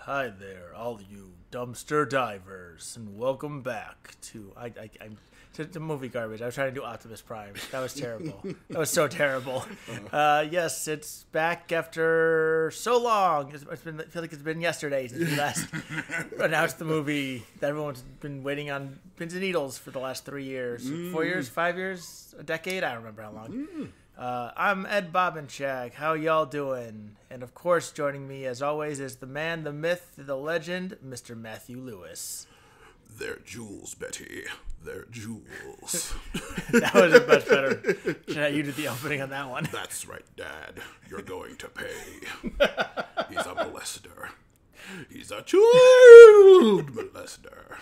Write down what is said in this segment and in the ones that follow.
Hi there, all you dumpster divers, and welcome back to to the movie garbage. I was trying to do Optimus Prime. That was terrible. That was so terrible. Yes, it's back after so long. It's been. I feel like it's been yesterday since we last announced the movie that everyone's been waiting on pins and needles for the last 3 years, 4 years, 5 years, a decade. I don't remember how long. I'm Ed Bobenchak. How y'all doing? And of course, joining me as always is the man, the myth, the legend, Mr. Matthew Lewis. They're jewels, Betty. They're jewels. That was a much better. You did the opening on that one. That's right, Dad. You're going to pay. He's a molester. He's a child molester.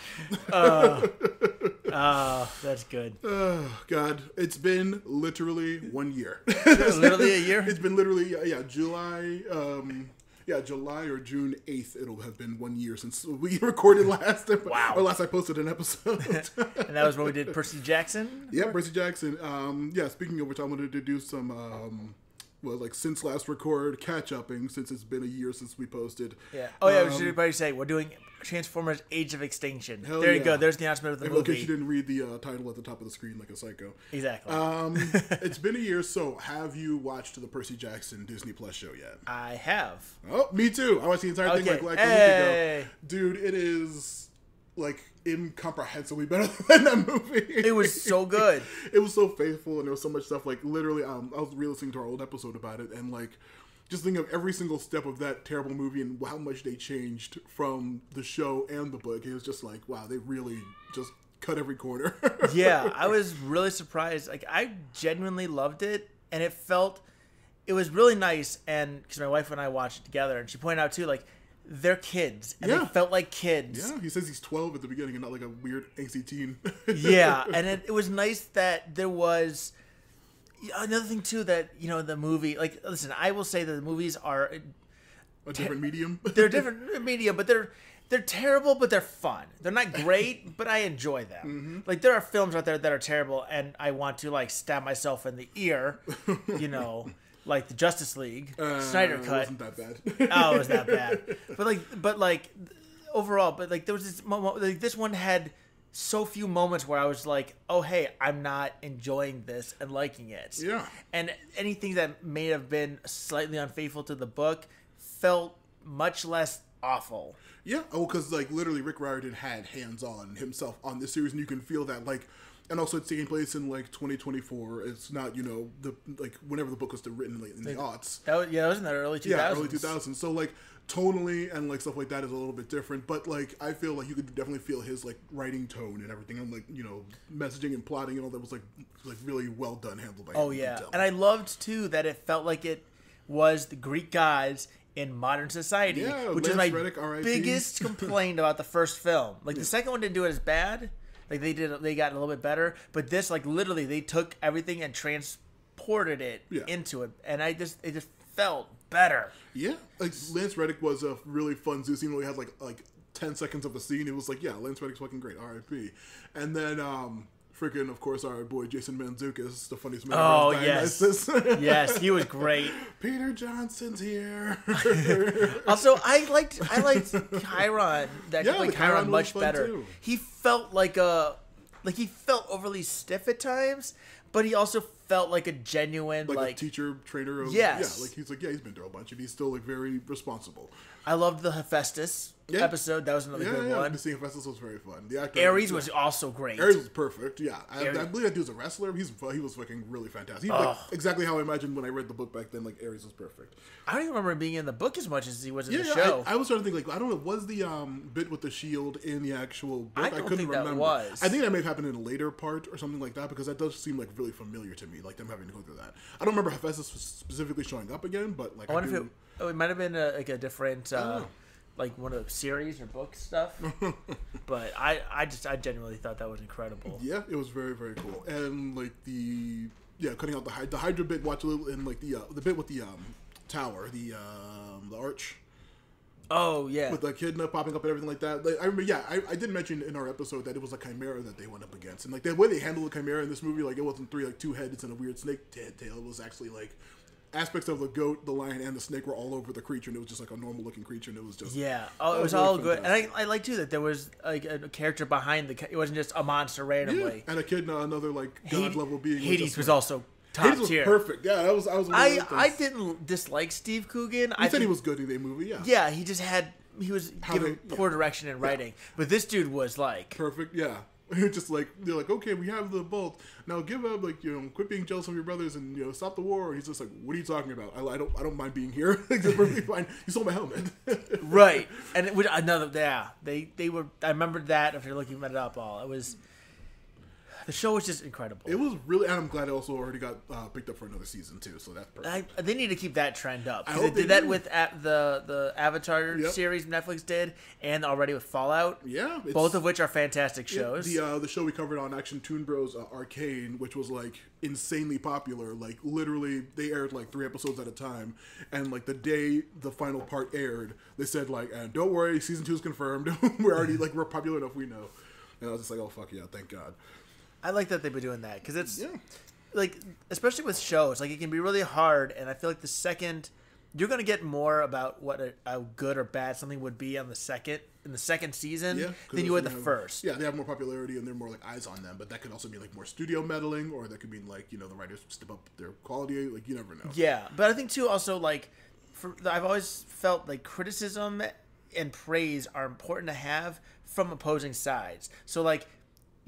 That's good. Oh, God. It's been literally 1 year. Literally a year? It's been literally, July... July or June 8th, it'll have been 1 year since we recorded last. Wow. Or last I posted an episode. And that was when we did Percy Jackson? Yeah, Percy Jackson. Speaking of which, I wanted to do some, since last record, catch-upping, since it's been a year since we posted. Yeah. Oh, yeah, we should everybody say, we're doing Transformers Age of Extinction. Hell There you yeah. go. There's the announcement of the movie. In case you didn't read the title at the top of the screen like a psycho. Exactly. It's been a year, so have you watched the Percy Jackson Disney Plus show yet? I have. Oh, me too. I watched the entire thing like a week ago. Dude, it is incomprehensibly better than that movie. It was so good. It was so faithful, and there was so much stuff. Like literally, I was re-listening to our old episode about it, and just think of every single step of that terrible movie and how much they changed from the show and the book. It was just like, wow, they really just cut every corner. Yeah, I was really surprised. I genuinely loved it, and it was really nice. And because my wife and I watched it together, and she pointed out too, they're kids, and they felt like kids. Yeah, he says he's 12 at the beginning and not like a weird angsty teen. Yeah, and it was nice that there was another thing too, that the movie. Listen, I will say that the movies are a different medium. They're a different medium, but they're terrible, but they're fun. They're not great, but I enjoy them. Mm-hmm. There are films out there that are terrible, and I want to stab myself in the ear, like the Justice League Snyder cut. It wasn't that bad. Oh, it was that bad. But overall, there was this moment. This one had so few moments where I was like, oh hey, I'm not enjoying this and liking it. Yeah. And anything that may have been slightly unfaithful to the book felt much less awful. Yeah. Oh, because literally Rick Riordan had hands on himself on this series, and you can feel that and also it's taking place in 2024. It's not whenever the book was written in the aughts. That was in the early 2000s. Yeah, early 2000s. So tonally and stuff like that is a little bit different, but I feel like you could definitely feel his writing tone and everything, and messaging and plotting and all that was really well done, handled by him. Oh yeah, and I loved too that it felt like it was the Greek gods in modern society, which is my biggest complaint about the first film. The second one didn't do it as bad. They got a little bit better, but this literally they took everything and transported it into it, and it just felt better. Yeah, Lance Reddick was a really fun Zeus, even though he had like 10 seconds of a scene. It was Lance Reddick's fucking great, R.I.P. And then freaking, of course, our boy Jason Mantzoukas, the funniest man. Oh yes, yes, he was great. Peter Johnson's here. Also, I liked Chiron. Chiron much better. Too. He felt he felt overly stiff at times, but he also felt like a genuine a teacher trainer. Yes. He's he's been through a bunch, and he's still very responsible. I loved the Hephaestus episode. That was another good one. Seeing Hephaestus was very fun. The actor, Ares was also great. Ares was perfect. Yeah, I believe that dude's a wrestler. He was fucking really fantastic. He was exactly how I imagined when I read the book back then. Ares was perfect. I don't even remember him being in the book as much as he was in the show. I was trying to think. I don't know. Was the bit with the shield in the actual book? I couldn't remember. That was. I think that may have happened in a later part or something like that, because that does seem really familiar to me. Them having to go through that. I don't remember Hephaestus specifically showing up again, but I wonder if it might have been a different. One of the series or book stuff, but I genuinely thought that was incredible. Yeah, it was very, very cool, and cutting out the Hydra bit. Watch a little, and the bit with the tower, the arch. Oh yeah, with the echidna popping up and everything like that. I remember. Yeah, I did mention in our episode that it was a chimera that they went up against, and the way they handled the chimera in this movie, it wasn't two heads and a weird snake tail. It was actually aspects of the goat, the lion, and the snake were all over the creature, and it was just like a normal looking creature, and it was just it was really all good, and fantastic. I like too that there was like a character behind it wasn't just a monster randomly. And a kid, another like god level being. Hades was also top Hades was tier. perfect. Yeah, I was. I didn't dislike Steve Coogan. I said he was good in the movie. Yeah. Yeah, he was given poor direction in writing, but this dude was like Perfect. Yeah. Just like they're like, okay, we have the bolt now. Give up, like quit being jealous of your brothers and stop the war. And he's just like, what are you talking about? I don't mind being here. It's perfectly fine. You stole my helmet. right, and it was another. Yeah, they were. I remembered that after looking it up. The show was just incredible. It was really, and I'm glad it also already got picked up for another season too. So that's perfect. They need to keep that trend up. I They hope did they that do. with the Avatar Yep. series Netflix did, and already with Fallout. Yeah, Both of which are fantastic shows. The show we covered on Action Toon Bros, Arcane, which was like insanely popular. Like literally, they aired like 3 episodes at a time, and like the day the final part aired, they said like, and don't worry, season 2 is confirmed. we're popular enough, we know. And I was just like, oh fuck yeah, thank God. I like that they've been doing that because it's Yeah. like, especially with shows, like it can be really hard, and I feel like the second you're gonna get more about what a good or bad something would be in the second season Yeah, 'cause than you would the have- first. Yeah, they have more popularity and they're more like eyes on them, but that could also be like more studio meddling, or that could mean like the writers step up their quality. Like you never know. Yeah, but I think too also like I've always felt like criticism and praise are important to have from opposing sides. So like,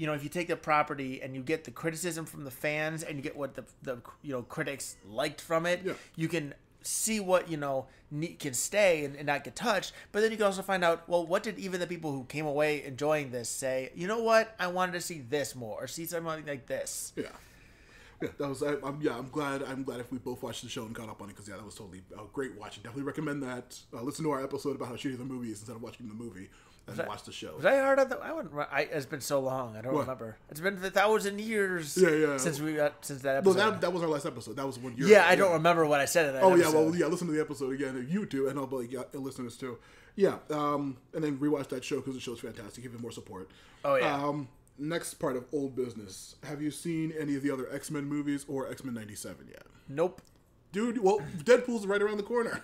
if you take a property and you get the criticism from the fans and you get what the critics liked from it, Yeah. you can see what can stay and not get touched. But then you can also find out, well, what did even the people who came away enjoying this say? You know what? I wanted to see this more, or see something like this. Yeah. Yeah, that was. I'm glad. I'm glad if we both watched the show and caught up on it, because that was totally great watching. Definitely recommend that. Listen to our episode about how shitty the movie is instead of watching the movie, and watch the show. Was I hard on that? It's been so long. I don't What? remember. It's been 1,000 years. Yeah. Since that No, episode. that was our last episode. That was 1 year. Yeah, ago. I don't remember what I said in that Oh episode. yeah, well yeah. Listen to the episode again. You too, and I'll be like listeners too. Yeah, and then rewatch that show because the show's fantastic. Give it more support. Oh, yeah. Next part of old business. Have you seen any of the other X-Men movies or X-Men '97 yet? Nope. Dude, well, Deadpool's right around the corner.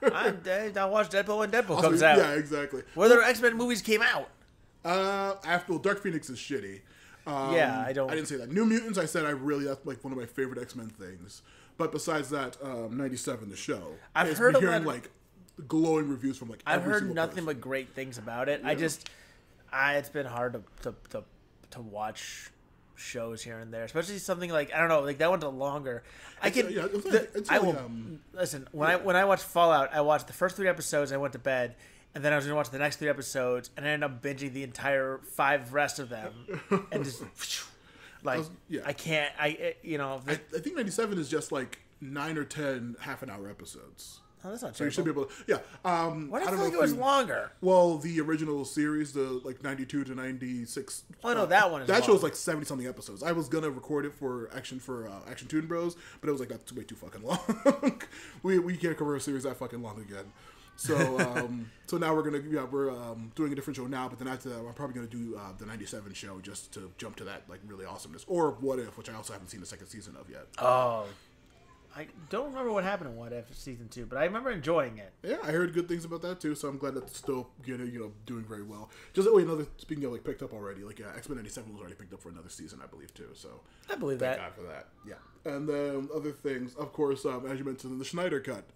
I'll watch Deadpool when Deadpool Also, comes out. Yeah, exactly. Whether X-Men movies came out. Dark Phoenix is shitty. Yeah, I don't. I didn't say that. New Mutants, I said that's like one of my favorite X-Men things. But besides that, '97, the show. I've It's heard been about hearing it. like glowing reviews from like I've every heard single nothing person. but great things about it. It's been hard to watch shows here and there, especially something like, I don't know, like that one's a longer. Listen, when I watched Fallout, I watched the first 3 episodes, I went to bed, and then I was going to watch the next 3 episodes, and I ended up binging the entire 5 rest of them, and just like I can't. I think '97 is just like 9 or 10 half-an-hour episodes. Oh, that's not So you should terrible. be able to. Yeah. Why do I don't feel like know it if was longer? Well, the original series, the like 92 to 96. Oh no, that one is That long. show's like 70 something episodes. I was gonna record it for Action Toon Bros, but it was like that's way too fucking long. we can't cover a series that fucking long again. So so now we're doing a different show now, but then after that I'm probably gonna do the '97 show just to jump to that like really awesomeness, or What If, which I also haven't seen the second season of yet. Oh, I don't remember what happened in What If season 2, but I remember enjoying it. Yeah, I heard good things about that too, so I'm glad that's still doing very well. Speaking of like picked up already, like X-Men '97 was already picked up for another season, I believe too. So I believe thank that. God for that. Yeah, and then other things, of course, as you mentioned, the Schneider cut.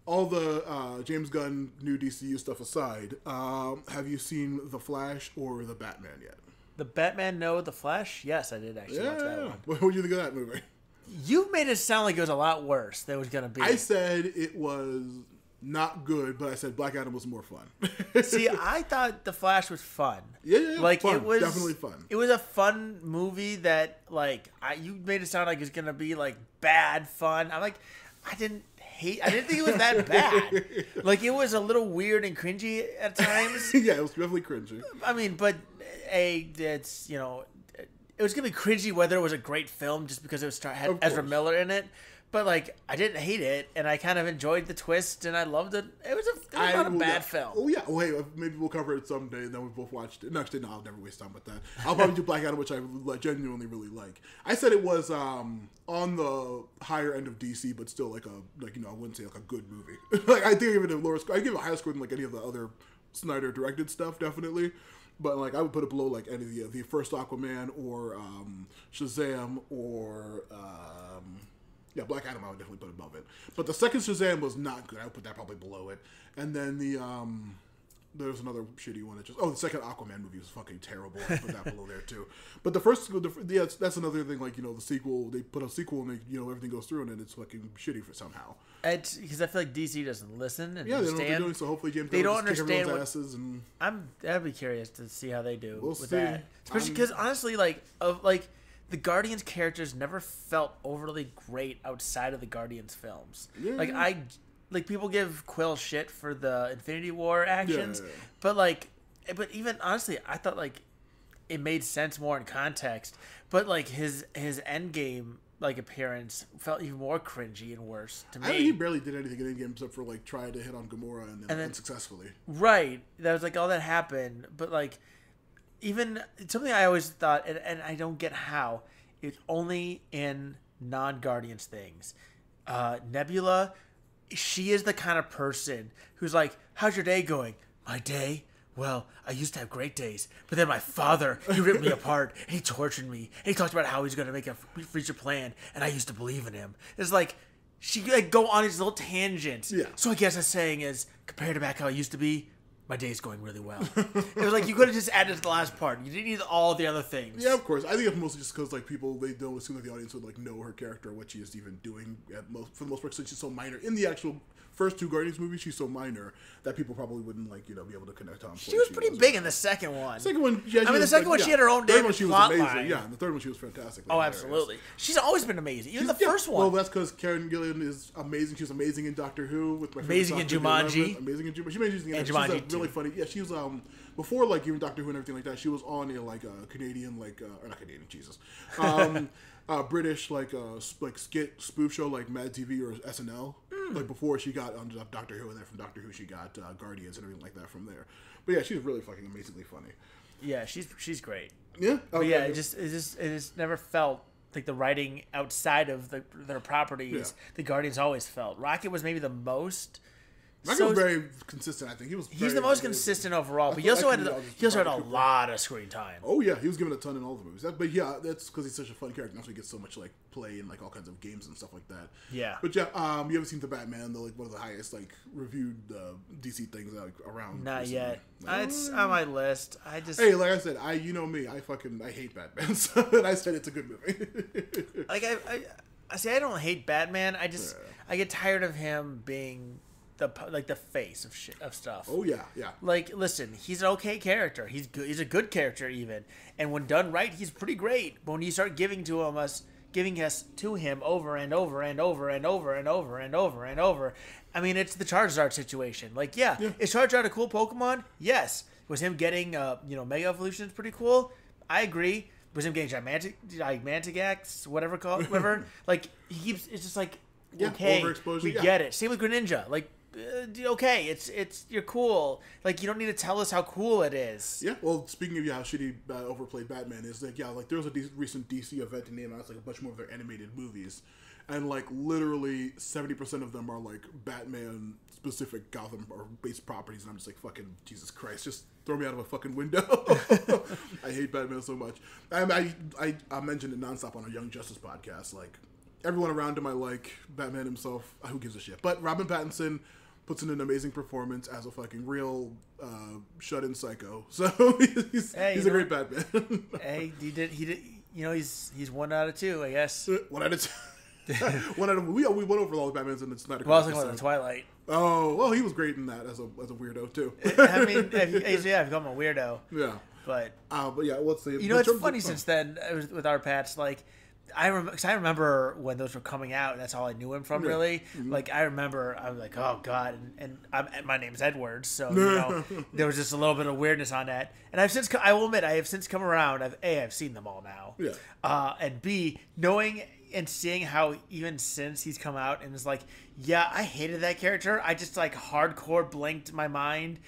All the James Gunn new DCU stuff aside, have you seen The Flash or The Batman yet? The Batman, no. The Flash, yes, I did actually watch that one. What do you think of that movie? You made it sound like it was a lot worse than it was gonna be. I said it was not good, but I said Black Adam was more fun. See, I thought The Flash was fun. Yeah, like fun. it was Definitely fun. It was a fun movie that, like, you made it sound like it's gonna be like bad fun. I'm like, I didn't think it was that bad. Like, it was a little weird and cringy at times. Yeah, it was definitely cringy. I mean, but it's it was gonna be cringy whether it was a great film just because it had Ezra Miller in it. but like I didn't hate it, and I kind of enjoyed the twist, and I loved it. It was not a bad film. Oh yeah, well, hey, maybe we'll cover it someday, and then we both watched it. No, actually, no, I'll never waste time with that. I'll probably do Black Adam, which I genuinely really like. I said it was on the higher end of DC, but still like I wouldn't say like a good movie. Like I think I give it a lower score. I give it a higher score than like any of the other Snyder directed stuff, definitely. But like I would put it below like any of the first Aquaman or Shazam or Black Adam I would definitely put above it. But the second Shazam was not good. I would put that probably below it. And then the there's another shitty one that the second Aquaman movie was fucking terrible. I put that below there too. But the first, that's another thing. Like the sequel, they put a sequel and everything goes through and then it's fucking shitty for somehow. It's because I feel like DC doesn't listen and they don't know what understand. they're doing. So hopefully James they don't just understand kick asses and I'd be curious to see how they do we'll with see. that. Especially because honestly, the Guardians characters never felt overly great outside of the Guardians films. Yeah. Like people give Quill shit for the Infinity War actions, Yeah. but even honestly, I thought like it made sense more in context. But like his Endgame appearance felt even more cringy and worse to me. I think he barely did anything in Endgame except for like trying to hit on Gamora and then unsuccessfully. Right, that was like all that happened, but like even something I always thought, and I don't get how it's only in non-Guardians things. Nebula. She is the kind of person who's like, how's your day going? My day? Well, I used to have great days, but then my father, he ripped me apart, and he tortured me, and he talked about how he's going to make a future plan, and I used to believe in him. It's like, she go on these little tangents. Yeah. So I guess the saying is, compared to back how I used to be, my day's going really well. It was like, you could have just added to the last part. You didn't need all the other things. Yeah, of course. I think it's mostly just because like people, they don't assume that the audience would like know her character or what she is even doing for the most part, since she's so minor. In the actual first two Guardians movies, she's so minor that people probably wouldn't be able to connect on. She was pretty big in the second one. Second one, yeah. The second one, she had her own damn she was plot amazing. line. Yeah, and the third one, she was fantastic. Oh, absolutely. She's always been amazing. Even the first one. Well, that's because Karen Gillan is amazing. She was amazing in Doctor Who with my amazing in Jumanji. Amazing in Jumanji. She made amazing in Jumanji. She's really funny. Yeah, she was before like even Doctor Who and everything like that. She was on a Canadian or not Canadian, Jesus. British skit spoof show like Mad TV or SNL like before she got on Doctor Who, and then from Doctor Who she got Guardians and everything like that from there. But yeah, she's really fucking amazingly funny. Yeah, she's great. Yeah, but yeah, it just never felt like the writing outside of their properties. Yeah. The Guardians always felt. Rocket was maybe the most. Rocket was very consistent. I think he's the most consistent overall, but he also had a lot of screen time. Oh yeah, he was given a ton in all the movies. But yeah, that's because he's such a fun character. That's why he gets so much like play in like all kinds of games and stuff like that. Yeah. But yeah, you haven't seen the Batman, one of the highest reviewed DC things around. Not recently. Yet. It's on my list. Hey, like I said, I hate Batman, so I said it's a good movie. I say I don't hate Batman. I get tired of him being the face of stuff. Oh yeah. Like, listen, he's an okay character. He's good. He's a good character even, and when done right, he's pretty great. But when you start giving us to him over and over and over and over and over and over and over, I mean, it's the Charizard situation. Like, yeah. Is Charizard a cool Pokemon? Yes. Was him getting Mega Evolutions pretty cool? I agree. Was him getting Gigantamax, whatever? Like, it's just like, okay, we get it. Same with Greninja. Like, okay, it's you're cool. Like, you don't need to tell us how cool it is. Yeah. Well, speaking of how shitty overplayed Batman is, like, there was a recent DC event in the announced like a bunch more of their animated movies, and like literally 70% of them are like Batman specific Gotham or based properties, and I'm just like, fucking Jesus Christ, just throw me out of a fucking window. I hate Batman so much. I mentioned it nonstop on a Young Justice podcast. Like, everyone around him I like. Batman himself, who gives a shit? But Robert Pattinson puts in an amazing performance as a fucking real shut-in psycho. So he's a great Batman. Hey, he did. He's 1 out of 2, I guess. 1 out of 2. 1 out of we went over all the Batmans in the Snyder Cut. Well, I was talking about the Twilight. Oh, well, he was great in that as a weirdo too. I mean, I've become a weirdo. Yeah. But yeah, let's see. It's funny since then with our Pats, like. I remember when those were coming out, and that's all I knew him from, really. Mm-hmm. Like, I remember, I was like, oh, God, and my name's Edwards, so, there was just a little bit of weirdness on that. And I will admit, I have since come around. I've seen them all now. Yeah. And B, knowing, and seeing how even since he's come out and is like, yeah, I hated that character. I just like hardcore blinked my mind,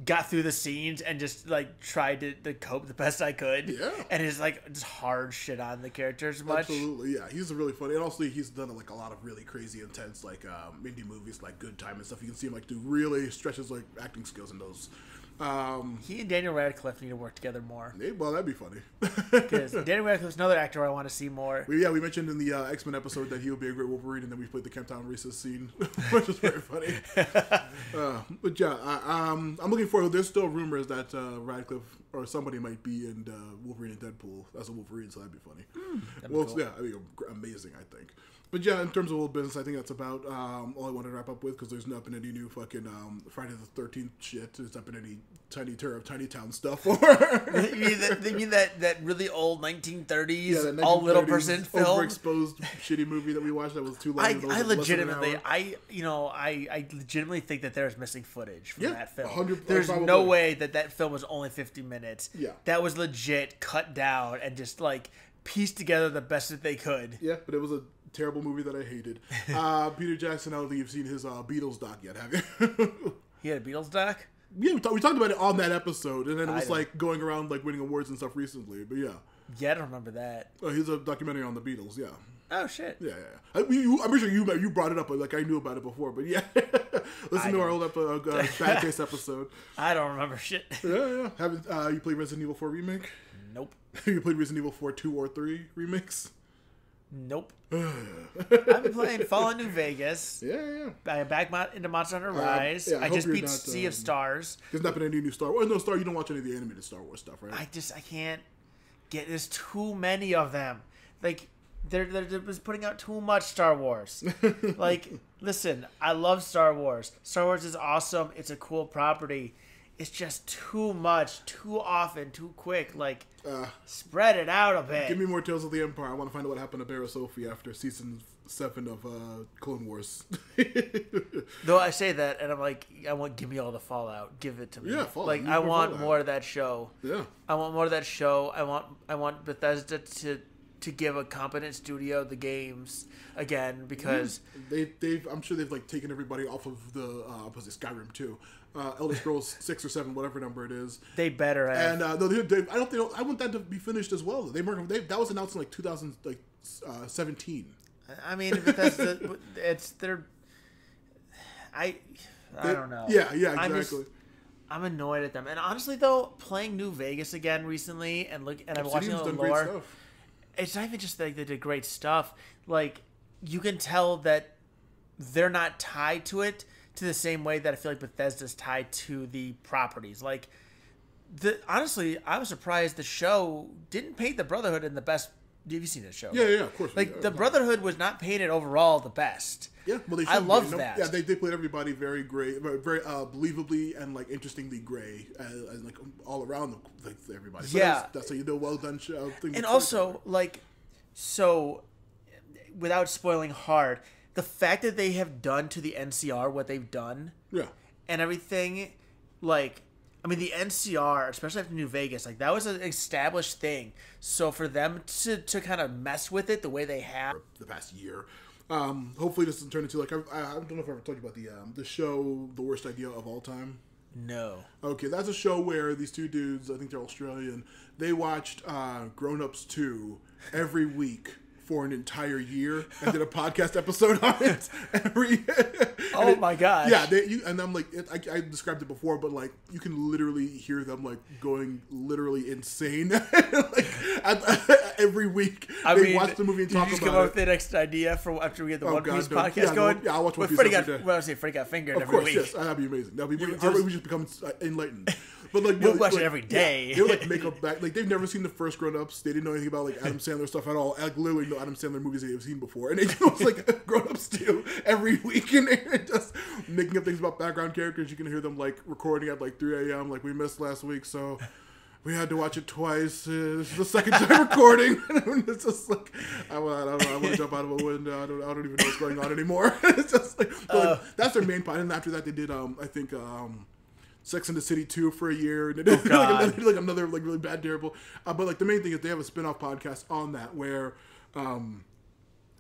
got through the scenes, and just like tried to cope the best I could. Yeah. And it's like just hard shit on the characters much. Absolutely, yeah. He's really funny, and also he's done like a lot of really crazy, intense like indie movies like Good Time and stuff. You can see him like do really stretches like acting skills in those. He and Daniel Radcliffe need to work together more. Well, that'd be funny. Because Daniel Radcliffe's another actor I want to see more. We mentioned in the X-Men episode that he would be a great Wolverine, and then we played the Camptown Recess scene, which is very funny. But yeah, I'm looking forward. There's still rumors that Radcliffe or somebody might be in Wolverine and Deadpool as a Wolverine, so that'd be funny. Well, cool. Yeah, I mean, amazing, I think. But yeah, in terms of old business, I think that's about all I want to wrap up with, because there's not been any new fucking Friday the 13th shit. There's not been any Tiny Terror of Tiny Town stuff. You mean that really old 1930s all little person film? Overexposed shitty movie that we watched that was too long. I legitimately think that there's missing footage from that film. There's no way that film was only 50 minutes. Yeah. That was legit cut down and just like pieced together the best that they could. Yeah, but it was a terrible movie that I hated. Peter Jackson, I don't think you've seen his Beatles doc yet, have you? He had a Beatles doc? Yeah, we talked about it on that episode, and then it was like going around like winning awards and stuff recently. But yeah, I don't remember that. He's a documentary on the Beatles. Yeah. Oh shit. Yeah. I'm pretty sure you brought it up, but like I knew about it before. But yeah, listen to our old Bad Taste episode. I don't remember shit. Yeah. Haven't you played Resident Evil 4 remake? Nope. You played Resident Evil 4 2 or 3 remakes? Nope. I've been playing Fallout New Vegas. Yeah. I back into Monster Hunter Rise. I just beat Sea of Stars. There's not been any new Star Wars. No, you don't watch any of the animated Star Wars stuff, right? I can't get. There's too many of them. Like they're just putting out too much Star Wars. Like, listen, I love Star Wars. Star Wars is awesome. It's a cool property. It's just too much, too often, too quick. Like, spread it out a bit. Give me more Tales of the Empire. I want to find out what happened to Barra Sophie after season 7 of Clone Wars. Though I say that, and I'm like, give me all the Fallout. Give it to me. Yeah, Fallout. Like, I want more of that show. Yeah. I want more of that show. I want Bethesda to give a competent studio the games again, because I'm sure they've like taken everybody off of the Skyrim too. Elder Scrolls 6 or 7, whatever number it is. They better have. And I want that to be finished as well. That was announced in like 2017. I mean, Bethesda, I don't know. Yeah, exactly. I'm annoyed at them. And honestly, though, playing New Vegas again recently and I'm watching all the lore. It's not even just like they did great stuff. Like, you can tell that they're not tied to it to the same way that I feel like Bethesda's tied to the properties. Like, honestly, I was surprised the show didn't paint the Brotherhood in the best. Have you seen the show? Yeah, of course. Like, the Brotherhood was not painted overall the best. Yeah, well, they I love that. Yeah, they played everybody very gray, very believably and like interestingly gray, and like all around like everybody. So yeah, that's how you know, well done show. And also, like, so without spoiling hard, the fact that they have done to the NCR what they've done, and everything, like, I mean, the NCR, especially after New Vegas, like, that was an established thing. So for them to kind of mess with it the way they have the past year. Hopefully this doesn't turn into like I don't know if I ever told you about the show The Worst Idea of All Time. No. Okay, that's a show where these two dudes, I think they're Australian, they watched Grown Ups 2 every week for an entire year and did a podcast episode on it every. Oh my gosh! Yeah, and I'm like, I described it before, but like you can literally hear them like going literally insane, like every week. They watch the movie and talk about it. Did you come up with the next idea for after we get the One Piece podcast going? Yeah, I'll watch One Piece every day. Well, I say Freddie got fingered every week. Yes, that'd be amazing. That'd be. We just become enlightened. But like we'll watch it every day. Yeah, they'll like make up back. Like they've never seen the first Grown Ups. They didn't know anything about like Adam Sandler stuff at all. Like literally no Adam Sandler movies they've seen before, and they do like Grown Ups 2 every week, and they're just making up things about background characters. You can hear them like recording at like 3 a.m. Like we missed last week, so we had to watch it twice. This is the second time recording. It's just like I don't know. I want to jump out of a window. I don't even know what's going on anymore. It's just like, that's their main part. And after that, they did I think. Sex and the City 2 for a year, and they did like another like really bad, terrible. But like the main thing is they have a spin-off podcast on that where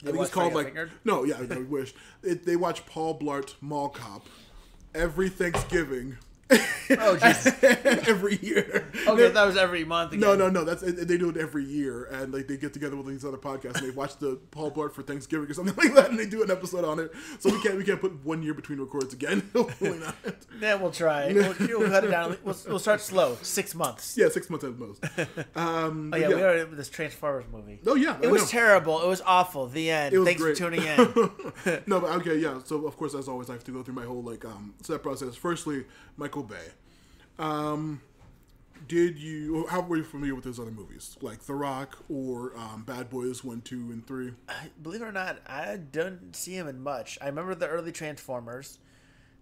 I think it's called like no, yeah, I wish they watch Paul Blart Mall Cop every Thanksgiving. Oh Jesus! Every year. Okay, that was every month. Again. No. They do it every year, and like they get together with these other podcasts and they watch the Paul Blart for Thanksgiving or something like that, and they do an episode on it. So we can't put 1 year between records again. Hopefully not. Yeah, we'll try. We'll cut it down. We'll start slow. 6 months. Yeah, 6 months at most. We already this Transformers movie. Oh yeah, it was terrible. It was awful. The end. Thanks for tuning in. No, but okay, yeah. So of course, as always, I have to go through my whole set process. Firstly, Michael Bay. How were you familiar with those other movies, like The Rock or Bad Boys 1, 2, and 3? Believe it or not, I don't see him in much. I remember the early Transformers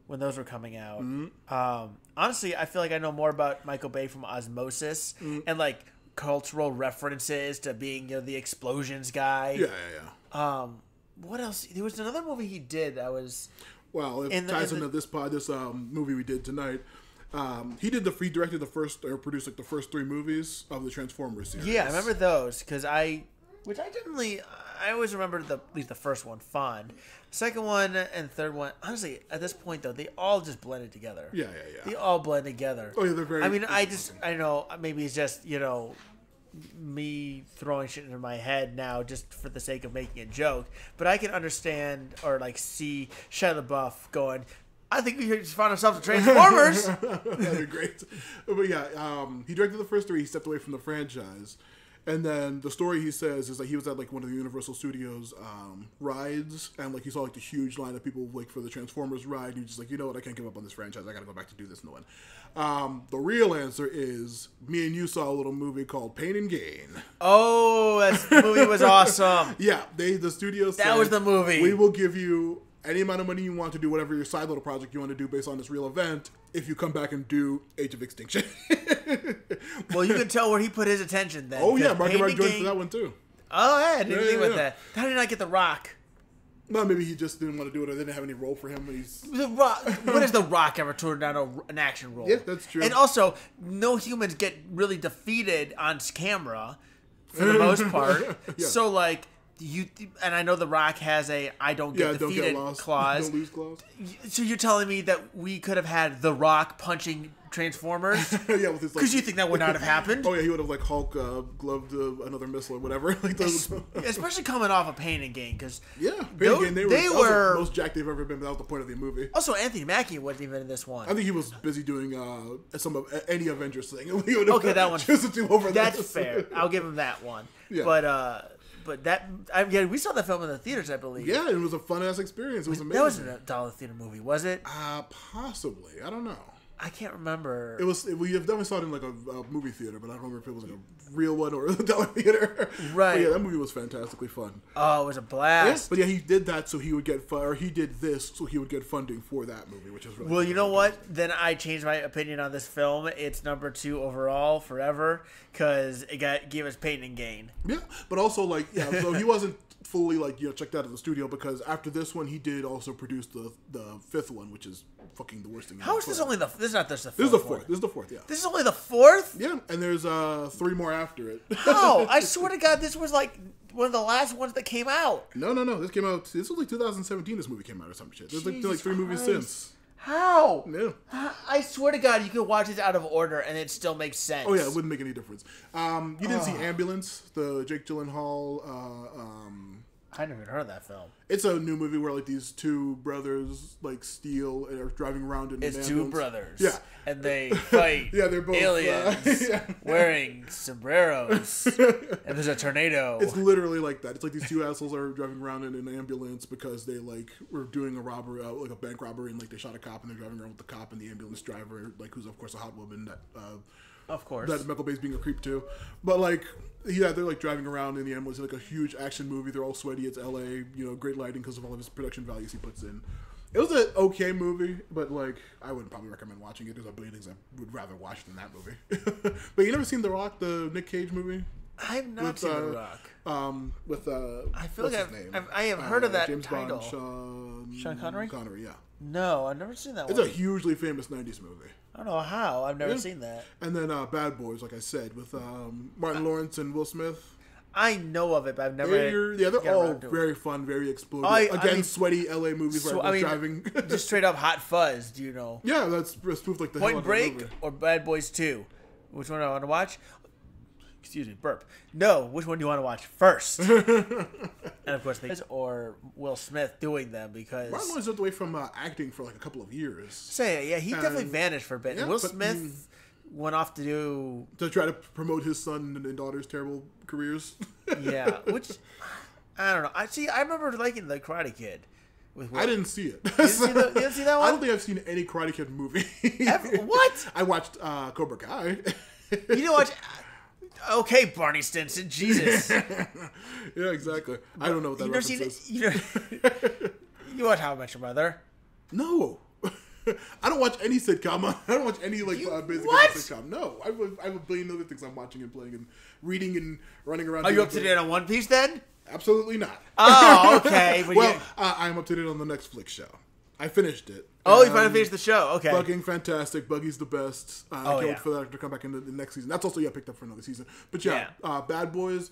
when those were coming out. Mm-hmm. Honestly, I feel like I know more about Michael Bay from Osmosis and like cultural references to being the explosions guy. Yeah. What else? There was another movie he did that was. Well, it ties into this movie we did tonight. He directed the first or produced like the first 3 movies of the Transformers series. Yeah, I remember those because I always remember at least the first one fun. Second one and third one, honestly, at this point though, they all just blended together. Yeah. They all blend together. Oh yeah, they're very. I mean, I know maybe it's just me throwing shit into my head now just for the sake of making a joke, but I can understand or like see Shia LaBeouf going, I think we just found ourselves a Transformers. That'd be great. But yeah, he directed the first 3. He stepped away from the franchise. And then the story he says is that he was at like one of the Universal Studios rides, and like he saw like the huge line of people like for the Transformers ride. And he was just like, you know what, I can't give up on this franchise. I got to go back to do this new one. The real answer is me and you saw a little movie called Pain and Gain. Oh, that movie was awesome. Yeah, the studio said, that was the movie. We will give you any amount of money you want to do whatever your side little project you want to do based on this real event if you come back and do Age of Extinction. Well, you can tell where he put his attention then. Oh yeah, Marky Mark joined for that one too. Oh yeah, I didn't think with that. How did I get The Rock? Well, maybe he just didn't want to do it or they didn't have any role for him. The Rock. When has The Rock ever turned down an action role? Yeah, that's true. And also, no humans get really defeated on camera for the most part. Yeah. So like, and I know The Rock has a I don't get defeated clause. Don't lose clause. So you're telling me that we could have had The Rock punching Transformers? Yeah, with his because you think that would not have happened? Oh yeah, he would have like Hulk gloved another missile or whatever. Like those. Especially coming off of Pain and Gain, because Pain and Gain, they were the most jacked they've ever been. That was the point of the movie. Also, Anthony Mackie wasn't even in this one. I think he was busy doing any Avengers thing. Okay, that one. That's fair. I'll give him that one. Yeah. But we saw that film in the theaters, I believe. Yeah, it was a fun ass experience. It was amazing. That wasn't a dollar theater movie, was it? Possibly. I don't know. I can't remember. We definitely saw it in like a movie theater, but I don't remember if it was like a real one or a dollar theater. Right. But yeah, that movie was fantastically fun. Oh, it was a blast. Yeah, but yeah, he did that so he would get he did this so he would get funding for that movie, which is really well. You know what? Then I changed my opinion on this film. It's number 2 overall forever because it gave us Pain and Gain. Yeah, but also so he wasn't fully checked out of the studio because after this one he did also produce the 5th one, which is fucking the worst thing. How is this only this is not this the 4th? This is the 4th. This is the 4th. Yeah. This is only the 4th. Yeah, and there's 3 more after it. How? I swear to God, this was like one of the last ones that came out. No. This came out. This was like 2017. This movie came out or some shit. There's like 3 movies since. How? Yeah. I swear to God, you could watch this out of order and it still makes sense. Oh yeah, it wouldn't make any difference. You didn't see Ambulance, the Jake Gyllenhaal. I never even heard of that film. It's a new movie where these 2 brothers steal and are driving around in an ambulance. 2 brothers. Yeah. And they fight yeah, they're both aliens wearing sombreros. And there's a tornado. It's literally like that. It's like these 2 assholes are driving around in an ambulance because they were doing a robbery, like a bank robbery, and they shot a cop and they're driving around with the cop and the ambulance driver, who's of course a hot woman that of course that Michael Bay's being a creep too. But they're driving around in the ambulance. It's like a huge action movie. They're all sweaty. It's LA. Great lighting because of all of his production values he puts in. It was an okay movie, but I wouldn't probably recommend watching it. There's a billion things I would rather watch than that movie. But you never seen The Rock, the Nick Cage movie? I've not seen The Rock. With I feel like I have heard of that James title. Bond, Sean Connery? Connery, yeah. No, I've never seen that one. It's a hugely famous 90s movie. I don't know how. I've never seen that. And then Bad Boys, like I said, with Martin Lawrence and Will Smith. I know of it, but I've never. They're got all around to it. very fun, very explosive. Sweaty LA movies where everyone's driving. Just straight up Hot Fuzz. Do you know? Yeah, that's proved like the Point hell Break or Bad Boys 2? Which one do I want to watch? Excuse me, burp. No, which one do you want to watch first? And of course, or Will Smith doing them because Martin Lawrence stepped away from acting for like a couple of years. He definitely vanished for a bit. Yeah, Will Smith went off to try to promote his son and daughter's terrible careers. Yeah, which I don't know. I remember liking the Karate Kid. I didn't see it. You didn't see that one? I don't think I've seen any Karate Kid movie. What? I watched Cobra Kai. You didn't watch? Okay, Barney Stinson. Jesus. Yeah, exactly. I don't know what that reference is. You watch How I Met Your Mother? No. I don't watch any sitcom. I don't watch any basic sitcom. No, I have a billion other things I'm watching and playing and reading and running around. Are you up to date on One Piece then? Absolutely not. Oh, okay. I'm up to date on the Netflix show. I finished it. Oh, you finally finished the show. Okay. Fucking fantastic. Buggy's the best. I can't wait for that to come back in the next season. That's also picked up for another season. But Bad Boys.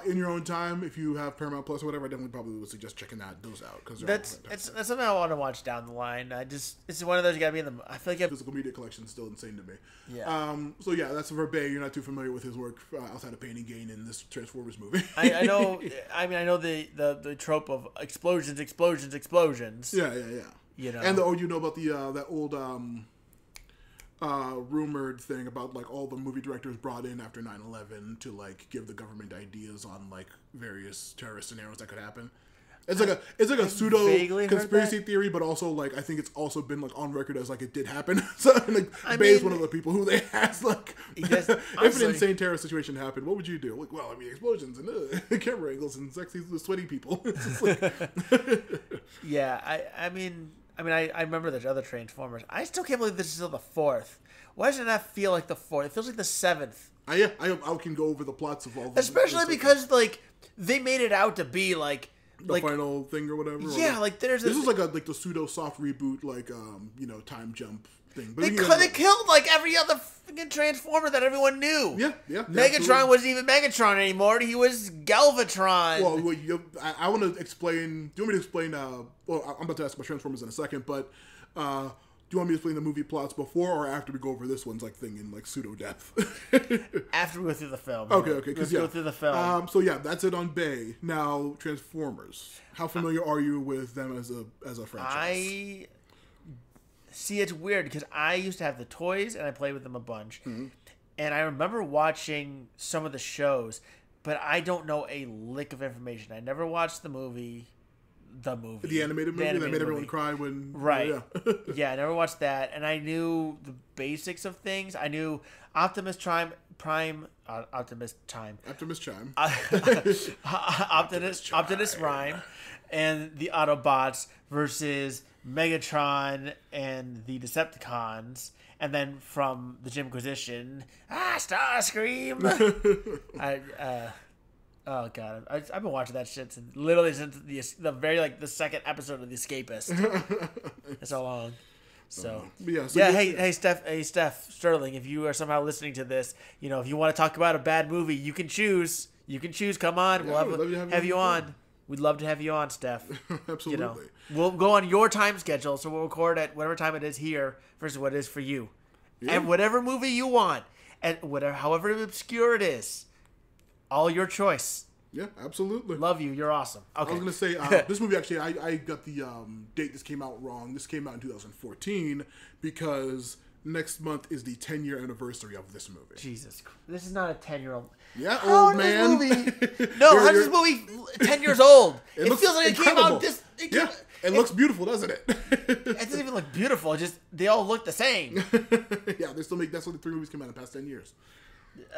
In your own time, if you have Paramount Plus or whatever, I definitely probably would suggest checking those out because that's something I want to watch down the line. It's one of those you gotta be in the. I feel like physical media collection is still insane to me. Yeah. So that's for Bay. You're not too familiar with his work outside of Pain and Gain in this Transformers movie. I know. I mean, I know the trope of explosions. Yeah. You know, and you know about the that old rumored thing about all the movie directors brought in after 9/11 to give the government ideas on various terrorist scenarios that could happen. It's like a pseudo conspiracy theory, but also I think it's also been on record as it did happen. So Bay's one of the people who they asked if an insane terrorist situation happened, what would you do? Explosions and camera angles and sexy sweaty people. Yeah, I mean, I remember the other Transformers. I still can't believe this is still the 4th. Why doesn't that feel like the 4th? It feels like the 7th. I can go over the plots of all of them. Especially because, they made it out to be, the final thing or whatever. Yeah, this was the pseudo soft reboot, time jump thing. But they killed, every other fucking Transformer that everyone knew. Yeah. Megatron absolutely. wasn't even Megatron anymore. He was Galvatron. Well, I want to explain. Do you want me to explain? I'm about to ask about Transformers in a second, but do you want me to explain the movie plots before or after we go over this one's thing in pseudo depth? After we go through the film. Okay. Let's go through the film. That's it on Bay. Now Transformers. How familiar are you with them as a franchise? See, it's weird because I used to have the toys and I played with them a bunch. Mm-hmm. And I remember watching some of the shows, but I don't know a lick of information. I never watched the movie. The animated movie that made everyone cry when... Right. Yeah, I never watched that. And I knew the basics of things. I knew Optimus Prime... Optimus Prime and the Autobots versus Megatron and the Decepticons, and then from the Jimquisition, Starscream. Oh god, I've been watching that shit since the very the second episode of The Escapist. It's so long. So hey Steph Sterling, if you are somehow listening to this, if you want to talk about a bad movie, you can choose. Come on, we'll have you on. We'd love to have you on, Steph. Absolutely. We'll go on your time schedule, so we'll record at whatever time it is here versus what it is for you, and whatever movie you want, and however obscure it is. All your choice. Yeah, absolutely. Love you. You're awesome. Okay. I was going to say, this movie actually, I got the date this came out wrong. This came out in 2014 because next month is the 10-year anniversary of this movie. Jesus Christ. This is not a 10-year-old. Yeah, old man. How's this movie 10 years old? It feels like incredible. It came out this... It looks beautiful, doesn't it? It doesn't even look beautiful. They all look the same. Yeah, that's what the 3 movies came out in the past 10 years.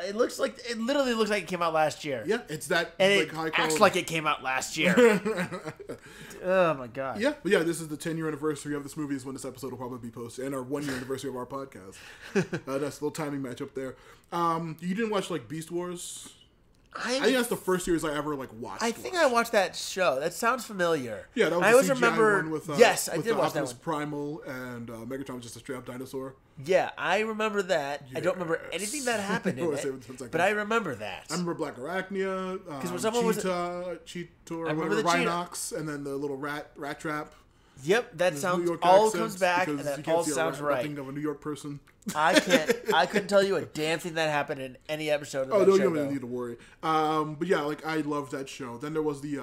It literally looks like it came out last year. Yeah, it's that and high quality. Acts like it came out last year. Oh my god. Yeah, but this is the 10-year anniversary of this movie is when this episode will probably be posted, and our 1-year anniversary of our podcast. That's a little timing match up there. You didn't watch Beast Wars? I think that's the first series I ever watched. I think I watched that show. That sounds familiar. Yeah, that was I the always CGI remember. one with Yes, I with did watch that Optimus one. Primal and Megatron was just a straight up dinosaur. Yeah, I remember that. I don't remember Yes. anything that happened in Wait, it, 10 seconds. but I remember that. I remember Black Arachnia, someone was- Cheetor, I remember the Rhinox, and then the little rat trap. Yep, that New sounds York all accents, comes back, and because you that can't all see a sounds rat right. thing of a New York person. I couldn't tell you a damn thing that happened in any episode of Oh, that no, show. you don't though. need to worry. But yeah, I loved that show. Then there was the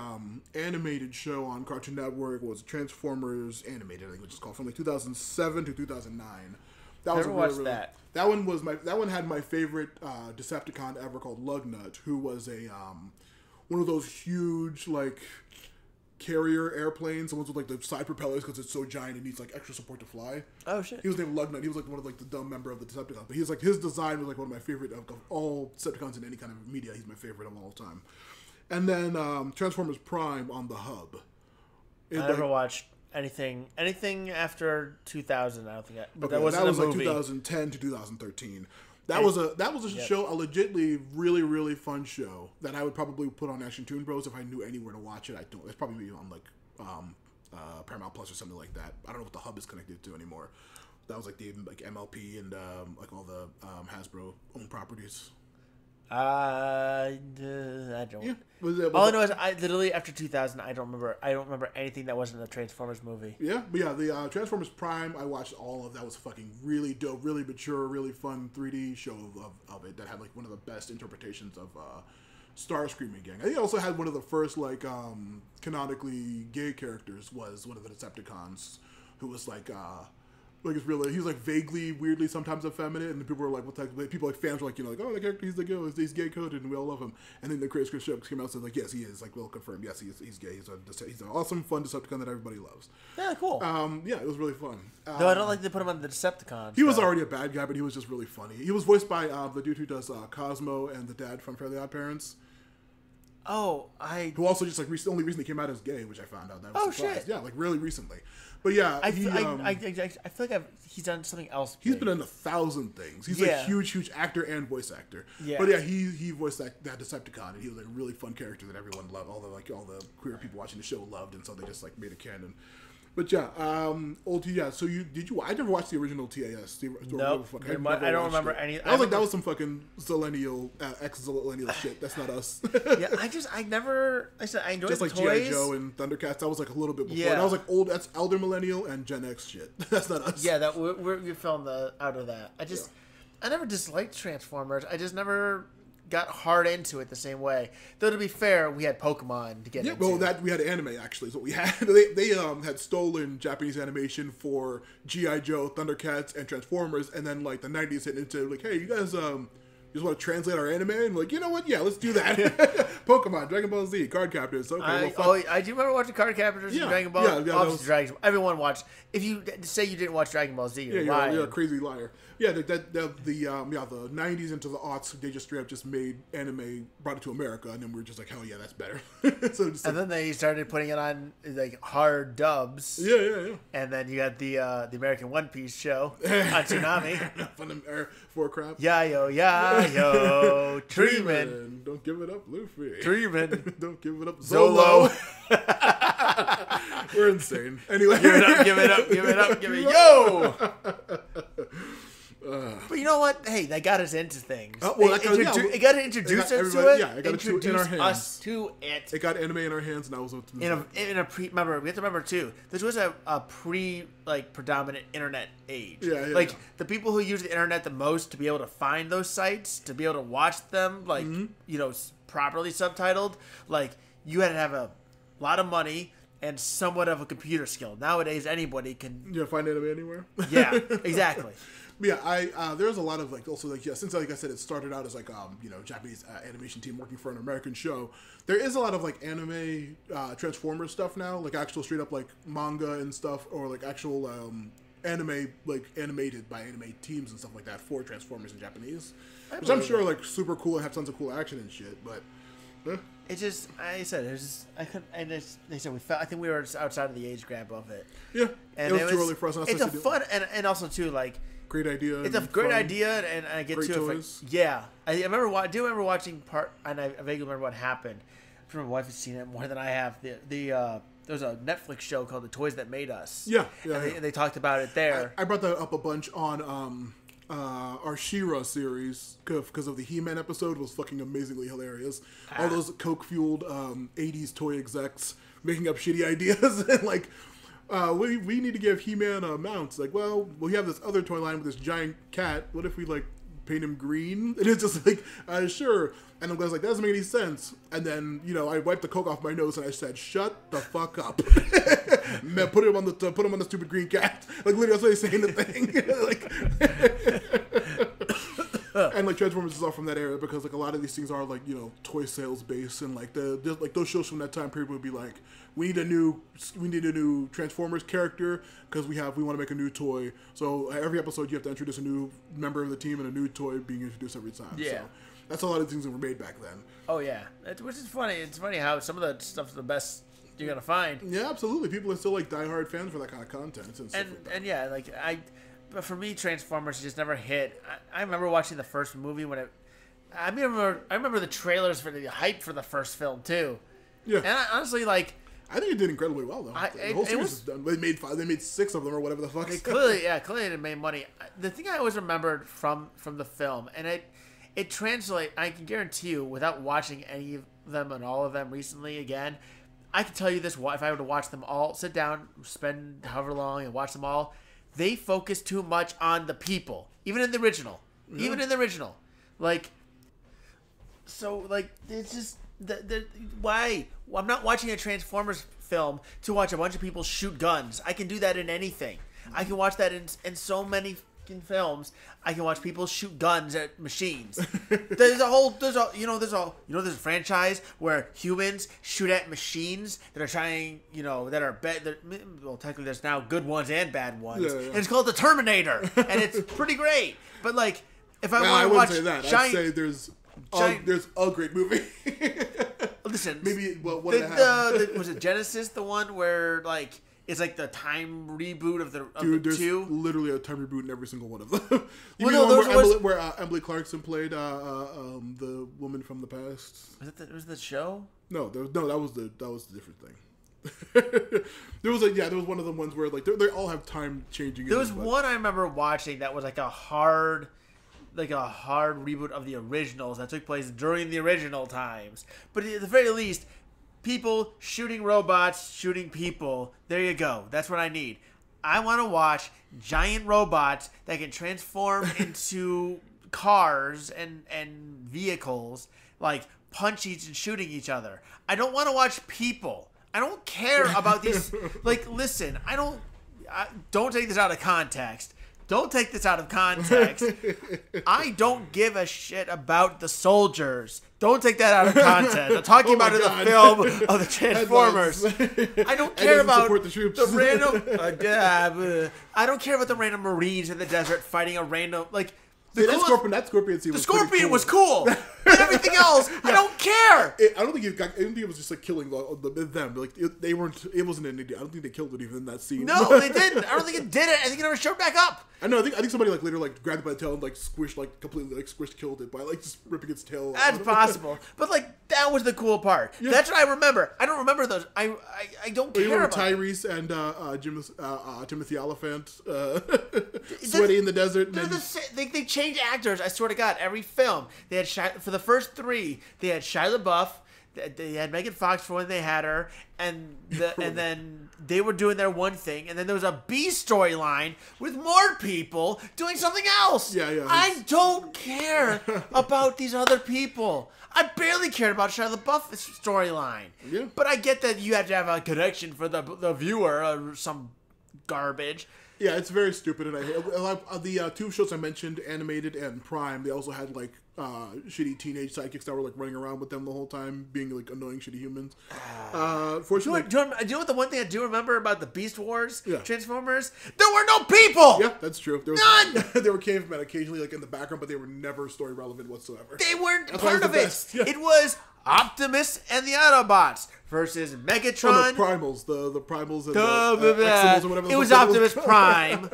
animated show on Cartoon Network. It was Transformers Animated, I think, which is called from 2007 to 2009. That was Never a really, watched that. That one was that one had my favorite Decepticon ever, called Lugnut, who was a one of those huge carrier airplanes, the ones with the side propellers because it's so giant it needs extra support to fly. Oh shit! He was named Lugnut. He was one of the dumb member of the Decepticons. But he's his design was one of my favorite of all Decepticons in any kind of media. He's my favorite of all time. And then Transformers Prime on the Hub. I never watched anything after 2000. I don't think. But that wasn't that was a movie. 2010 to 2013. That was a show, a legitimately really, really fun show that I would probably put on Action Toon Bros if I knew anywhere to watch it. I don't. It's probably on Paramount Plus or something like that. I don't know what the Hub is connected to anymore. That was the MLP and all the Hasbro owned properties. I don't. Yeah. All I know is I literally after 2000 I don't remember anything that wasn't a Transformers movie. Yeah, but yeah, the Transformers Prime, I watched all of that. Was fucking really dope, really mature, really fun 3D show of it that had one of the best interpretations of Starscream Gang. I think it also had one of the first canonically gay characters. Was one of the Decepticons who was it's really, he's vaguely, weirdly, sometimes effeminate, and people were what the heck, people fans were oh, the character, he's gay coded, and we all love him. And then the Chris Show came out and said yes, he is, we'll confirm, yes, he's gay. He's an awesome, fun Decepticon that everybody loves. Yeah, cool. Yeah, it was really fun. Though I don't like they put him on the Decepticons. He was already a bad guy, but he was just really funny. He was voiced by the dude who does Cosmo and the dad from Fairly Odd Parents. Oh, who also just only recently came out as gay, which I found out. That I was surprised. Shit! Yeah, really recently. But yeah, I feel like he's done something else. He's been in 1,000 things. He's a huge actor and voice actor. Yeah. But yeah, he voiced that Decepticon, and he was a really fun character that everyone loved. All the queer people watching the show loved, and so they just made a canon. But yeah, So I never watched the original TAS. Nope. I don't remember any. That was some fucking Zillennial, ex-Zillennial shit. That's not us. Yeah, I enjoyed just the like toys. G.I. Joe and Thundercats. That was a little bit before. Yeah. That was old. That's Elder Millennial and Gen X shit. That's not us. Yeah, that we filmed out of that. I never disliked Transformers. I just never got hard into it the same way. Though to be fair, we had Pokemon to get into. Yeah, well, we had anime actually. So we had they had stolen Japanese animation for G.I. Joe, Thundercats, and Transformers, and then the 90s hit into hey, you guys just want to translate our anime? And you know what? Yeah, let's do that. Pokemon, Dragon Ball Z, Card Captors. Okay, I do remember watching Card Captors and Dragon Ball. Yeah, Dragon Ball. Everyone watched. If you say you didn't watch Dragon Ball Z, you're lying. You're a crazy liar. Yeah, the 90s into the aughts, they just straight up just made anime, brought it to America, and then we were just hell yeah, that's better. And then they started putting it on hard dubs. Yeah. And then you got the American One Piece show on Tsunami. For crap. Yo, Treeman. Don't give it up, Luffy. Treeman. Don't give it up, Zolo. We're insane. Anyway. Give it up. Yo! But you know what? Hey, they got us into things. It got to introduce us to it. Yeah, it got it in our hands. Us to it. It got anime in our hands, and I was remember, we have to remember too. This was a predominant internet age. Yeah. The people who use the internet the most to be able to find those sites, to be able to watch them, properly subtitled. You had to have a lot of money and somewhat of a computer skill. Nowadays, anybody can. Find anime anywhere. Yeah, exactly. Yeah, there's a lot of since I said it started out as Japanese animation team working for an American show. There is a lot of anime Transformers stuff now, actual straight up manga and stuff, or actual anime animated by anime teams and stuff like that for Transformers in Japanese, which I'm sure super cool and have tons of cool action and shit. But it just, I said, I couldn't. And they said I think we were outside of the age gap of it. Yeah, and it was too early for us. It's a fun and also too great idea. It's a great idea, and I get Great to it. toys. Yeah, I remember. I do remember watching part, and I vaguely remember what happened. I'm sure my wife has seen it more than I have. There's a Netflix show called The Toys That Made Us. Yeah. And they talked about it there. I brought that up a bunch on our She-Ra series because of the He-Man episode. It was fucking amazingly hilarious. All those coke-fueled 80s toy execs making up shitty ideas and like, we need to give He-Man a mount. Like, well, we have this other toy line with this giant cat. What if we like paint him green? And it's just like, sure. And I'm like, that doesn't make any sense. And then, I wiped the coke off my nose and I said, shut the fuck up. Man, put him on the stupid green cat. Like, literally, that's what he's saying the thing. And like Transformers is all from that era because like a lot of these things are like, toy sales based, and like like those shows from that time period would be like, we need a new Transformers character because we want to make a new toy. So every episode you have to introduce a new member of the team and a new toy being introduced every time. Yeah. So that's a lot of things that were made back then. Oh yeah, which is funny. It's funny how some of that stuff's the best you're gonna find. Yeah, absolutely. People are still like diehard fans for that kind of content and stuff like that. And yeah, but for me, Transformers just never hit. I remember watching the first movie when it. I remember the trailers for the hype for the first film too. Yeah. And honestly, like. I think it did incredibly well though. The whole series is done. They made 6 of them or whatever the fuck. They clearly it made money. The thing I always remembered from the film, and it translates. I can guarantee you, without watching any of them and all of them recently again, I can tell you this: if I were to watch them all, sit down, spend however long, and watch them all, they focus too much on the people. Even in the original, like, so like it's just why. Well, I'm not watching a Transformers film to watch a bunch of people shoot guns. I can do that in anything. I can watch that in so many fucking films. I can watch people shoot guns at machines. There's a franchise where humans shoot at machines that are trying, that are bad. Well, technically, there's now good ones and bad ones, yeah. and it's called The Terminator, and it's pretty great. But like, if I want to wouldn't watch say that. giant, I'd say there's a great movie. Listen, maybe one and a half. Was it Genesis, the one where like it's like the time reboot of there's two? Literally a time reboot in every single one of them. You Well, mean no, the one where Emily Clarkson played the woman from the past? Was the show? No, that was the different thing. there was one of the ones where like they all have time changing. There was one I remember watching that was like a hard reboot of the originals that took place during the original times. But at the very least, people shooting robots, shooting people. There you go. That's what I need. I want to watch giant robots that can transform into cars and vehicles, like punching and shooting each other. I don't want to watch people. I don't care about these. Like, listen, don't take this out of context. Don't take this out of context. I don't give a shit about the soldiers. Don't take that out of context. I'm talking about in the film of the Transformers. I don't care about the random. I don't care about the random Marines in the desert fighting a random like. That scorpion scene. The scorpion was cool, but everything else, I don't care. I don't think it was just like killing them. Like they weren't. It wasn't an idiot. I don't think they killed it even in that scene. No, they didn't. I don't think it did it. I think it never showed back up. I know. I think somebody like later like grabbed it by the tail and like squished like completely like killed it by like just ripping its tail. That's possible, but like that was the cool part. Yeah. That's what I remember. I don't remember those. I don't care. You remember about Tyrese and Timothy Oliphant sweaty in the desert. They changed actors. I swear to God, every film they had for the first 3, they had Shia LaBeouf. They had Megan Fox for when they had her, and then they were doing their one thing, and then there was a B storyline with more people doing something else. Yeah. I don't care about these other people. I barely cared about Shia LaBeouf's storyline. Yeah. But I get that you have to have a connection for the viewer or some garbage. Yeah, it's very stupid, and I hate the 2 shows I mentioned, Animated and Prime. They also had like shitty teenage sidekicks that were like running around with them the whole time, being like annoying shitty humans. Fortunately, do you know what the one thing I do remember about the Beast Wars Yeah. Transformers? There were no people. Yeah, that's true. None. There were cavemen occasionally like in the background, but they were never story relevant whatsoever. They weren't That's why part it was of the it. best. Yeah. It was Optimus and the Autobots versus Megatron. The Primals, the Primals and the Eximals or whatever. It was Optimus Prime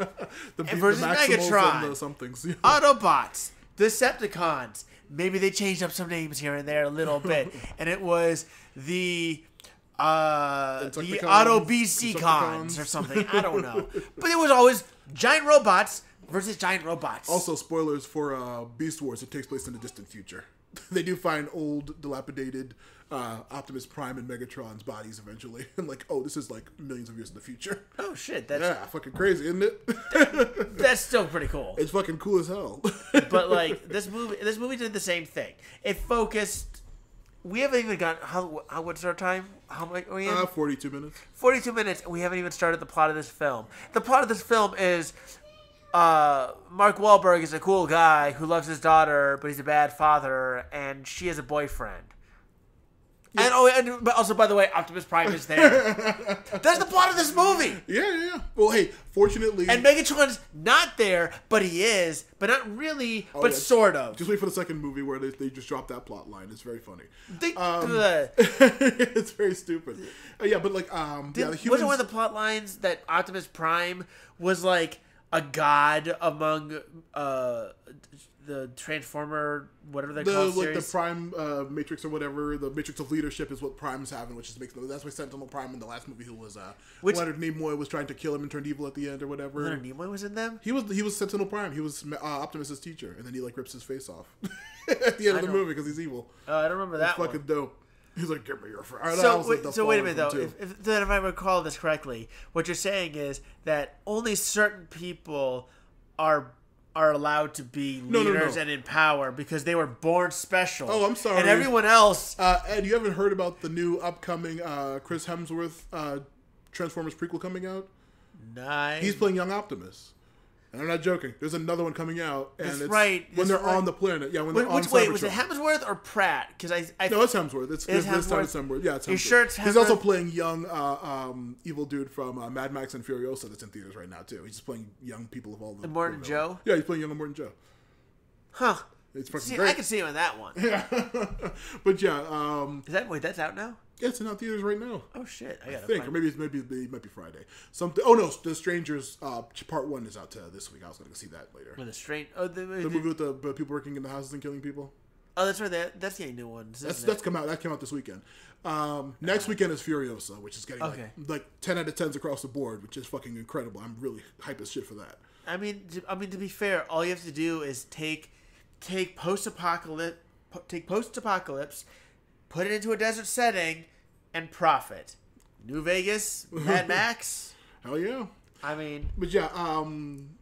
versus the Megatron. And the somethings. Autobots, Decepticons. Maybe they changed up some names here and there a little bit, and it was the Autobcons or something. I don't know, but it was always giant robots versus giant robots. Also, spoilers for Beast Wars. It takes place in the distant future. They do find old, dilapidated Optimus Prime and Megatron's bodies eventually, and like, oh, this is like millions of years in the future. Oh shit, that's fucking crazy, isn't it? That's still pretty cool. It's fucking cool as hell. But like this movie did the same thing. It focused. We haven't even gotten what's our time? How much are we in? 42 minutes. 42 minutes, and we haven't even started the plot of this film. The plot of this film is Mark Wahlberg is a cool guy who loves his daughter, but he's a bad father, and she has a boyfriend. Yeah. But also, by the way, Optimus Prime is there. That's the plot of this movie. Yeah. Well, hey, fortunately... And Megatron's not there, but he is. But not really, but sort of. Just wait for the second movie where they just drop that plot line. It's very funny. It's very stupid. Yeah, but like... the humans... Wasn't one of the plot lines that Optimus Prime was like a god among... the Transformer, whatever they call it, like the Prime Matrix or whatever, the Matrix of Leadership is what Prime's having, which is that's why Sentinel Prime in the last movie, who was Leonard Nimoy was trying to kill him and turned evil at the end or whatever. Leonard Nimoy was in them. He was Sentinel Prime. He was Optimus's teacher, and then he like rips his face off at the end of the movie because he's evil. Oh, I don't remember that. It's fucking dope. He's like, give me your friend. So wait a minute though. If I recall this correctly, what you're saying is that only certain people are allowed to be leaders and in power because they were born special. Oh, I'm sorry. And everyone else... Ed, you haven't heard about the new upcoming Chris Hemsworth Transformers prequel coming out? Nice. He's playing young Optimus. And I'm not joking. There's another one coming out. And it's they're on the planet. Yeah, when they're on Cybertron. Wait, was it Hemsworth or Pratt? Because No, it's Hemsworth. It's this time it's Hemsworth. Yeah, it's Hemsworth. You sure it's Hemsworth? He's also playing young evil dude from Mad Max and Furiosa that's in theaters right now, too. He's just playing young people of all the... Morton Joe? Yeah, he's playing young Morton Joe. Huh. It's fucking great. I can see him in that one. Yeah. But yeah. That's out now? Yeah, it's in our theaters right now. Oh shit! I think, or maybe it might be Friday. Something. Oh no, The Strangers Part 1 is out this week. I was going to see that later. With the movie with the people working in the houses and killing people. Oh, that's right. That's the new one. That's come out. That came out this weekend. Next weekend is Furiosa, which is getting like 10 out of 10s across the board, which is fucking incredible. I'm really hype as shit for that. I mean, to be fair, all you have to do is take post-apocalypse, put it into a desert setting, and profit. New Vegas, Mad Max. Hell yeah. I mean... But yeah,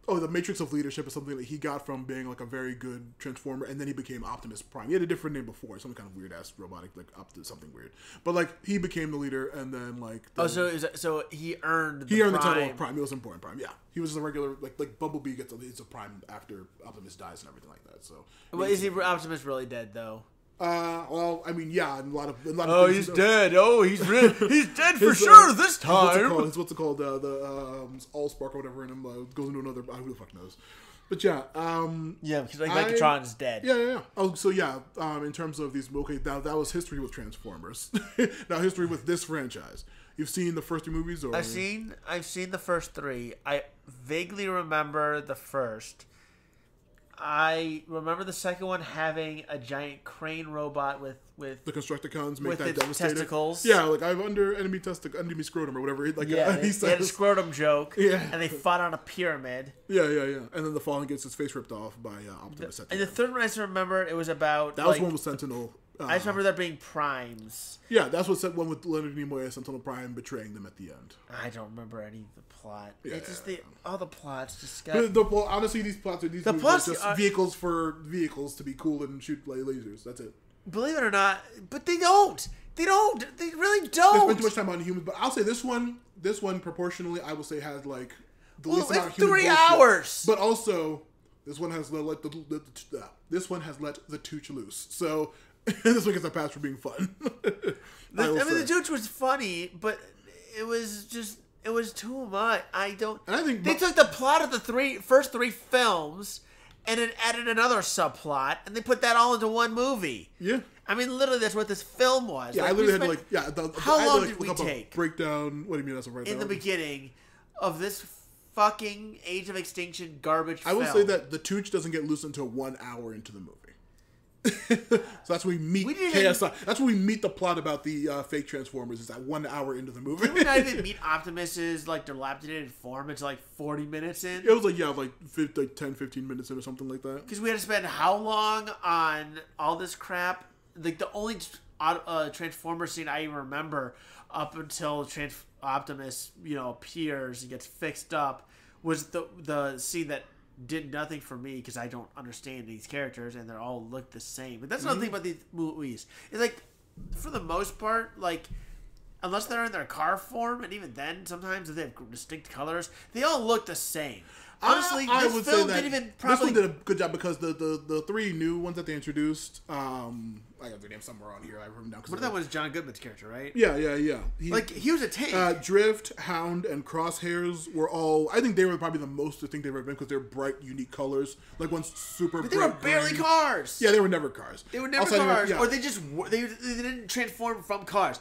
the Matrix of Leadership is something that he got from being like a very good Transformer, and then he became Optimus Prime. He had a different name before, some kind of weird-ass robotic, like something weird. But like, he became the leader, and then like... So he earned the title of Prime. He wasn't born Prime, yeah. He was just a regular, like Bumblebee gets a Prime after Optimus dies and everything like that, so... Well, is Optimus really dead, though? Well, I mean, yeah, a lot of oh, he's dead. Oh, he's dead for sure this time. What's it called? The Allspark or whatever, and goes into another. Who the fuck knows? But yeah, because like Megatron's dead. Yeah. Oh, so yeah, in terms of these, okay, now that was history with Transformers. Now history with this franchise. You've seen the first 3 movies, or I've seen the first 3. I vaguely remember the first. I remember the second one having a giant crane robot with the Constructicons make with that its devastating. Testicles. Yeah, like I'm under enemy scrotum or whatever. Like he had a scrotum joke. Yeah, and they fought on a pyramid. Yeah. And then the Fallen gets his face ripped off by Optimus. And the third one I just remember it was about that was one with Sentinel. I just remember there being primes. Yeah, that's what one with Leonard Nimoy and Sentinel Prime betraying them at the end. I don't remember any of the plot. Yeah, it's just all the plots just got... Well, honestly, these plots are just vehicles for vehicles to be cool and shoot lasers. That's it. Believe it or not, but they don't. They really don't. They spend too much time on humans, but I'll say this one proportionally, I will say has like the least amount of human 3 hours. But also, this one has let the Tooch loose. So this one gets a pass for being fun. the Tooch was funny, but it was too much. I think they took the plot of the first 3 films and then added another subplot, and they put that all into one movie. Yeah. I mean, literally, that's what this film was. Yeah, like, I literally had spent, to like, how I had long to, like, did we look up a take breakdown? What do you mean that's a breakdown? in the beginning of this fucking Age of Extinction garbage I will film? say that the Tooch doesn't get loose until 1 hour into the movie. So that's when we meet KSI. That's when we meet the plot about the fake Transformers. Is that 1 hour into the movie? Did we not even meet Optimus's like dilapidated form until like 40 minutes in? It was like 10, 15 minutes in or something like that. Because we had to spend how long on all this crap? Like the only Transformer scene I even remember up until Optimus, appears and gets fixed up was the scene that did nothing for me because I don't understand these characters and they all look the same. But that's another thing about these movies. It's like, for the most part, like, unless they're in their car form, and even then, sometimes if they have distinct colors, they all look the same. Honestly, I this would film say that didn't even this probably... one did a good job because the 3 new ones that they introduced, I got their name somewhere on here. I remember now. One of that was John Goodman's character, right? Yeah. He was a tank. Drift, Hound, and Crosshairs were all... I think they were probably the most distinct they've ever been because they're bright, unique colors. Like one's super But they were barely cars. Yeah, they were never cars. They were never cars. Or they didn't transform from cars.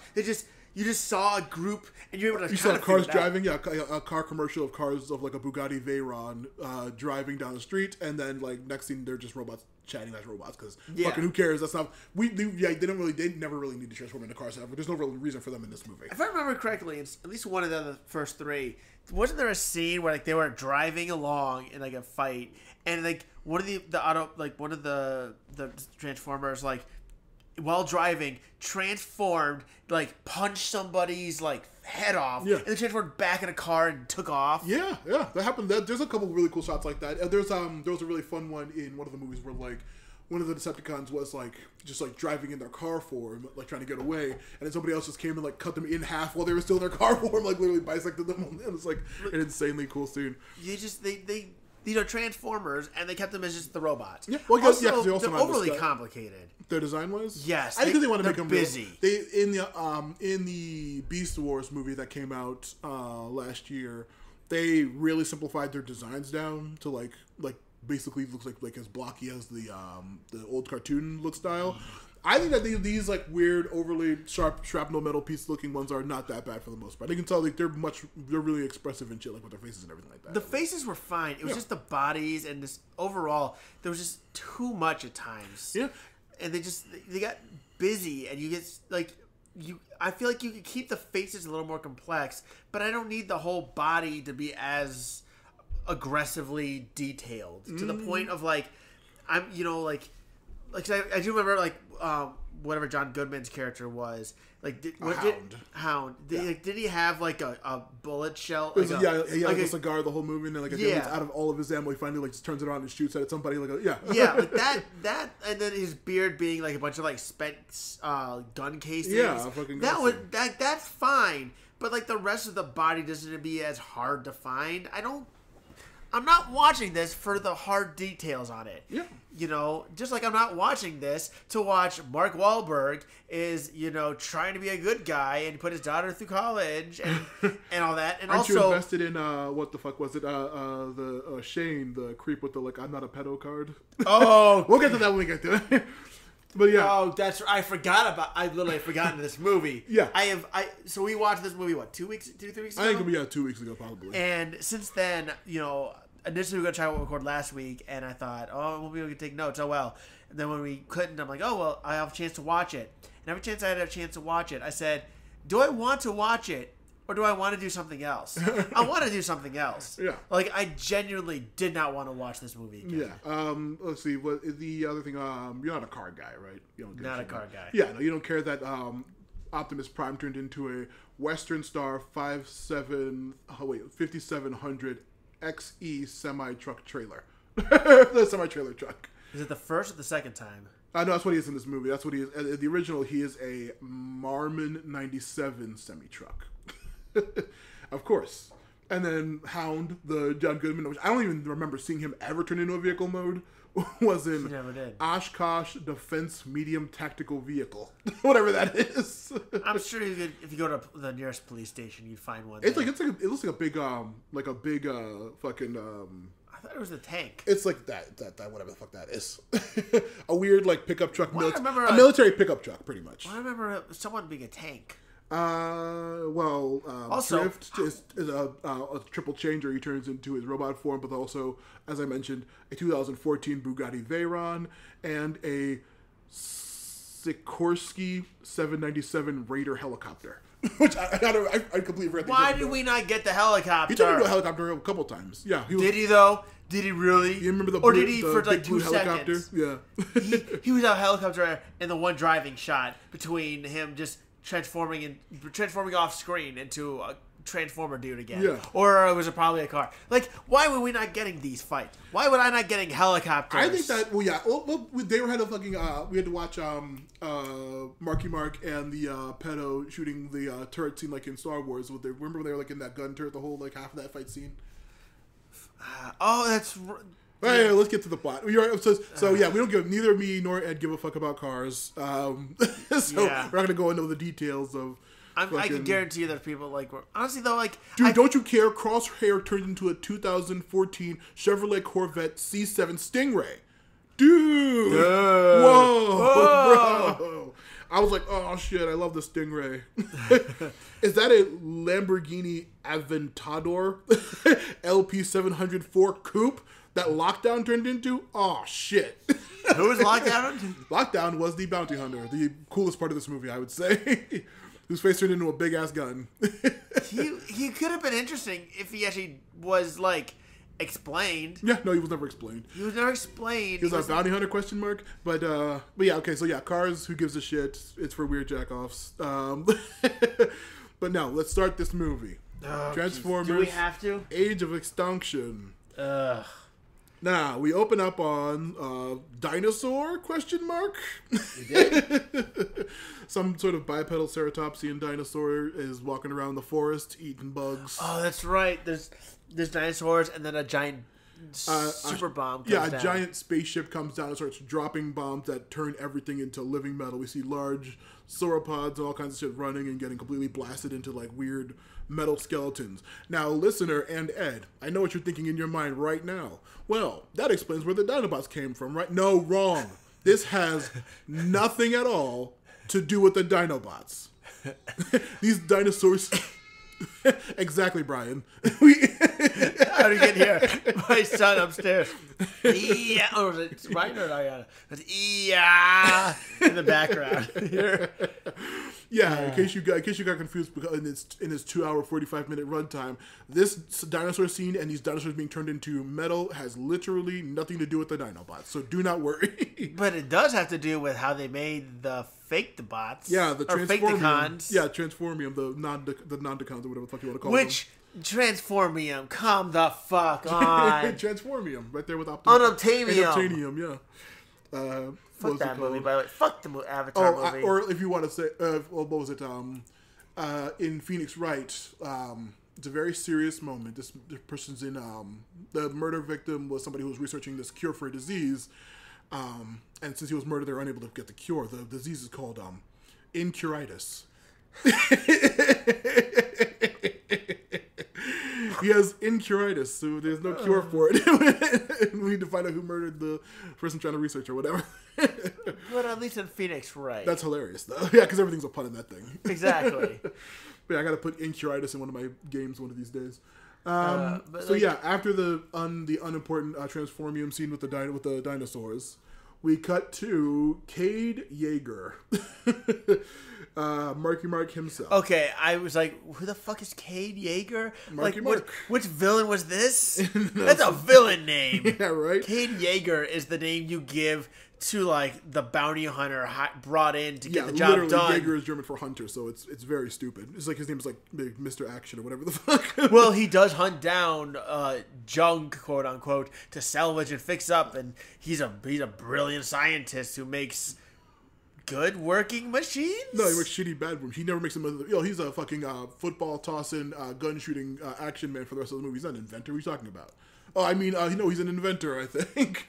You just saw a group, and you were able to. You saw cars driving, a car commercial of cars of like a Bugatti Veyron driving down the street, and then like next thing they're just robots chatting as robots because fucking who cares? That's not they never really need to transform into cars ever. There's no real reason for them in this movie. If I remember correctly, it's at least one of the first 3. Wasn't there a scene where like they were driving along in like a fight, and like one of the Transformers like, while driving, transformed, like, punched somebody's, like, head off, and then transformed back in a car and took off. Yeah, that happened. There's a couple of really cool shots like that. There was a really fun one in one of the movies where, like, one of the Decepticons was, like, just, like, driving in their car form, like, trying to get away, and then somebody else just came and, like, cut them in half while they were still in their car form, like, literally bisected them, and it's, like, an insanely cool scene. These are Transformers, and they kept them as just the robots. Yeah, well, they're overly complicated. Their design was? Yes. I think they want to make them busy. In the Beast Wars movie that came out last year, they really simplified their designs down to like basically looks like as blocky as the old cartoon look style. I think that these like weird, overly sharp shrapnel metal piece looking ones are not that bad for the most part. You can tell like they're really expressive and shit, like with their faces and everything like that. The faces were fine. It was just the bodies and this overall. There was just too much at times. Yeah, and they got busy, and you get like I feel like you could keep the faces a little more complex, but I don't need the whole body to be as aggressively detailed to the point of like I do remember like whatever John Goodman's character was like Hound. Did he have like a bullet shell? He had a cigar the whole movie, and then like out of all of his ammo, he finally like just turns it on and shoots at somebody like like that, and then his beard being like a bunch of like spent gun casings. That's fine, but like the rest of the body doesn't be as hard to find. I'm not watching this for the hard details on it. Yeah. Just like I'm not watching this to watch Mark Wahlberg is, trying to be a good guy and put his daughter through college and all that. And Aren't also, you invested in, what the fuck was it? The Shane, the creep with the, like, I'm not a pedo card? Oh. We'll get to that when we get to it. But yeah. Oh, I literally forgot this movie. Yeah. So we watched this movie, what, 3 weeks ago? I think it'll be 2 weeks ago, probably. And since then, initially we were going to try to record last week, and I thought, we'll be able to take notes. Oh, well. And then when we couldn't, I'm like, oh, well, I have a chance to watch it. And every chance I had a chance to watch it, I said, do I want to watch it, or do I want to do something else? I want to do something else. Yeah. Like, I genuinely did not want to watch this movie again. Yeah. Let's see. What the other thing? You're not a car guy, right? You don't not a car guy. Yeah. No, you don't care that Optimus Prime turned into a Western Star 5700 XE semi-truck trailer. The semi-trailer truck. Is it the first or the second time? No, that's what he is in this movie. That's what he is. The original, he is a Marmon 97 semi-truck. Of course. And then Hound, the John Goodman, which I don't even remember seeing him ever turn into a vehicle mode, was in Oshkosh Defense Medium Tactical Vehicle. Whatever that is. I'm sure if you go to the nearest police station, you'd find one. It looks like a big fucking I I thought it was the tank. It's like that whatever the fuck that is. A weird like pickup truck, a military pickup truck, pretty much. I remember someone being a tank. Also, Drift is a triple changer. He turns into his robot form, but also, as I mentioned, a 2014 Bugatti Veyron and a Sikorsky 797 Raider helicopter. Which I completely forgot. Why did we not get the helicopter? He turned into a helicopter a couple times. Yeah. Did he though? Did he really? You remember the or blue, did he for like 2 seconds? Yeah. he was a helicopter in the one driving shot between him just transforming off screen into a transformer dude again. Yeah. Or was it probably a car? Like, why were we not getting these fights? Why would I not getting helicopters? I think that they had a fucking we had to watch Marky Mark and the pedo shooting the turret scene like in Star Wars. Remember when they were like in that gun turret, the whole like half of that fight scene? That's. Hey, let's get to the plot. So yeah, we don't give neither me nor Ed give a fuck about cars. We're not gonna go into the details of. I can guarantee you that people like. Honestly though, like, dude, don't you care? Crosshair turned into a 2014 Chevrolet Corvette C7 Stingray. Dude, whoa, bro. I was like, oh shit, I love the Stingray. Is that a Lamborghini Aventador LP704 coupe that Lockdown turned into? Oh shit. Who was Lockdown? Lockdown was the bounty hunter, the coolest part of this movie, I would say. Whose face turned into a big ass gun. he could have been interesting if he actually was like explained. Yeah, no, he was never explained. He was never explained. He was a bounty hunter ? But yeah, okay, so yeah, Cars, who gives a shit? It's for weird jackoffs. But no, let's start this movie. Oh, Transformers. Do we have to? Age of Extinction. Ugh. Now, we open up on dinosaur, ? You did? Some sort of bipedal ceratopsian dinosaur is walking around the forest eating bugs. Oh, that's right. There's dinosaurs and then a giant super bomb comes down. Giant spaceship comes down and starts dropping bombs that turn everything into living metal. We see large sauropods and all kinds of shit running and getting completely blasted into like weird metal skeletons. Now, listener and Ed, I know what you're thinking in your mind right now. Well, that explains where the Dinobots came from, right? No, wrong. This has nothing at all to do with the Dinobots. These dinosaurs... Exactly, Brian. How did you get here? My son upstairs. Yeah. Oh, it's Brian or Diana? It's yeah in the background. Yeah, in case you got confused, because in his 2-hour 45-minute runtime, this dinosaur scene and these dinosaurs being turned into metal has literally nothing to do with the Dinobots. So do not worry. But it does have to do with how they made the fake bots. Yeah, the Transformium. Yeah, Transformium, the non-decons or whatever the fuck you want to call them. Transformium, come the fuck on. Transformium, right there with Optimus. Unobtainium. Yeah. Fuck that movie, by the way. Fuck the Avatar movie. Or if you want to say, what was it? In Phoenix Wright, it's a very serious moment. This person's in, the murder victim was somebody who was researching this cure for a disease. And since he was murdered, they were unable to get the cure. The disease is called incuritis. He has incuritis, so there's no cure for it. We need to find out who murdered the person trying to research or whatever. But at least in Phoenix, right? That's hilarious, though. Yeah, because everything's a pun in that thing. Exactly. But yeah, I got to put incuritis in one of my games one of these days. After the unimportant Transformium scene with the dinosaurs, we cut to Cade Yeager. Marky Mark himself. Okay, I was like, who the fuck is Cade Yeager? Marky Mark. Which villain was this? That's a villain name. Yeah, right? Cade Yeager is the name you give to, like, the bounty hunter brought in to get the job done. Yeager is German for hunter, so it's very stupid. It's like his name is like Mr. Action or whatever the fuck. Well, he does hunt down junk, quote unquote, to salvage and fix up, and he's a brilliant scientist who makes good working machines. No, he makes shitty bad ones. He never makes them. He's a fucking football tossing, gun shooting action man for the rest of the movie. He's not an inventor. What are you talking about? Oh, I mean, he's an inventor, I think.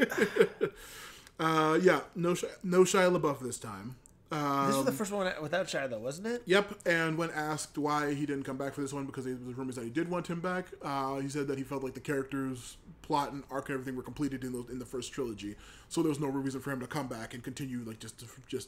Yeah, no Shia LaBeouf this time. This was the first one without Shia, though, wasn't it? Yep, and when asked why he didn't come back for this one, because there was rumors that he did want him back, he said that he felt like the characters plot and arc and everything were completed in the first trilogy. So there was no reason for him to come back and continue like just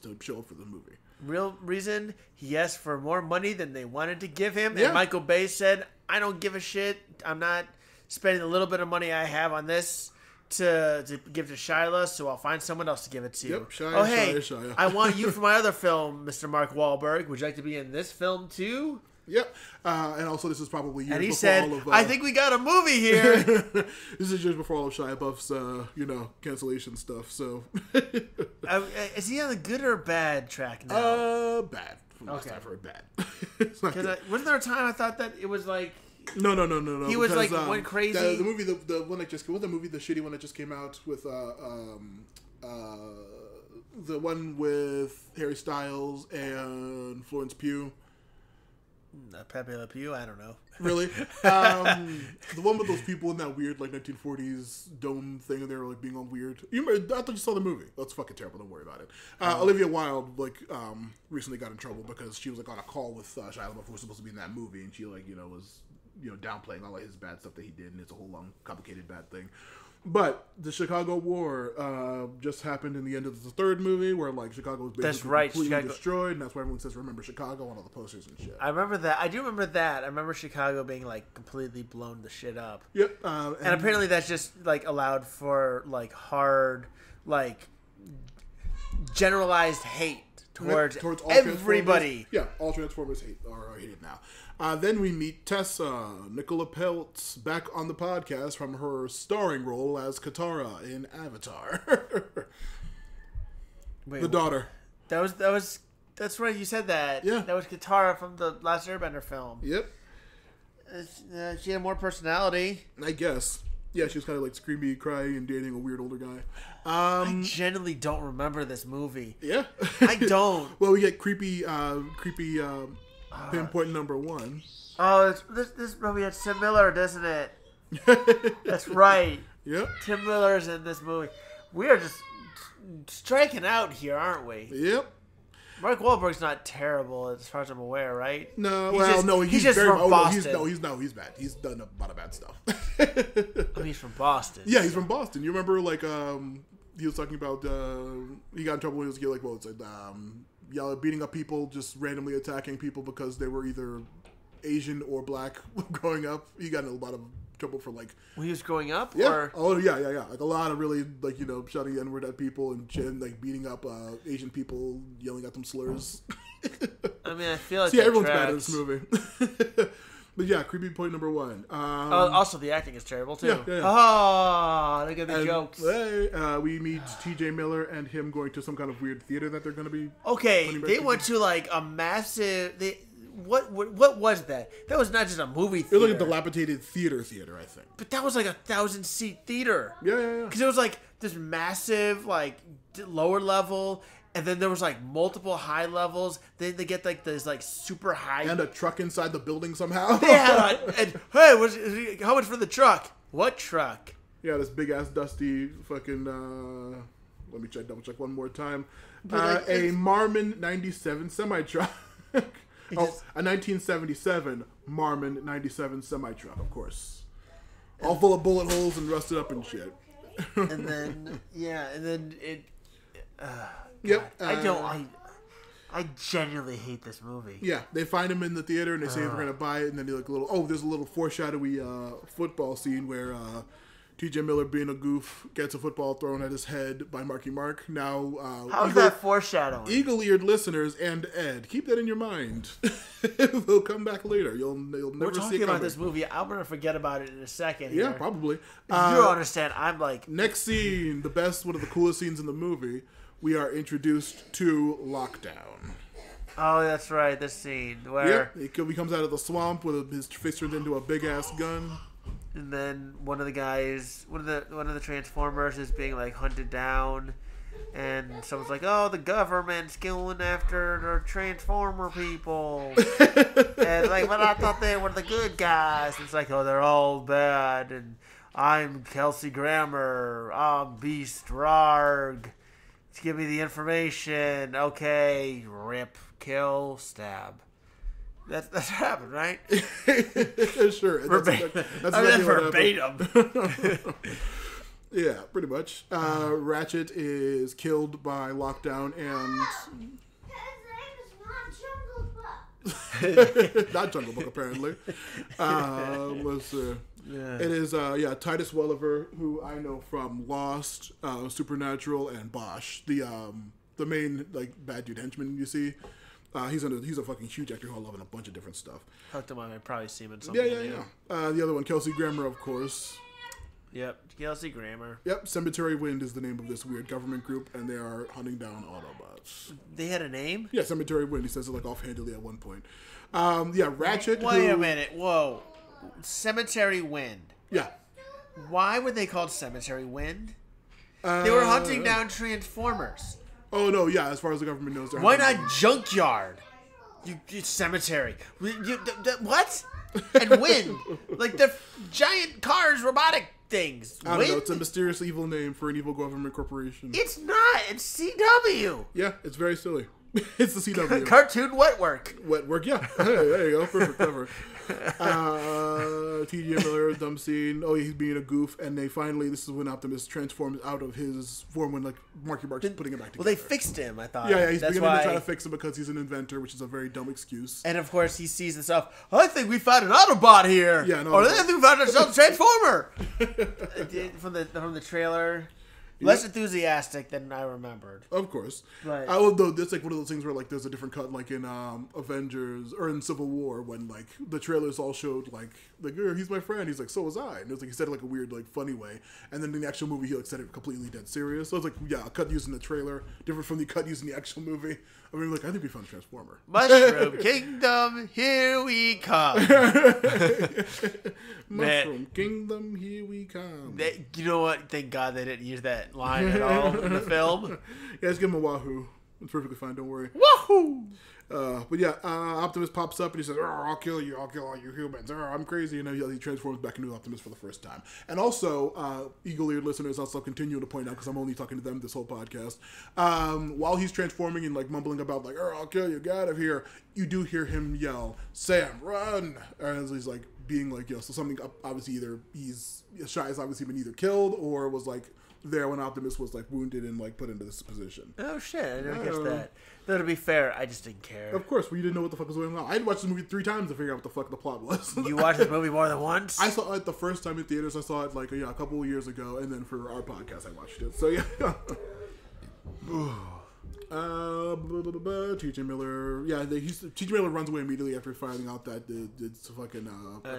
to show up for the movie. Real reason, he asked for more money than they wanted to give him, Yeah. and Michael Bay said, "I don't give a shit. I'm not spending the little bit of money I have on this to give to Shia, so I'll find someone else to give it to." Yep, Shia, oh, hey, Shia. I want you for my other film, Mr. Mark Wahlberg. Would you like to be in this film too? Yep. And also this is probably years And he before said, all of... I think we got a movie here. This is years before all of Shia LaBeouf's, cancellation stuff, so... Is he on the good or bad track now? Bad. From last Okay. I've heard, bad. It's not good. Wasn't there a time I thought that it was like... No. He was, because, like, went crazy? The movie, the one that just... What was the movie, the shitty one that just came out with, the one with Harry Styles and Florence Pugh? Pepe Le Pew? I don't know. Really? The one with those people in that weird, like, 1940s dome thing, and they were, like, being all weird. I thought you saw the movie. That's fucking terrible. Don't worry about it. Olivia Wilde, like, recently got in trouble because she was, like, on a call with Shia LaBeouf, who was supposed to be in that movie, and she, like, was, downplaying all, like, his bad stuff that he did, and it's a whole long, complicated, bad thing. But the Chicago War just happened in the end of the third movie, where like Chicago was basically completely destroyed, and that's why everyone says "Remember Chicago" on all the posters and shit. I remember that. I do remember that. I remember Chicago being like completely blown the shit up. Yep. And apparently that's just like allowed for like hard, like generalized hate towards all everybody. Yeah, all Transformers are hated now. Then we meet Tessa, Nicola Peltz, back on the podcast from her starring role as Katara in Avatar. Wait, the daughter. That's right. You said that. Yeah. That was Katara from the Last Airbender film. Yep. She had more personality. I guess. Yeah, she was kind of like screamy, crying, and dating a weird older guy. I genuinely don't remember this movie. Yeah. I don't. Well, we get creepy pinpoint number one. Oh, this movie had Tim Miller, doesn't it? That's right. Yep. Tim Miller's in this movie. We are just striking out here, aren't we? Yep. Mark Wahlberg's not terrible as far as I'm aware, right? No, he's just from Boston. He's bad. He's done a lot of bad stuff. He's from Boston. Yeah, he's from Boston. You remember, like, he was talking about, he got in trouble when he was a kid, like, well, it's like, beating up people, just randomly attacking people because they were either Asian or black growing up. He got in a lot of trouble for like when he was growing up. Yeah. Or? Oh yeah. Like a lot of really like shouting the N-word at people and like beating up Asian people, yelling at them slurs. I mean, I feel like so, yeah, everyone's bad in this movie. But yeah, creepy point number one. Also, the acting is terrible too. Yeah. Oh, look at the jokes. We meet T.J. Miller and him going to some kind of weird theater that they're going to be. Okay, they went to like a massive. What was that? That was not just a movie theater. It was like a dilapidated theater, I think. But that was like 1,000-seat theater. Yeah. Because it was like this massive, like lower level. And then there was like multiple high levels. They get like this like super high and a truck inside the building somehow. Yeah, and hey, how much for the truck? What truck? Yeah, this big ass dusty fucking. Let me double check one more time. A Marmon '97 semi truck. A 1977 Marmon '97 semi truck, of course, all full of bullet holes and rusted up and shit. And then it. Yep. I genuinely hate this movie. Yeah, they find him in the theater and they say they're gonna buy it, and then there's a little foreshadowy football scene where T.J. Miller, being a goof, gets a football thrown at his head by Marky Mark. Now, how's that foreshadowing? Eagle-eared listeners and Ed, keep that in your mind. They'll come back later. You'll never see it. We're talking about this movie. I'm gonna forget about it in a second. Yeah, probably. You don't understand. I'm like next scene, one of the coolest scenes in the movie. We are introduced to Lockdown. Oh, that's right. This scene where he comes out of the swamp with his fist turned into a big ass gun. And then one of the Transformers is being like hunted down, and someone's like, "Oh, the government's going after the Transformer people," and like, "But I thought they were the good guys." It's like, "Oh, they're all bad," and I'm Kelsey Grammer. I'm Beast Rarg. Give me the information. Okay, rip, kill, stab. That's what happened, right? Sure. Verbatim. That's That's exactly what verbatim. Yeah, pretty much. Ratchet is killed by Lockdown and... Not Jungle Book, apparently. It is Titus Welliver, who I know from Lost, Supernatural, and Bosch, the main bad dude henchman you see. He's a fucking huge actor who I love in a bunch of different stuff. Hooked him on. I've probably seen him in something. Yeah. The other one, Kelsey Grammer, of course. Yep, Kelsey Grammer. Yep, Cemetery Wind is the name of this weird government group, and they are hunting down Autobots. They had a name? Yeah, Cemetery Wind. He says it offhandedly at one point. Ratchet. Wait a minute. Whoa. Cemetery Wind. Yeah. Why were they called Cemetery Wind? They were hunting down Transformers. Oh, no, yeah, as far as the government knows. Why not Junkyard? You cemetery. What? And Wind. Like the giant cars, robotic things. I don't know. It's a mysterious evil name for an evil government corporation. It's not. It's CW. Yeah, it's very silly. It's the CW. Cartoon Wetwork. Wetwork, yeah. Hey, there you go. Perfect cover. T.J. Miller, dumb scene. Oh, he's being a goof, and this is when Optimus transforms out of his form when Marky Mark's putting it back together. Well, they fixed him, I thought. Yeah, he's That's beginning why... to try to fix him because he's an inventor, which is a very dumb excuse. And of course, he sees and stuff. I think we found an Autobot here. Yeah, no. Or I think we found a Transformer. from the trailer. Less enthusiastic than I remembered. Of course. Right. Although that's one of those things where there's a different cut in Avengers or in Civil War when the trailers all showed he's my friend. He's like, so was I. And it was he said it a weird funny way. And then in the actual movie he said it completely dead serious. So it's a cut using the trailer, different from the cut using the actual movie. I mean, I think we found a Transformer. Mushroom Kingdom, here we come. Mushroom Kingdom, here we come. You know what? Thank God they didn't use that line at all in the film. Yeah, just give him a wahoo. It's perfectly fine, don't worry. Wahoo! Optimus pops up and he says, I'll kill you, I'll kill all you humans. I'm crazy. And then he transforms back into Optimus for the first time. And also, eagle-eared listeners, I'll still continue to point out, because I'm only talking to them this whole podcast, while he's transforming and mumbling about I'll kill you, get out of here, you do hear him yell, Sam, run! As he's being so something, obviously either Shai has obviously been either killed or was there when Optimus was wounded and put into this position. Oh shit, I didn't guess that. Though to be fair, I just didn't care. Of course, we didn't know what the fuck was going on. I had watched the movie 3 times to figure out what the fuck the plot was. You watched the movie more than once? I saw it the first time in theaters. I saw it a couple of years ago, and then for our podcast I watched it. So yeah. T.J. Miller. Yeah, T.J. Miller runs away immediately after finding out that it's a fucking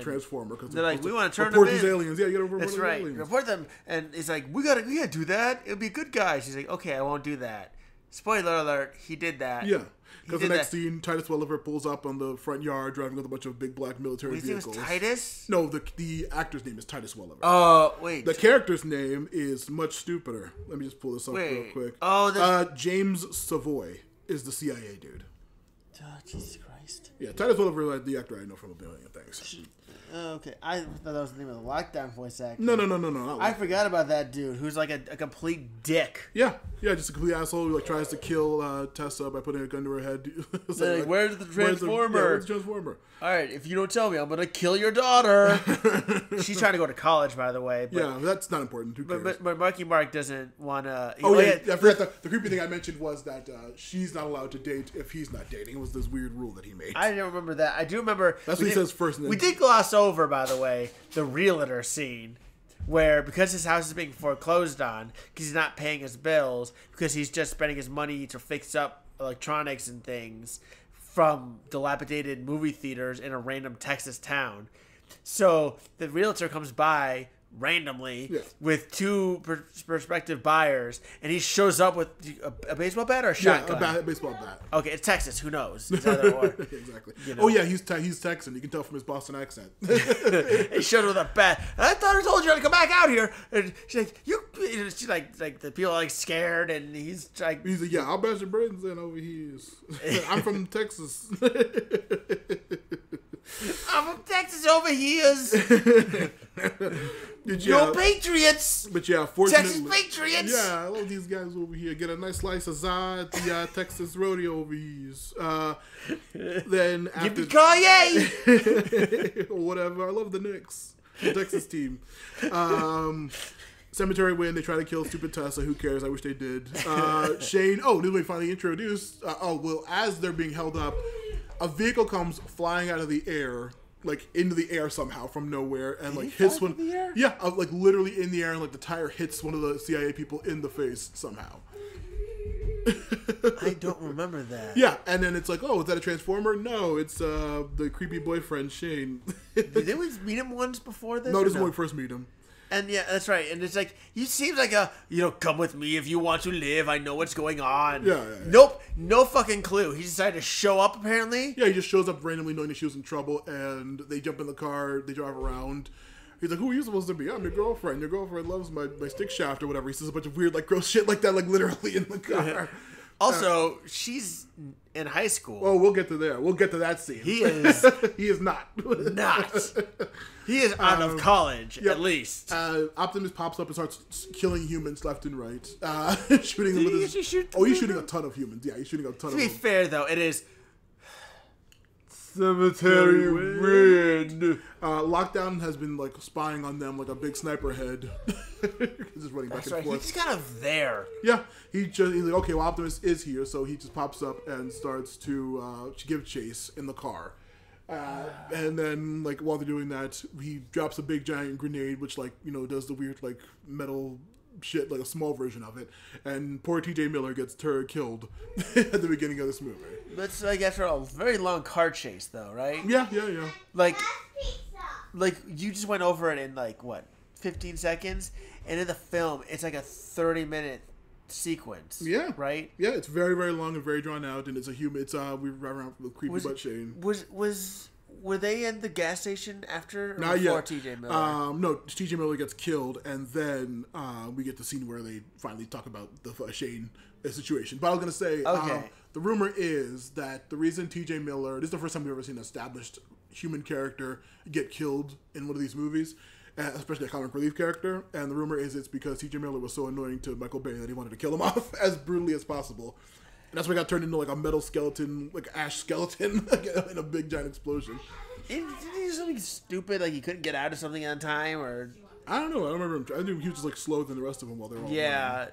Transformer. Cause they're we want to turn report them these in. aliens. Yeah, you gotta report That's these right. aliens. Report them, and he's we gotta do that. It'll be good guys. He's okay, I won't do that. Spoiler alert: he did that. Yeah. Because the next scene, Titus Welliver pulls up on the front yard driving with a bunch of big black military vehicles. His name was Titus? No, the actor's name is Titus Welliver. Oh, wait. The character's name is much stupider. Let me just pull this up real quick. Oh, James Savoy is the CIA dude. Oh, Jesus Christ. Yeah, Titus Welliver, the actor I know from a billion things. Okay, I thought that was the name of the Lockdown voice actor. No. I forgot about that dude who's a complete dick. Yeah, just a complete asshole who tries to kill Tessa by putting a gun to her head. Where's the Transformer? Where's the Transformer? All right, if you don't tell me, I'm gonna kill your daughter. She's trying to go to college, by the way. But, yeah, that's not important. Who cares? But Marky Mark doesn't want to. I forgot the creepy thing I mentioned was that she's not allowed to date if he's not dating. It was this weird rule that he made. I didn't remember that. I do remember. That's what he says first. We did gloss over, by the way, the realtor scene. Where, because his house is being foreclosed on, because he's not paying his bills, because he's just spending his money to fix up electronics and things from dilapidated movie theaters in a random Texas town. So the realtor comes by randomly with 2 prospective buyers, and he shows up with a baseball bat or a shotgun? Yeah, a baseball bat. Okay, it's Texas. Who knows? It's either or. Exactly. Oh yeah, he's Texan. You can tell from his Boston accent. He showed with a bat. I thought I told you to come back out here. And she's she's like the people are scared, and he's like, yeah, I'll bet your brains in over here. I'm from Texas. I'm from Texas over here. Go Patriots! But yeah, fortunately, Texas Patriots! Yeah, I love these guys over here. Get a nice slice of za at the Texas rodeo over here. Then after Yippee-ki-yay! or whatever, I love the Knicks, the Texas team. Cemetery win. They try to kill stupid Tessa. Who cares? I wish they did. Shane. Oh, this way finally introduced. As they're being held up, a vehicle comes flying out of the air. Like into the air somehow from nowhere, and like hits one. Yeah, like literally in the air, and like the tire hits one of the CIA people in the face somehow. I don't remember that. Yeah, and then it's like, oh, is that a Transformer? No, it's the creepy boyfriend Shane. Did they always meet him once before this? No, this is when we first meet him. And yeah, that's right. And it's like, he seems like come with me if you want to live. I know what's going on. Yeah. Nope. No fucking clue. He decided to show up, apparently. Yeah, he just shows up randomly knowing that she was in trouble, and they jump in the car, they drive around. He's like, who are you supposed to be? I'm your girlfriend. Your girlfriend loves my stick shaft or whatever. He says a bunch of weird, like, gross shit like that, like, literally in the car. Also, she's in high school. Oh, we'll get to there. We'll get to that scene. He is he is not. He is out of college, at least. Optimus pops up and starts killing humans left and right. Shooting them with his... He's shooting a ton of humans. Yeah, he's shooting a ton of them. To be fair, though, it is... Cemetery win. Lockdown has been like spying on them like a big sniper head. Just running back and forth. He's kind of there. Yeah, he's like, okay, well, Optimus is here, so he just pops up and starts to give chase in the car. And then, like, while they're doing that, he drops a big giant grenade, which, like, does the weird, like, metal shit, like a small version of it. And poor T.J. Miller gets killed at the beginning of this movie. That's, like, after a very long car chase, though, right? Yeah. Like, you just went over it in, like, what, 15 seconds? And in the film, it's like a 30-minute sequence. Yeah. Right? Yeah, it's very, very long and very drawn out, and it's we run around with creepy butt Shane. Were they in the gas station after or Not before yet. T.J. Miller? No, T.J. Miller gets killed, and then we get the scene where they finally talk about the Shane situation. But I was going to say, okay. The rumor is that the reason T.J. Miller, this is the first time we've ever seen an established human character get killed in one of these movies, especially a comic relief character, and the rumor is it's because T.J. Miller was so annoying to Michael Bay that he wanted to kill him off as brutally as possible. And that's why he got turned into like a metal skeleton, like ash skeleton, in a big giant explosion. Did he do something stupid, like he couldn't get out of something on time, or... I don't know. I don't remember him. I think he was just like slower than the rest of them while they were all Yeah.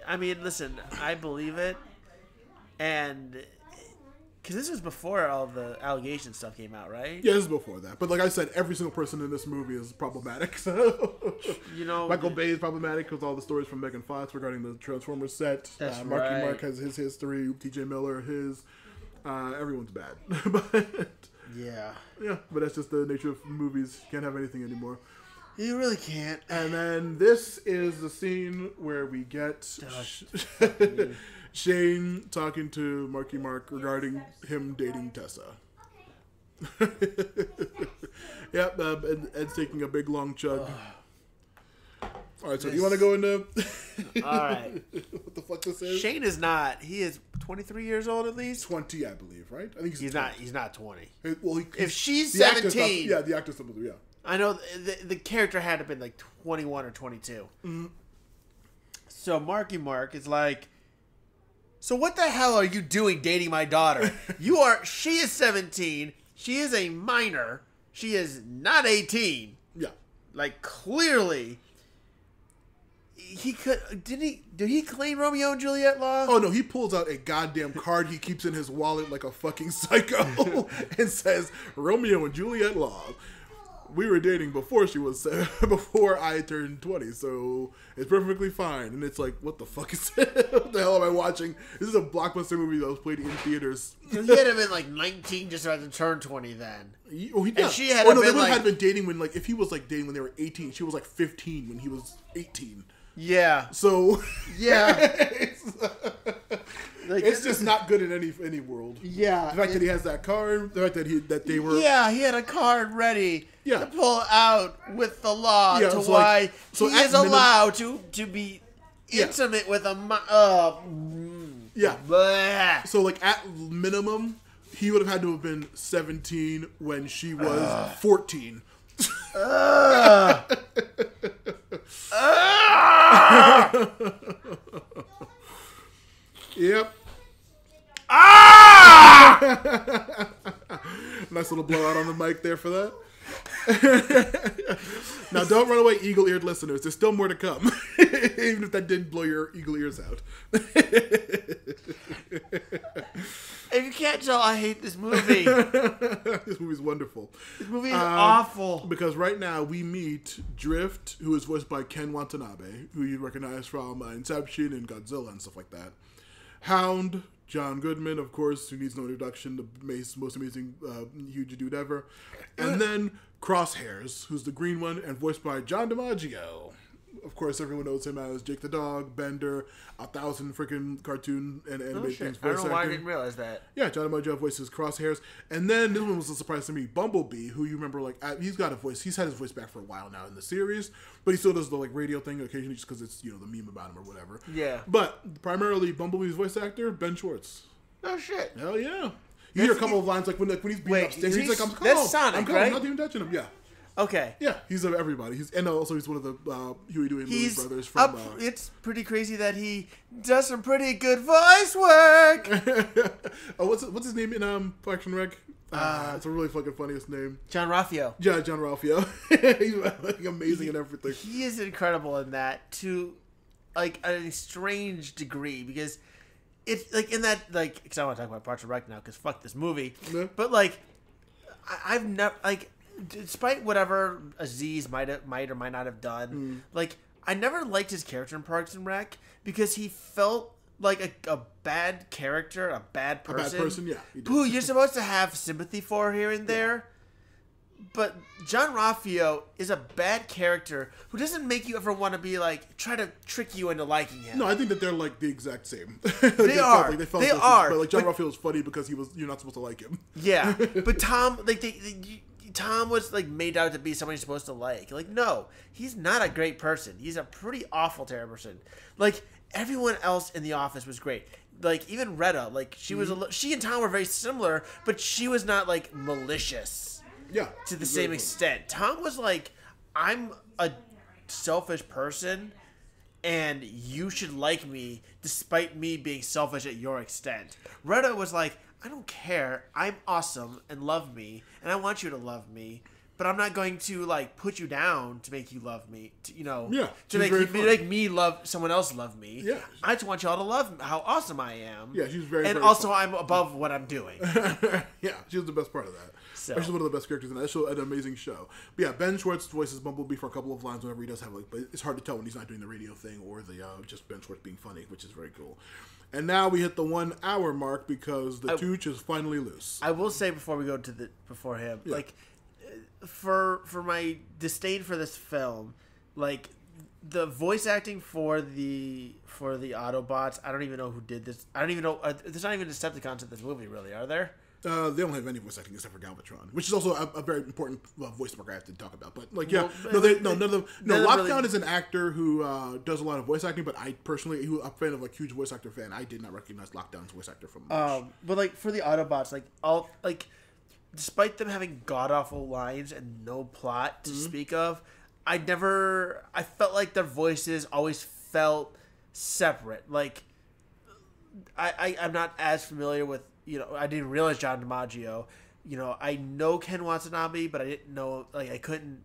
I mean, listen, I believe it. And... Because this was before all the allegation stuff came out, right? Yeah, this is before that. But like I said, every single person in this movie is problematic. So Michael Bay is problematic with all the stories from Megan Fox regarding the Transformers set. That's Marky Mark has his history. T.J. Miller, his. Everyone's bad. But yeah, but that's just the nature of movies. You can't have anything anymore. You really can't. And then this is the scene where we get Shane talking to Marky Mark regarding him dating Tessa. Yep, Ed's taking a big long chug. All right, so you want to go into... All right. What the fuck this is? Shane is not. He is 23 years old at least. 20, I believe, right? I think he's not. He's not 20. Well, if she's 17, the actor's supposed to be, yeah. I know the character had to have been like 21 or 22. Mm-hmm. So Marky Mark is like, so what the hell are you doing dating my daughter? She is 17. She is a minor. She is not 18. Yeah. Like, clearly, did he claim Romeo and Juliet law? Oh, no, he pulls out a goddamn card he keeps in his wallet like a fucking psycho and says, Romeo and Juliet law. We were dating before I turned 20, so it's perfectly fine. And it's like, what the fuck is it? What the hell am I watching? This is a blockbuster movie that was played in theaters. So he had to have been like 19 just about to turn 20 then. And she had had been dating when, like, if he was like dating when they were 18, she was like 15 when he was 18. Yeah. So yeah. It's just not good in any world. Yeah. The fact that he has that card, the fact that they were... Yeah, he had a card ready to pull out with the law he is allowed to be intimate with a... yeah. Bleh. So, like, at minimum, he would have had to have been 17 when she was 14. Yep. Nice little blowout on the mic there for that. Now, don't run away, eagle-eared listeners. There's still more to come. Even if that did blow your eagle ears out. If you can't tell, I hate this movie. This movie's wonderful. This movie is awful. Because right now we meet Drift, who is voiced by Ken Watanabe, who you recognize from Inception and Godzilla and stuff like that. Hound, John Goodman, of course, who needs no introduction, the most amazing, huge dude ever. And then Crosshairs, who's the green one, and voiced by John DiMaggio. Of course, everyone knows him as Jake the Dog, Bender, 1,000 freaking cartoon and animated things. I don't know why I didn't realize that. Yeah, John DiMaggio voices Crosshairs. And then this one was a surprise to me. Bumblebee, who you remember, he's got a voice. He's had his voice back for a while now in the series, but he still does the radio thing occasionally just because it's, the meme about him or whatever. Yeah. But primarily Bumblebee's voice actor, Ben Schwartz. Oh, shit. Hell yeah. You hear a couple of lines when he's being upstairs. He's like, I'm calm. That's Sonic, I'm calm. right? I'm not even touching him. Yeah. Okay. Yeah, he's of everybody. And also he's one of the Huey, Dewey, and Louie brothers from... it's pretty crazy that he does some pretty good voice work. What's his name in Parks and Rec? It's a really fucking funniest name. John Ralphio. Yeah, John Ralphio. He's amazing in everything. He is incredible in that to a strange degree because it's in that because I want to talk about Parks and Rec now because fuck this movie. Yeah. But I've never despite whatever Aziz might or might not have done, I never liked his character in Parks and Rec because he felt like a bad character, a bad person. A bad person, yeah. Who you're supposed to have sympathy for here and there. But John Ralphio is a bad character who doesn't make you ever want to be try to trick you into liking him. No, I think that they're the exact same. They are. They are. But John Ralphio is funny because you're not supposed to like him. Yeah, but Tom, Tom was made out to be someone you're supposed to like. No, he's not a great person. He's a pretty awful, terrible person. Everyone else in the office was great. Even Retta, she was she and Tom were very similar, but she was not malicious. Yeah. To the same extent. Tom was I'm a selfish person and you should like me despite me being selfish at your extent. Retta was I don't care. I'm awesome and love me and I want you to love me, but I'm not going to put you down to make you love me. To make me love someone else love me. Yeah. I just want y'all to love how awesome I am. Yeah, she's very. And very also, fun. I'm above what I'm doing. Yeah, she was the best part of that. So. She's one of the best characters in that show. An amazing show. But yeah, Ben Schwartz voices Bumblebee for a couple of lines whenever he does have but it's hard to tell when he's not doing the radio thing or the just Ben Schwartz being funny, which is very cool. And now we hit the 1 hour mark because the Tooch is finally loose. I will say before we go to before him, for my disdain for this film, the voice acting for the Autobots, I don't even know who did this. I don't even know. There's not even Decepticons in this movie, really, are there? They don't have any voice acting except for Galvatron, which is also a very important voice work I have to talk about. But none of them. Lockdown is an actor who does a lot of voice acting, but I personally, I'm a fan of huge voice actor fan. I did not recognize Lockdown's voice actor from much. But for the Autobots, despite them having god awful lines and no plot to speak of, I felt like their voices always felt separate. I'm not as familiar with. I didn't realize John DiMaggio. I know Ken Watanabe, but I didn't know, I couldn't...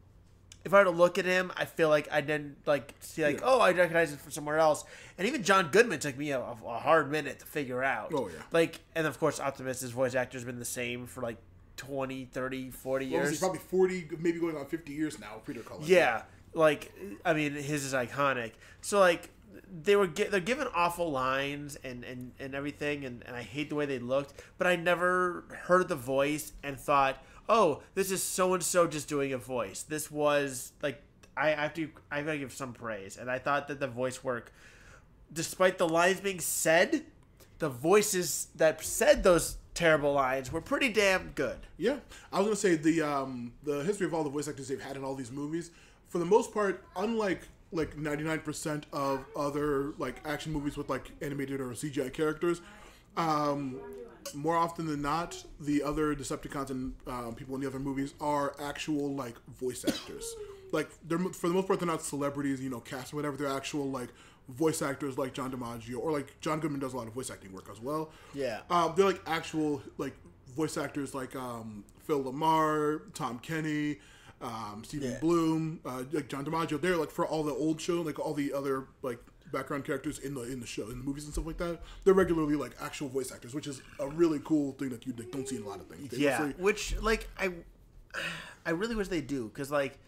If I were to look at him, I feel like I didn't, see, oh, I recognize it from somewhere else. And even John Goodman took me a hard minute to figure out. Oh, yeah. And of course, Optimus' voice actor has been the same for, 20, 30, 40 years. He's probably 40, maybe going on 50 years now, Peter Cullen. Yeah. His is iconic. So, they're given awful lines and everything, and I hate the way they looked, but I never heard the voice and thought, oh, this is so-and-so just doing a voice. This was, I gotta give some praise, and I thought that the voice work, despite the lines being said, the voices that said those terrible lines were pretty damn good. Yeah. I was gonna say, the history of all the voice actors they've had in all these movies, for the most part, unlike 99% of other action movies with animated or CGI characters, More often than not, the other Decepticons and people in the other movies are actual like voice actors. Like they're for the most part they're not celebrities, cast or whatever. They're actual like voice actors like John DiMaggio or like John Goodman does a lot of voice acting work as well. Yeah. They're like actual like voice actors like Phil Lamar, Tom Kenny, Stephen Bloom, like John DiMaggio. They're like for all the old show, like all the other like background characters in the show, in the movies and stuff like that. They're regularly like actual voice actors, which is a really cool thing that you like, don't see in a lot of things. Which like I really wish they do because like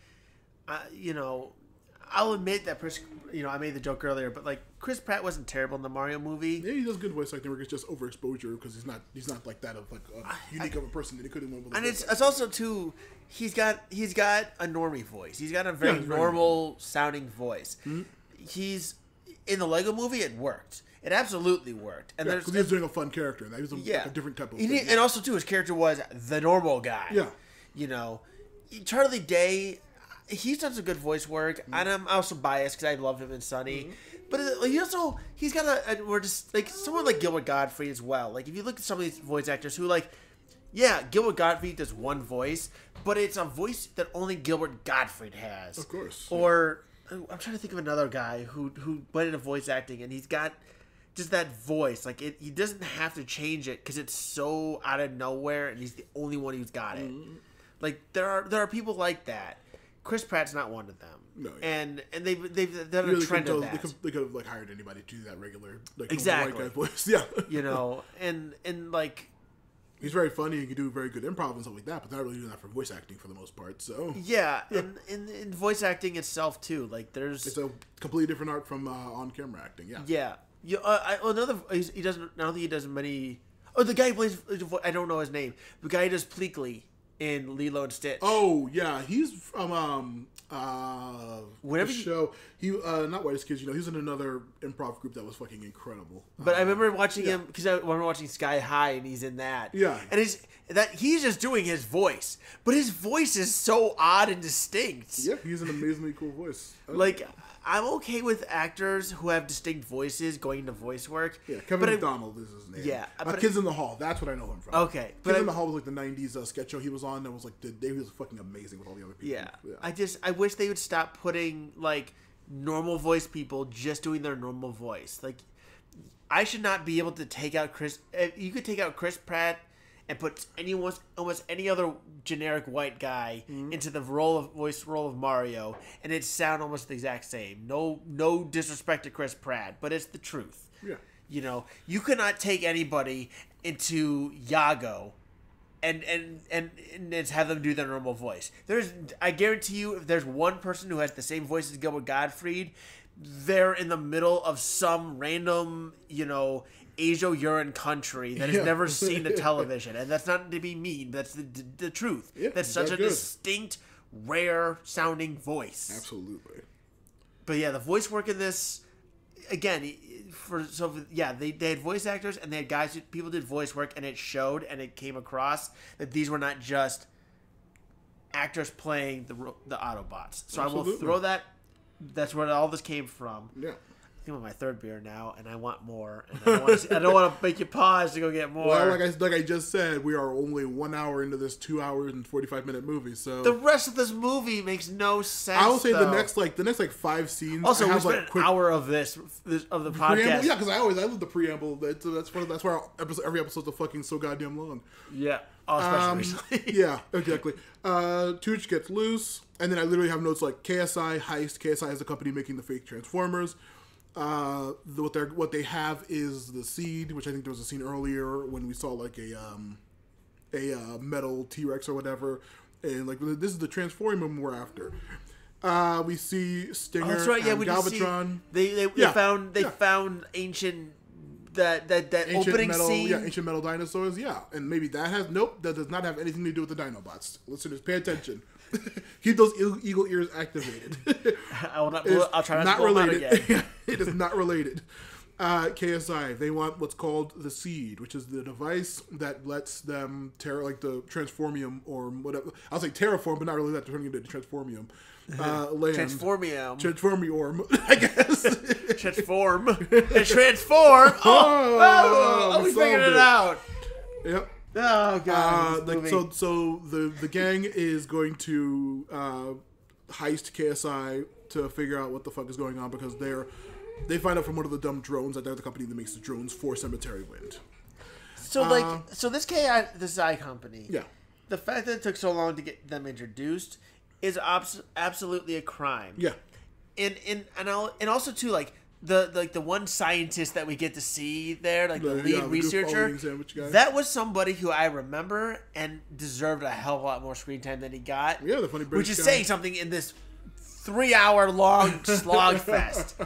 I'll admit that I made the joke earlier, but like Chris Pratt wasn't terrible in the Mario movie. Yeah, he does good voice acting work. It's just overexposure because he's not like that of like a unique of a person that he could have won with. And it's also too he's got a normie voice. He's got a very normal sounding voice. Mm-hmm. He's in the Lego movie. It worked. It absolutely worked. And because he was doing a fun character. And he was a different type of. And also too, his character was the normal guy. Yeah. Charlie Day. He's done some good voice work, and I'm also biased because I love him in Sunny. But he's got we're just like someone like Gilbert Gottfried as well. Like if you look at some of these voice actors who Gilbert Gottfried does one voice, but it's a voice that only Gilbert Gottfried has. Of course. Or I'm trying to think of another guy who went into voice acting and he's got just that voice. Like he doesn't have to change it because it's so out of nowhere, and he's the only one who's got it. Like there are people like that. Chris Pratt's not one of them. No, and they've done a trend of that. They could have like hired anybody to do that regular exactly white guy voice. Yeah, and like he's very funny. He can do very good improv and stuff like that, but they're not really doing that for voice acting for the most part. So and in voice acting itself too, like it's a completely different art from on camera acting. I don't think he does many. Oh, the guy who plays, I don't know his name. The guy who does Pleakley in Lilo and Stitch. Oh yeah, he's from the show. He not Whitest Kids. He's in another improv group that was fucking incredible. But I remember watching him because I remember watching Sky High, and he's in that. Yeah, and he's just doing his voice, but his voice is so odd and distinct. Yeah, he's an amazingly cool voice. Like I'm okay with actors who have distinct voices going into voice work. Yeah, Kevin McDonald is his name. Yeah, Kids in the Hall. That's what I know him from. Okay, Kids in the Hall was like the '90s sketch show he was on. That was like he was fucking amazing with all the other people. Yeah. I wish they would stop putting like normal voice people just doing their normal voice. Like I should not be able to take out Chris. You could take out Chris Pratt and put almost any other generic white guy into the voice role of Mario, and it sound almost the exact same. No disrespect to Chris Pratt, but it's the truth. Yeah. You could not take anybody into Yago and have them do their normal voice. I guarantee you, if there's one person who has the same voice as Gilbert Gottfried, they're in the middle of some random, Asia-Uran country that has never seen the television. And that's not to be mean. That's the truth. Yeah, that's such a distinct, rare-sounding voice. Absolutely. But yeah, the voice work in this, again, they had voice actors and they had people did voice work, and it showed and it came across that these were not just actors playing the Autobots. So absolutely. I will throw that. That's where all this came from. Yeah. I'm on my third beer now, and I want more. And I don't want to make you pause to go get more. Well, like I just said, we are only 1 hour into this 2 hours and 45-minute movie. So the rest of this movie makes no sense. I will say the next 5 scenes. Also, we spent an hour of the podcast. Preamble, yeah, because I love the preamble. That's why every episode's fucking so goddamn long. Yeah, especially recently. Yeah, exactly. Tooch gets loose, and then I literally have notes like KSI heist. KSI is the company making the fake Transformers. What they have is the seed, which I think there was a scene earlier when we saw like a metal T-Rex or whatever, and like this is the Transforming we're after. We see Stinger and Galvatron. They found ancient ancient opening metal, scene. Yeah, ancient metal dinosaurs. Yeah, and maybe that does not have anything to do with the Dinobots. Listeners, pay attention. Keep those eagle ears activated. I'll try not to pull them out again. It is not related. KSI, they want what's called the Seed, which is the device that lets them like the Transformium or whatever. I'll say terraform, but not really that. They're turning it into Transformium. Land. Transformium, I guess. Transform. Transform. Oh, we figured it out. Yep. Oh god. So the gang is going to heist KSI to figure out what the fuck is going on because they find out from one of the dumb drones that they're the company that makes the drones for Cemetery Wind. So so this KSI company. Yeah. The fact that it took so long to get them introduced is absolutely a crime. Yeah. And also too like the one scientist that we get to see there, like the lead researcher, that was somebody who I remember and deserved a hell of a lot more screen time than he got. Yeah, the funny British which is guy. saying something in this 3-hour-long slog fest.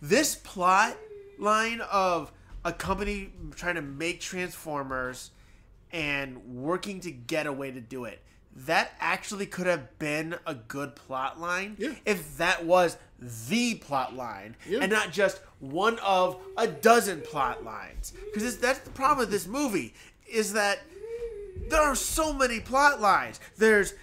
This plot line of a company trying to make Transformers and working to get a way to do it. That actually could have been a good plot line if that was the plot line and not just one of a dozen plot lines. Because that's the problem with this movie, is that there are so many plot lines. There's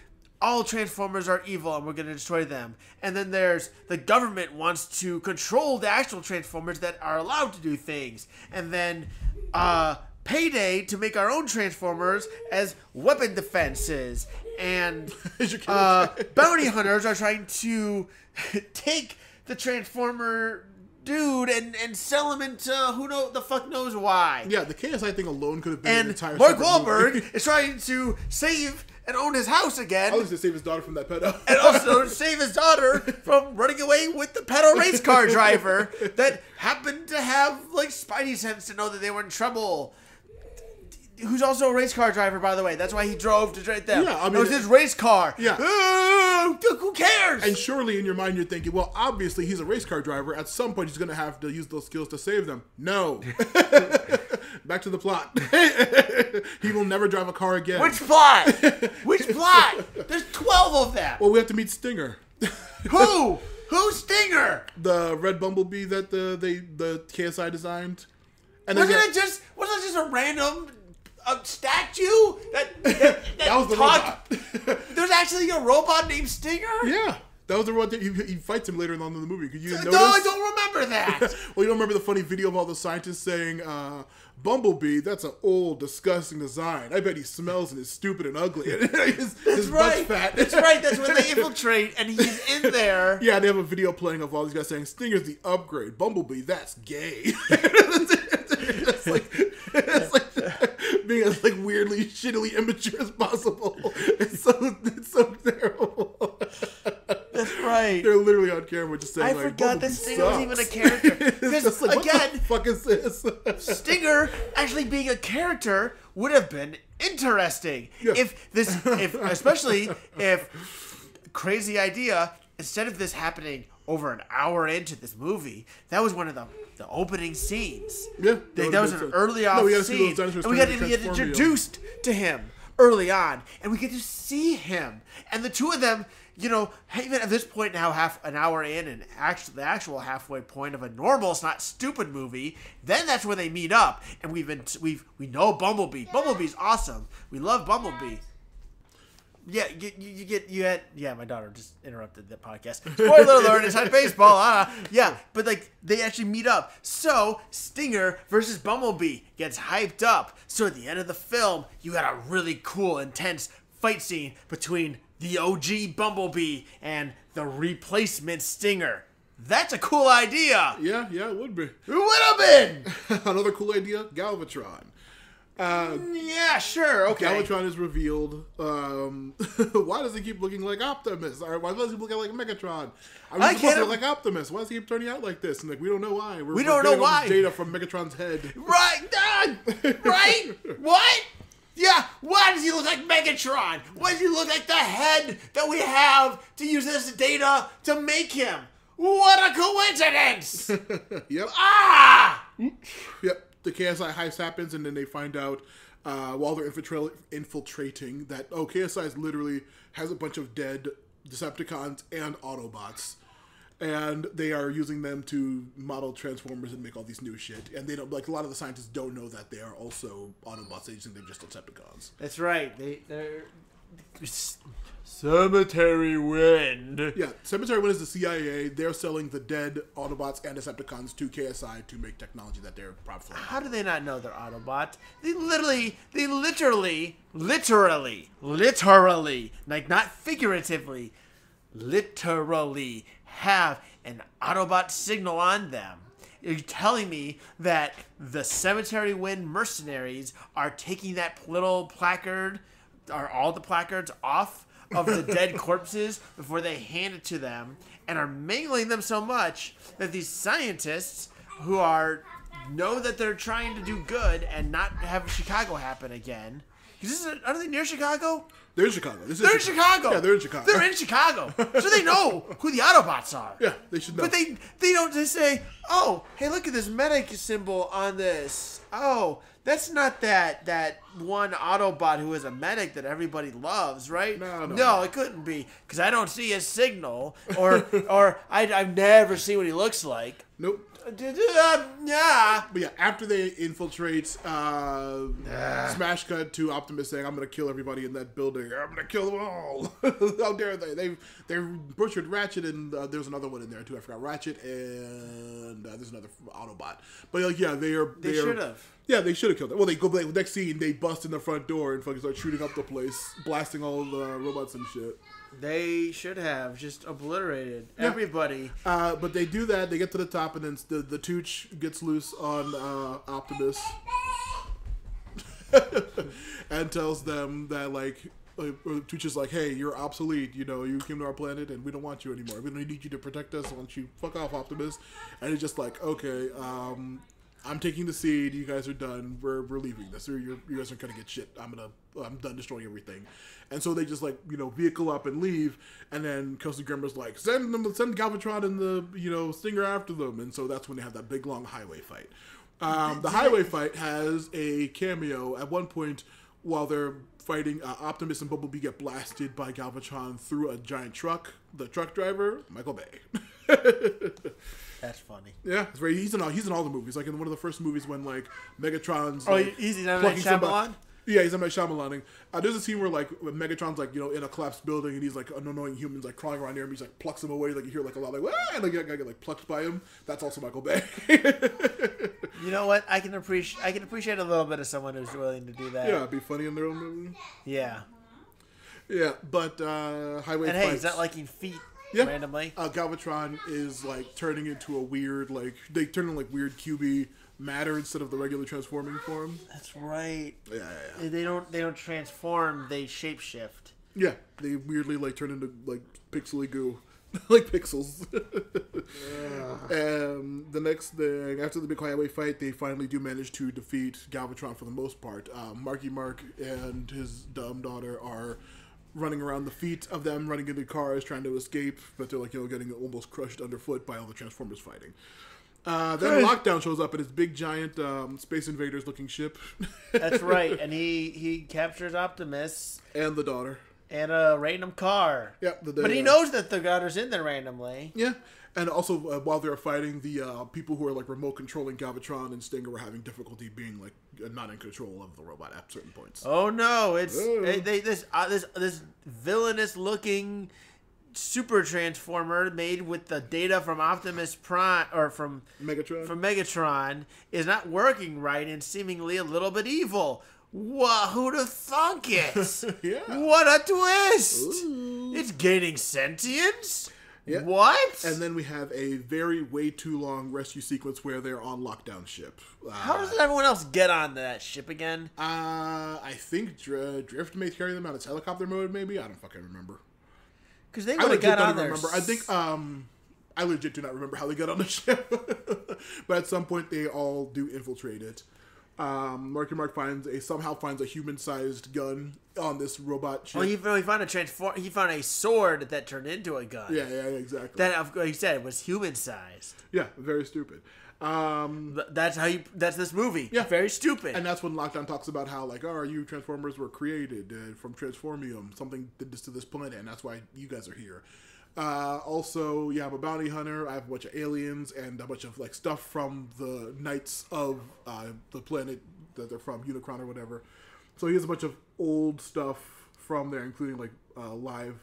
all Transformers are evil and we're going to destroy them. And then there's the government wants to control the actual Transformers that are allowed to do things. And then payday to make our own Transformers as weapon defenses. And bounty hunters are trying to take the Transformer dude and sell him into the fuck knows why. Yeah, the KSI thing alone could have been an entire Mark Wahlberg is trying to save and own his house again. I was to save his daughter from that pedo. And also save his daughter from running away with the pedo race car driver that happened to have like spidey sense to know that they were in trouble. Who's also a race car driver, by the way. That's why he drove to drive them. Yeah, I mean, it was his race car. Yeah. Who cares? And surely in your mind you're thinking, well, obviously he's a race car driver. At some point he's going to have to use those skills to save them. No. Back to the plot. He will never drive a car again. Which plot? Which plot? There's 12 of them. Well, we have to meet Stinger. Who? Who's Stinger? The red bumblebee that the KSI designed. And wasn't it just a random statue that was the robot? There's actually a robot named Stinger? Yeah. That was the robot that he fights him later on in the movie. Could you notice? No, I don't remember that. Well, you don't remember the funny video of all the scientists saying, Bumblebee, that's an old, disgusting design. I bet he smells and is stupid and ugly. His butt's fat. That's right. That's when they infiltrate and he's in there. Yeah, they have a video playing of all these guys saying, Stinger's the upgrade. Bumblebee, that's gay. It's like being as like weirdly, shittily immature as possible. It's so terrible. That's right. They're literally on camera just saying, I forgot that Stinger was even a character. Because, like, again, what the fuck is this? Stinger actually being a character would have been interesting. Yeah. Especially if crazy idea, instead of this happening over an hour into this movie, that was one of the opening scenes. Yeah. That was an early off scene. And we got to get introduced to him early on. And we get to see him. And the two of them, even at this point now, half an hour in, and the actual halfway point of a normal, it's not stupid movie, then that's where they meet up. And we know Bumblebee. Bumblebee's awesome. We love Bumblebee. Yeah, my daughter just interrupted the podcast. Spoiler alert, inside baseball. Yeah, but they actually meet up. So Stinger versus Bumblebee gets hyped up. So at the end of the film, you got a really cool, intense fight scene between the OG Bumblebee and the replacement Stinger. That's a cool idea. Yeah, it would be. It would have been. Another cool idea, Galvatron. Yeah, sure, okay. Galvatron is revealed. Why does he keep looking like Optimus? Or why does he look like Megatron? I supposed to look like Optimus. Why does he keep turning out like this? And we don't know why. We don't know why. All this data from Megatron's head. Right, right? What? Yeah, why does he look like Megatron? Why does he look like the head that we have to use this data to make him? What a coincidence! Yep. Yep. The KSI heist happens, and then they find out while they're infiltrating that KSI literally has a bunch of dead Decepticons and Autobots, And they are using them to model Transformers and make all these new shit. And they don't, like, a lot of the scientists don't know that they are also Autobots. They just think they're just Decepticons. That's right. They're Cemetery Wind. Yeah, Cemetery Wind is the CIA. They're selling the dead Autobots and Decepticons to KSI to make technology that they're profitable. How do they not know they're Autobots? They literally, like not figuratively, literally have an Autobot signal on them. You're telling me that the Cemetery Wind mercenaries are taking that little placard, are all the placards off of the dead corpses before they hand it to them, and are mangling them so much that these scientists who know that they're trying to do good and not have Chicago happen again. Are they near Chicago? They're in Chicago. They're in Chicago. Yeah, they're in Chicago. They're in Chicago. So they know who the Autobots are. Yeah, they should know. But they don't just say, oh, hey, look at this medic symbol on this. Oh, that's not that one Autobot who is a medic that everybody loves, right? No, it couldn't be, because I don't see his signal, or I've never seen what he looks like. Nope. Yeah. But yeah, after they infiltrate, smash cut to Optimus saying, "I'm gonna kill everybody in that building. I'm gonna kill them all." How dare they? They butchered Ratchet, and there's another one in there too. I forgot Ratchet, and there's another Autobot. But like, yeah, they should have. Yeah, they should have killed them. Well, they go next scene. They bust in the front door and fucking start shooting up the place, blasting all the robots and shit. They should have just obliterated everybody. But they do that. They get to the top, and then the Tooch gets loose on Optimus and tells them that, like, Tooch is like, hey, you're obsolete. You know, you came to our planet, and we don't want you anymore. We don't need you to protect us. Why don't you fuck off, Optimus? And he's just like, okay, I'm taking the seed. You guys are done. We're leaving this. You guys are gonna get shit. I'm done destroying everything. And so they just, like, you know, vehicle up and leave. And then Kelsey Grammer's like, send Galvatron and the, you know, Stinger after them. And so that's when they have that big long highway fight. The highway fight has a cameo at one point while they're fighting. Optimus and Bumblebee get blasted by Galvatron through a giant truck. The truck driver, Michael Bay. That's funny. Yeah, it's he's in all the movies. Like in one of the first movies when like Megatron's. Oh, he's in Shyamalan? Yeah, he's in Shyamalan. There's a scene where like when Megatron's like, you know, in a collapsed building and he's like an annoying human's like crawling around near him. He's like plucks him away. Like you hear like a lot like and like that guy get like plucked by him. That's also Michael Bay. You know what? I can appreciate a little bit of someone who's willing to do that. Yeah, be funny in their own movie. Yeah. Yeah, but highway. And hey, he's not liking feet. Yeah. Randomly. Galvatron is like turning into a weird, like they turn in like weird QB matter instead of the regular transforming form. That's right. Yeah. They don't transform, they shapeshift. Yeah, they weirdly like turn into like pixely goo. Like pixels. And the next thing, after the big highway fight, they finally do manage to defeat Galvatron for the most part. Marky Mark and his dumb daughter are running around the feet of them, running into cars, trying to escape, but they're like, you know, getting almost crushed underfoot by all the Transformers fighting. Then Lockdown shows up in his big giant Space Invaders looking ship. That's right, and he captures Optimus and the daughter and a random car. Yeah, but he knows that the daughter's in there randomly. Yeah. And also, while they were fighting, the people who are like remote controlling Galvatron and Stinger were having difficulty being like not in control of the robot at certain points. Oh no! It's this villainous looking super transformer made with the data from Optimus Prime or from Megatron is not working right and seemingly a little bit evil. Who'd have thunk it? Yeah. What a twist! Ooh. It's gaining sentience. Yeah. What? And then we have a way too long rescue sequence where they're on Lockdown ship. How does everyone else get on that ship again? I think Drift may carry them out of helicopter mode, maybe? I don't fucking remember. Because they would have got on there. I think, I legit do not remember how they got on the ship. But at some point, they all do infiltrate it. Marky Mark somehow finds a human-sized gun on this robot ship. Well, he found he found a sword that turned into a gun. Yeah, exactly. That, like you said, was human-sized. Yeah, very stupid. That's this movie. Yeah, very stupid. And that's when Lockdown talks about how like, oh, you Transformers were created from Transformium. Something did this to this planet, and that's why you guys are here. Also, yeah, I'm a bounty hunter. I have a bunch of aliens and a bunch of like stuff from the knights of the planet that they're from, Unicron or whatever. So he has a bunch of old stuff from there, including like live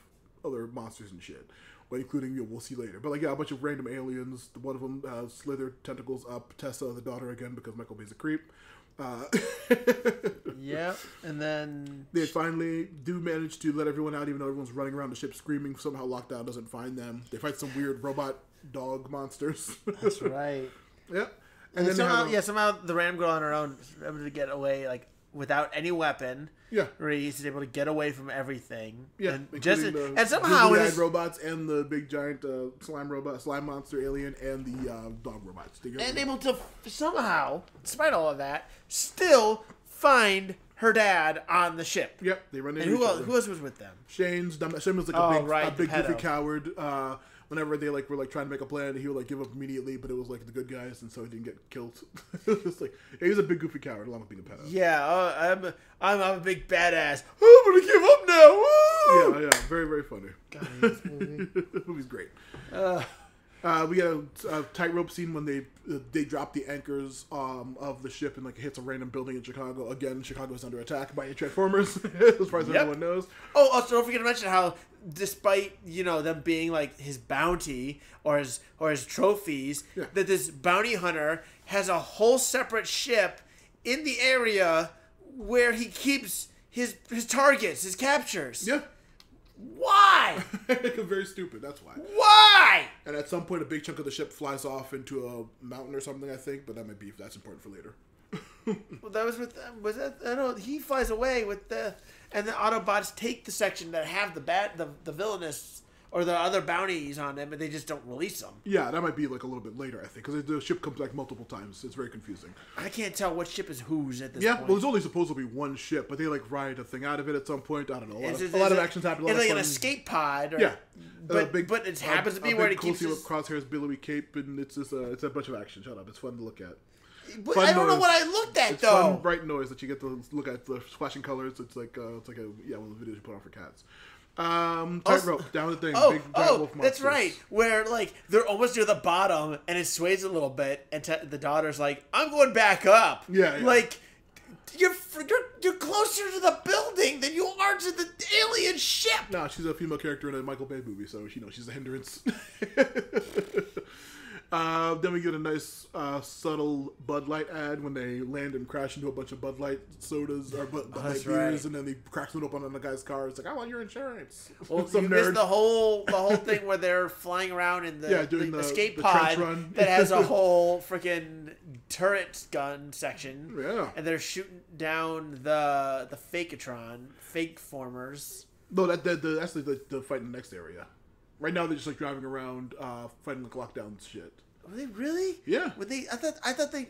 other monsters and shit. But including, we'll see later. But like, yeah, a bunch of random aliens. One of them slither tentacles up Tessa, the daughter, again because Michael Bay's a creep. Yep, and then they finally do manage to let everyone out, even though everyone's running around the ship screaming. Somehow Lockdown doesn't find them. They fight some weird robot dog monsters. That's right. Yep. And then somehow the random girl on her own is able to get away like without any weapon. Yeah, Reese able to get away from everything. Yeah, and somehow robots and the big giant slime monster alien, and the dog robots. And able to somehow, despite all of that, still find her dad on the ship. Yep, they run into each other. Who else was with them? Shane was like a big goofy coward. Whenever they like were like trying to make a plan, he would like give up immediately, but it was like the good guys, and so he didn't get killed. It's like he was a big goofy coward along with being a pedo. Yeah, I'm a big badass. I'm gonna give up now. Yeah, very very funny. God, this movie. The movie's great. We got a tightrope scene when they drop the anchors of the ship and like it hits a random building in Chicago. Again, Chicago is under attack by Transformers, as far as everyone knows. Oh, also don't forget to mention how, despite them being like his bounty or his trophies, that this bounty hunter has a whole separate ship in the area where he keeps his targets, his captures. Yeah. Why? Very stupid. That's why. Why? And at some point, a big chunk of the ship flies off into a mountain or something. I think, but that might be that's important for later. Well, that was with was that? I don't know. He flies away with and the Autobots take the section that have the villainous or the other bounties on them, and they just don't release them. Yeah, that might be like a little bit later, I think, because the ship comes back multiple times. It's very confusing. I can't tell what ship is whose at this point. Yeah, well, there's only supposed to be one ship, but they like ride a thing out of it at some point. I don't know. A lot of actions happen. It's like an escape pod. Yeah, but it happens to be where it keeps his Crosshair's billowy cape, and it's just it's a bunch of action. Shut up! It's fun to look at. But I don't know what I looked at though. Fun, bright noise that you get to look at. The flashing colors. It's like one of the videos you put on for cats. Tightrope down the thing. Big giant wolf monsters. That's right. Where like they're almost near the bottom and it sways a little bit, and the daughter's like, "I'm going back up." Yeah. Like you're closer to the building than you are to the alien ship. No, she's a female character in a Michael Bay movie, so she's a hindrance. Then we get a nice subtle Bud Light ad when they land and crash into a bunch of Bud Light sodas or Bud Light beers, and then they cracks it open on the guy's car. It's like, I want your insurance. Well, you missed the whole thing where they're flying around in the escape pod that has a whole freaking turret gun section. Yeah, and they're shooting down the Faketron, fake formers. No, that's the fight in the next area. Right now they're just like driving around, fighting like lockdown shit. Were they really? Yeah. Were they? I thought they.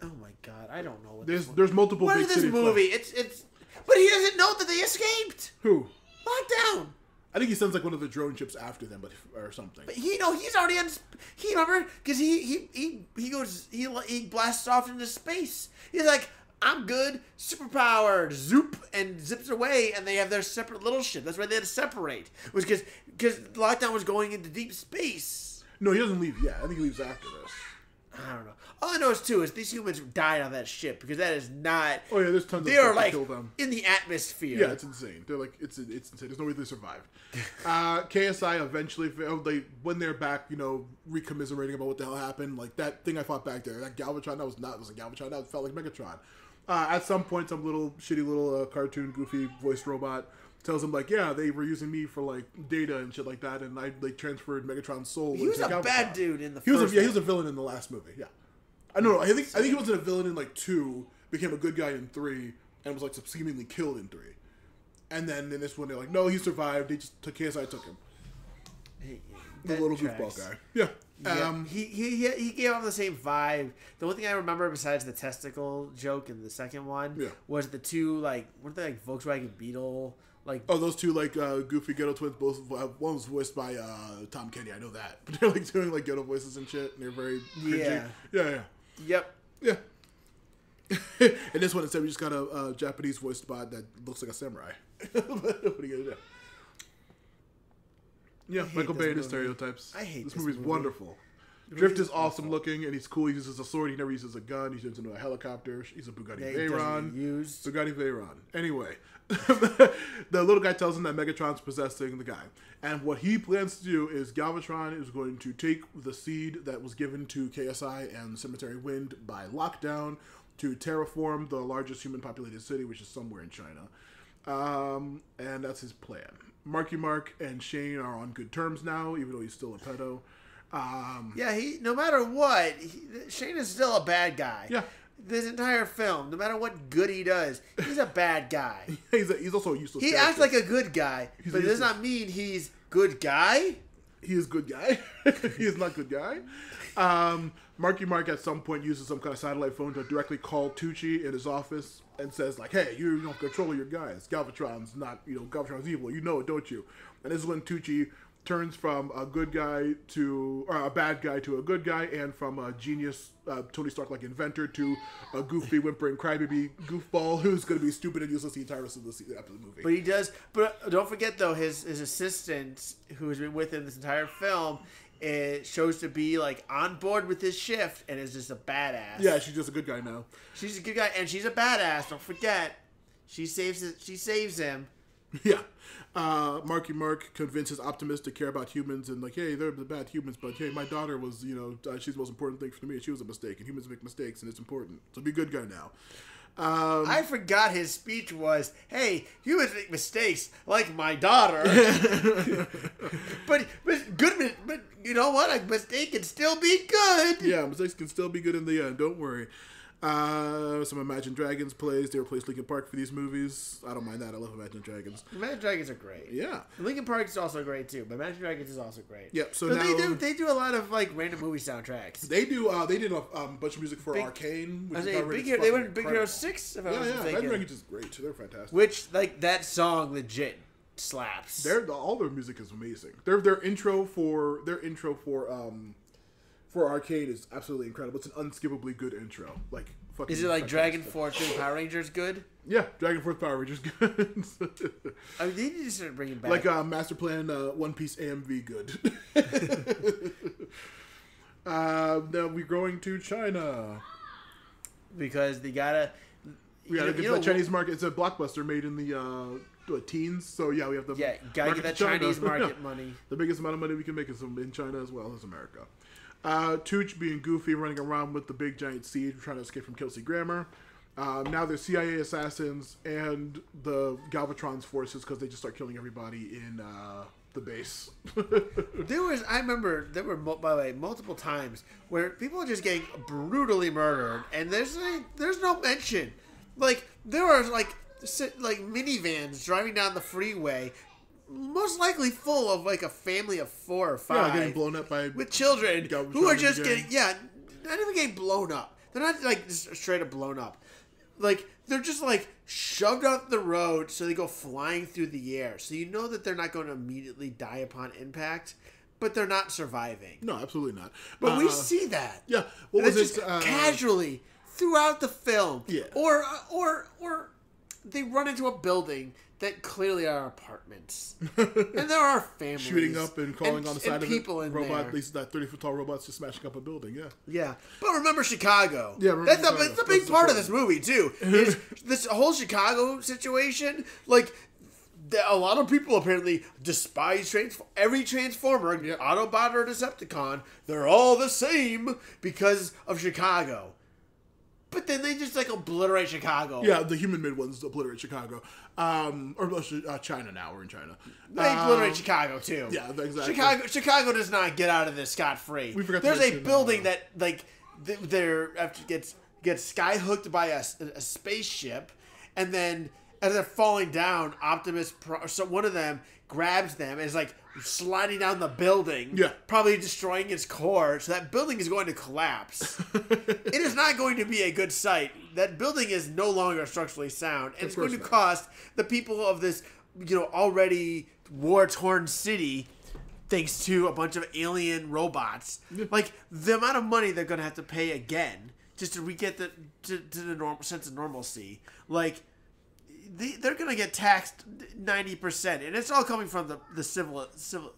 Oh my god! I don't know. What there's multiple. What big is this movie? It's. But he doesn't know that they escaped. Who? Lockdown. I think he sends like one of the drone ships after them, or something. But he's already on. He remember because he blasts off into space. He's like, I'm good, superpowered, zoop, and zips away, and they have their separate little ship. That's why they had to separate. It was because Lockdown was going into deep space. No, he doesn't leave yet. I think he leaves after this. I don't know. All I know is these humans died on that ship because that is not. Oh yeah, there's tons of stuff to like kill them. In the atmosphere. Yeah, it's insane. They're like it's insane. There's no way they survived. KSI eventually, when they're back, recommiserating about what the hell happened. Like that thing I fought back there, that Galvatron, that was not. It was a Galvatron. That felt like Megatron. At some point, some shitty little cartoon goofy voiced robot tells him like, yeah, they were using me for like data and shit like that, and I transferred Megatron's soul. He was a bad dude in the. He was a villain in the last movie. Yeah, I don't know. I think he wasn't a villain in like 2, became a good guy in 3, and was like seemingly killed in 3. And then in this one, they're like, no, he survived. They just took KSI took him. The little goofball guy. Yeah. Yeah, he gave off the same vibe. The only thing I remember besides the testicle joke in the second one was the two weren't they like Volkswagen Beetle those two goofy ghetto twins. Both one was voiced by Tom Kenny. I know that, but they're like doing like ghetto voices and shit, and they're very cringy. Yep. Yeah. And this one instead we just got a Japanese voiced bot that looks like a samurai. What are you gonna do? Yeah, hate Michael this Bay and his movie. stereotypes. I hate this this movie's movie. wonderful. The Drift movie's is awesome awful. looking, and he's cool. He uses a sword. He never uses a gun. He turns into a helicopter. He's a Bugatti Yeah, he doesn't Veyron. use- Bugatti Veyron. Anyway, the little guy tells him that Megatron's possessing the guy. And what he plans to do is Galvatron is going to take the seed that was given to KSI and Cemetery Wind by Lockdown to terraform the largest human populated city, which is somewhere in China. And that's his plan. Marky Mark and Shane are on good terms now, even though he's still a pedo. Yeah, no matter what, Shane is still a bad guy. Yeah. This entire film, no matter what good he does, he's a bad guy. He's also a useless He character. acts like a good guy, He's but it does useless. not mean he's good guy. He is good guy. He is not good guy. Marky Mark at some point uses some kind of satellite phone to directly call Tucci in his office and says like, "Hey, you don't control your guys. Galvatron's not, Galvatron's evil. You know it, don't you?" And this is when Tucci turns from a good guy to, or a bad guy to a good guy, and from a genius Tony Stark like inventor to a goofy whimpering crybaby goofball who's going to be stupid and useless the entire rest of after the movie. But he does. But don't forget though, his assistant, who has been with him this entire film, it shows to be like on board with his shift and is just a badass. Yeah, she's just a good guy now. She's a good guy and she's a badass. Don't forget, she saves him. Yeah. Marky Mark convinces Optimus to care about humans and like, hey, they're the bad humans, but hey, my daughter was, she's the most important thing for me. She was a mistake, and humans make mistakes, and it's important. So be a good guy now. I forgot his speech was, "Hey, humans make mistakes, like my daughter." but you know what? A mistake can still be good. Yeah, mistakes can still be good in the end. Don't worry. Some Imagine Dragons plays. They replaced Linkin Park for these movies. I don't mind that. I love Imagine Dragons. Imagine Dragons are great. Yeah. Linkin Park is also great too, but Imagine Dragons is also great. Yep. So But now they do a lot of like random movie soundtracks. they do. They did a bunch of music for Big- Arcane. Which I is say, already Big Hero, they fucking went Big Hero incredible. 6, if I Yeah, wasn't Imagine mistaken. Dragons is great. They're fantastic. Which like that song legit slaps. All their music is amazing. Their intro for Arcade is absolutely incredible. It's an unskippably good intro. Like fucking. Is it like Dragon fantastic. Force and Power Rangers good? Yeah, Dragon Force Power Rangers good. I mean, they need to start bringing back. like Master Plan One Piece AMV good. Now we're going to China. because they gotta. We gotta get the Chinese market. It's a blockbuster made in the teens. So yeah, we have the Gotta market get that to China. Chinese market money. The biggest amount of money we can make is in China as well as America. Tooch being goofy, running around with the big giant seed, trying to escape from Kelsey Grammer. Now there's CIA assassins and the Galvatron's forces because they just start killing everybody in the base. I remember there were, by the way, multiple times where people are just getting brutally murdered, and there's no mention. Like there are like minivans driving down the freeway, most likely full of like a family of 4 or 5, getting blown up by with children Galvatron who are and just the gang. not even getting blown up. They're not like just straight up blown up. Like they're just like shoved off the road, so they go flying through the air. So you know that they're not going to immediately die upon impact, but they're not surviving. No, absolutely not. But we see that. Yeah, what And was it's it? just casually throughout the film. Yeah. Or they run into a building that clearly are apartments, and there are families Shooting up and calling on the side of people it. in Robot, there. these that 30-foot tall robots just smashing up a building. Yeah. Yeah, but remember Chicago. Yeah, remember that's Chicago. a big That's part of important. this movie too. Is this whole Chicago situation? Like, a lot of people apparently despise every Transformer, Autobot or Decepticon. They're all the same because of Chicago. But then they just like obliterate Chicago. Yeah, the human-made ones obliterate Chicago. China now. We're in China. They obliterate Chicago too. Yeah, exactly. Chicago does not get out of this scot-free. We forgot to There's a mention, building that like they're after gets skyhooked by a spaceship, and then as they're falling down, so one of them grabs them and is like sliding down the building. Yeah. Probably destroying its core. So that building is going to collapse. It is not going to be a good sight. That building is no longer structurally sound, and it's going to course not. cost the people of this, already war-torn city, thanks to a bunch of alien robots. Like the amount of money they're going to have to pay again just to re-get to the normal sense of normalcy. Like they're going to get taxed 90%, and it's all coming from the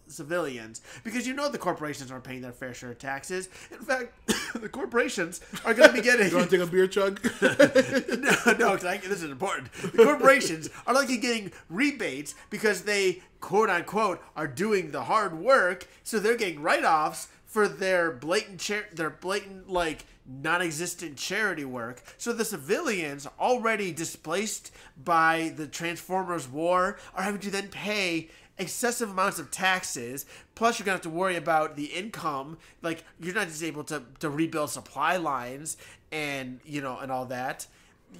civilians, because the corporations aren't paying their fair share of taxes. In fact, the corporations are going to be getting. You want to take a beer chug? No, this is important. The corporations are likely getting rebates because they, quote unquote, are doing the hard work, so they're getting write-offs for their blatant like non-existent charity work. So the civilians, already displaced by the Transformers war, are having to then pay excessive amounts of taxes. Plus, you're gonna have to worry about the income. Like, you're not just able to rebuild supply lines and and all that.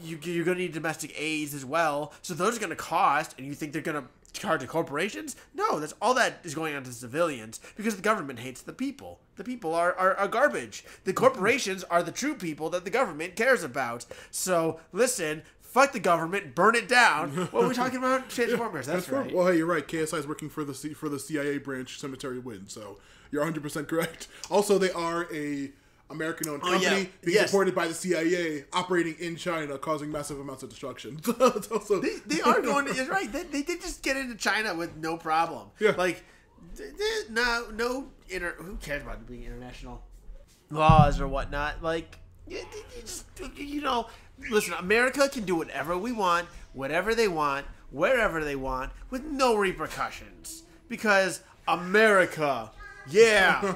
You're gonna need domestic aids as well. So those are gonna cost, and you think they're gonna charge the corporations? No, that's all that is going on to civilians, because the government hates the people. The people are garbage. The corporations are the true people that the government cares about. So listen, fuck the government, burn it down. What are we talking about? Transformers. That's right. Well, hey, you're right. KSI is working for the CIA branch, Cemetery Wind. So you're 100% correct. Also, they are a American-owned company being supported by the CIA, operating in China, causing massive amounts of destruction. It's also they are going. It's right. They did just get into China with no problem. Yeah. Like, who cares about being international laws or whatnot? Like, you just listen. America can do whatever we want, whatever they want, wherever they want, with no repercussions, because America. Yeah,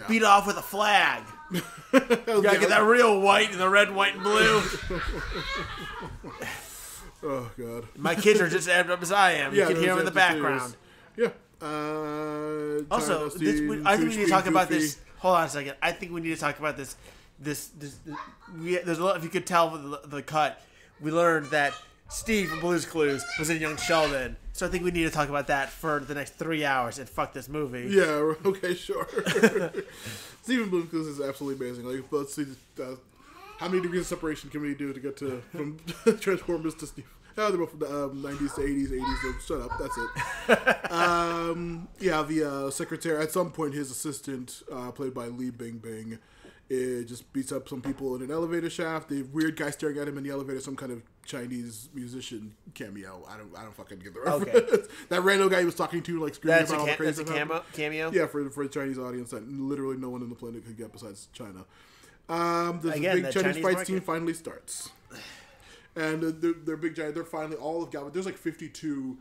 beat off with a flag. You gotta get that real white and the red, white, and blue. Oh God! My kids are just amped up as I am. You can hear them in the background. Yeah. Also, I think we need to talk about this. Hold on a second. I think we need to talk about this. There's a lot. If you could tell from the cut, we learned that Steve from Blue's Clues was in Young Sheldon. So I think we need to talk about that for the next 3 hours and fuck this movie. Yeah, okay, sure. Stephen Blue's Clues is absolutely amazing. Like, let's see, how many degrees of separation can we do to get from Transformers to Steve? They're both from the 90s to 80s. So shut up, that's it. The secretary, at some point, his assistant, played by Li Bingbing, it just beats up some people in an elevator shaft. The weird guy staring at him in the elevator, some kind of Chinese musician cameo. I don't fucking get the reference. Okay. That random guy he was talking to, like, screaming about all the crazy stuff. That's a cameo? Yeah, for the Chinese audience that literally no one on the planet could get besides China. The big Chinese fight scene finally starts. And they're big giant. They're finally all of Galvatron. There's like 52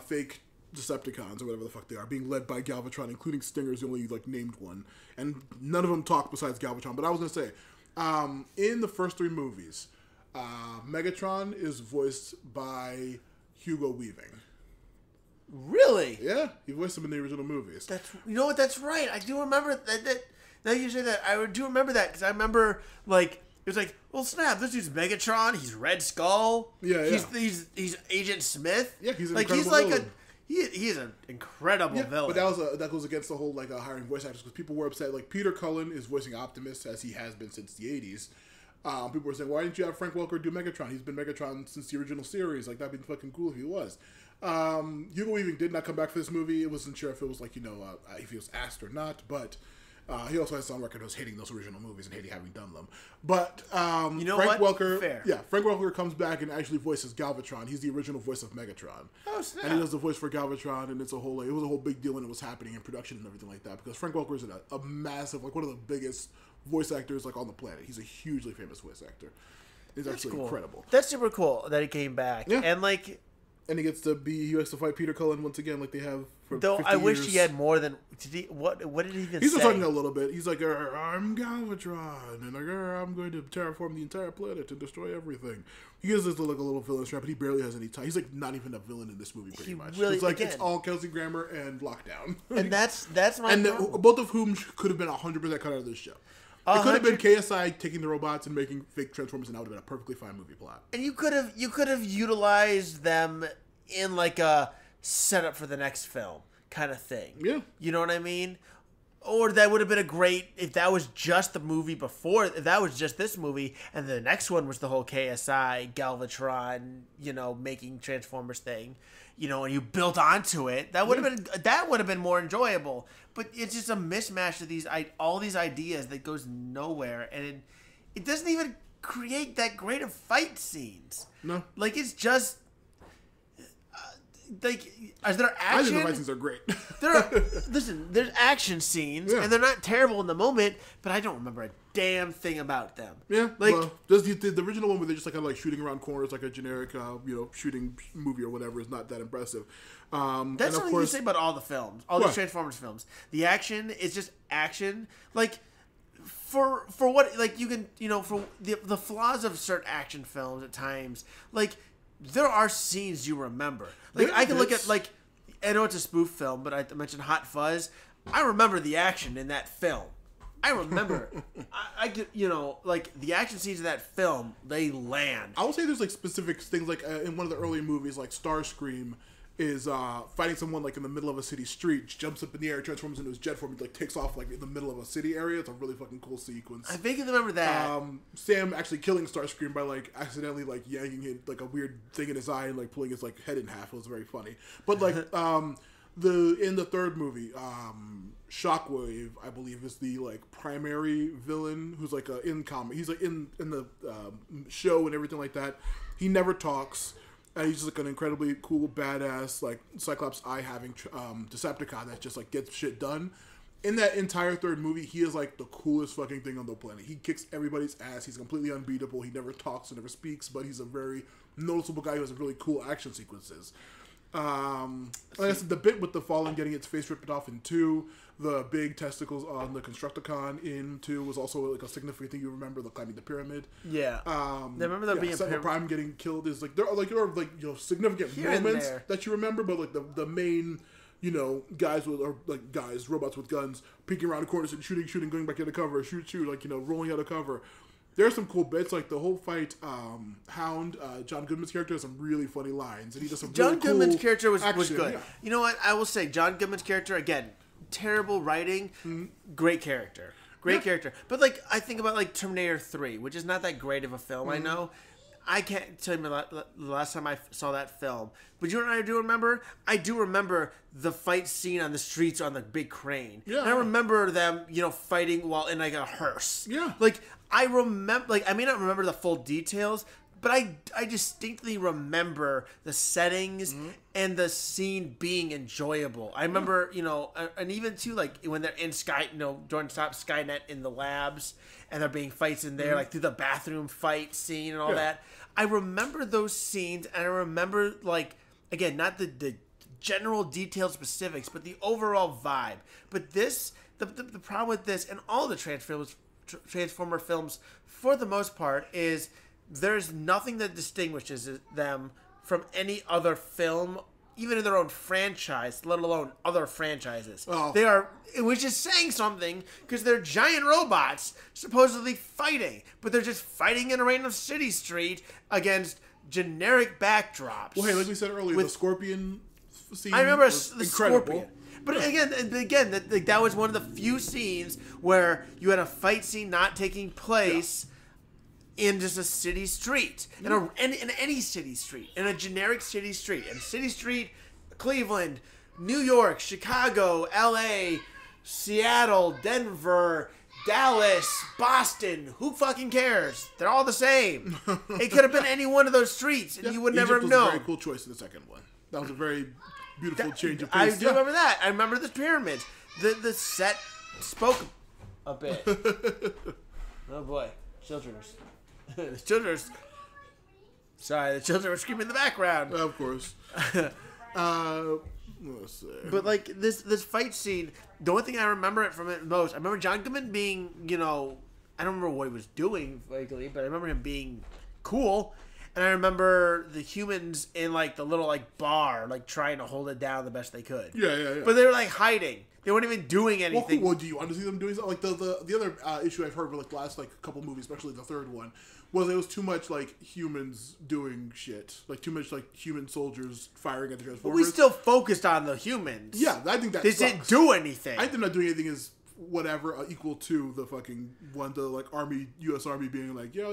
fake Decepticons or whatever the fuck they are, being led by Galvatron, including Stinger's the only like named one, and none of them talk besides Galvatron. But I was gonna say, in the first 3 movies, Megatron is voiced by Hugo Weaving. Really? Yeah, he voiced him in the original movies. That's right. I do remember that. Now you say that, I do remember that, because I remember like. It was like, well, snap! This dude's Megatron. He's Red Skull. Yeah. He's Agent Smith. Yeah, he's an incredible villain. He's an incredible villain. But that goes against the whole like hiring voice actors, because people were upset. Like, Peter Cullen is voicing Optimus, as he has been since the 80s. People were saying, why didn't you have Frank Welker do Megatron? He's been Megatron since the original series. Like, that'd be fucking cool if he was. Hugo Weaving did not come back for this movie. It wasn't sure if it was like if he was asked or not, but. He also has on record as hating those original movies and hating having done them. But Frank Welker, fair. Yeah, Frank Welker comes back and actually voices Galvatron. He's the original voice of Megatron. Oh, snap. And he does the voice for Galvatron, and it was a whole big deal when it was happening in production and everything like that. Because Frank Welker is a massive, like one of the biggest voice actors like on the planet. He's a hugely famous voice actor. He's actually incredible. That's super cool that he came back. Yeah. And like. And he gets to fight Peter Cullen once again, like they have for 50 years. I wish he had more than. What did he even say? He's still talking a little bit. He's like, I'm Galvatron, and I'm going to terraform the entire planet and destroy everything. He is this like a little villain strap, but he barely has any time. He's like not even a villain in this movie, pretty much. Really, it's all Kelsey Grammer and Lockdown. And that's my and both of whom could have been 100% cut out of this show. It could have been KSI taking the robots and making fake Transformers, and that would have been a perfectly fine movie plot. And you could have utilized them in like a setup for the next film kind of thing. Yeah. You know what I mean? Or that would have been a great, if that was just the movie before, if that was just this movie, and the next one was the whole KSI, Galvatron, making Transformers thing, and you built onto it, that would have been more enjoyable. But it's just a mismatch of all these ideas that goes nowhere, and it doesn't even create that great of fight scenes. No. Like, it's just like, is there I action? think the fight scenes are great. Listen, there's action scenes, Yeah. and they're not terrible in the moment, but I don't remember a damn thing about them. Yeah, like well, just the original one where they're just like kind of like shooting around corners like a generic, shooting movie or whatever is not that impressive. that's and of something course, you say about all the films, all What? these Transformers films. The action is just action. Like, for what, like, you can, for the flaws of certain action films at times, like, there are scenes you remember. Like, Yeah, I can look it's- at, like, I know it's a spoof film, but I mentioned Hot Fuzz. I remember the action in that film. I remember. I get, like, the action scenes in that film, they land. I will say there's like specific things like in one of the early movies, like Starscream is fighting someone like in the middle of a city street, jumps up in the air, transforms into his jet form, and like takes off like in the middle of a city area. It's a really fucking cool sequence. I vaguely remember that. Sam actually killing Starscream by like accidentally like yanking it like a weird thing in his eye and like pulling his like head in half. It was very funny. But like in the third movie, Shockwave, I believe, is the like primary villain who's like in comic. He's like in the show and everything like that. He never talks. And he's just like an incredibly cool, badass, like Cyclops eye having Decepticon that just like gets shit done. In that entire third movie, he is like the coolest fucking thing on the planet. He kicks everybody's ass. He's completely unbeatable. He never talks and never speaks, but he's a very noticeable guy who has really cool action sequences. Like I said, the bit with the Fallen getting its face ripped off in 2, the big testicles on the Constructicon in 2 was also like a significant thing you remember, the climbing the pyramid. Yeah. I remember there being a Cyber Prime getting killed is like there are significant Here and moments there. that you remember, but like the main robots with guns peeking around corners and shooting, going back into cover, shoot, like rolling out of cover. There's some cool bits, like the whole fight. Hound, John Goodman's character has some really funny lines, and he does some. John really cool Goodman's character was action, good. yeah. You know what? I will say, John Goodman's character, again, terrible writing, great character. Great Yeah. character. But, like, I think about, like, Terminator 3, which is not that great of a film, I know. I can't tell you the last time I saw that film. But you know what I do remember? I do remember the fight scene on the streets on the big crane. Yeah. And I remember them, fighting while in, like, a hearse. Yeah. Like, I remember, like, I may not remember the full details, but I distinctly remember the settings and the scene being enjoyable. I remember, and even too, like when they're in Jordan stops Skynet in the labs and there being fights in there, like through the bathroom fight scene and all that. I remember those scenes, and I remember, like, again, not the general detailed specifics, but the overall vibe. But this, the problem with this and all the Transformer films, for the most part, is there's nothing that distinguishes them from any other film, even in their own franchise, let alone other franchises. Oh. They are, which is saying something, because they're giant robots supposedly fighting, but they're just fighting in a random city street against generic backdrops. Well, hey, like we said earlier, the Scorpion scene. I remember was the incredible. Scorpion. But again, that was one of the few scenes where you had a fight scene not taking place in just a city street, in any city street, in a generic city street, and city street, Cleveland, New York, Chicago, L.A., Seattle, Denver, Dallas, Boston. Who fucking cares? They're all the same. It could have been any one of those streets, and you would never have Egypt was known. a very cool choice in the second one. That was a very beautiful change of I pace. do remember that. I remember the pyramids. The set spoke a bit. Oh boy, children are. The children are. Sorry, the children were screaming in the background. Of course. Let's see. But like this fight scene, the only thing I remember it from it most, I remember John Goodman being, I don't remember what he was doing vaguely, but I remember him being cool. And I remember the humans in like the little like bar, like trying to hold it down the best they could. Yeah. But they were like hiding. They weren't even doing Well, anything. cool. Well, do you want to see them doing something? Like the other issue I've heard with like the last like couple movies, especially the third one, was it was too much like humans doing shit, like too much like human soldiers firing at the Transformers. We still focused on the humans. Yeah, I think that They sucks. didn't do anything. I think they're not doing anything is whatever equal to the fucking one, the like U.S. Army being like, yeah.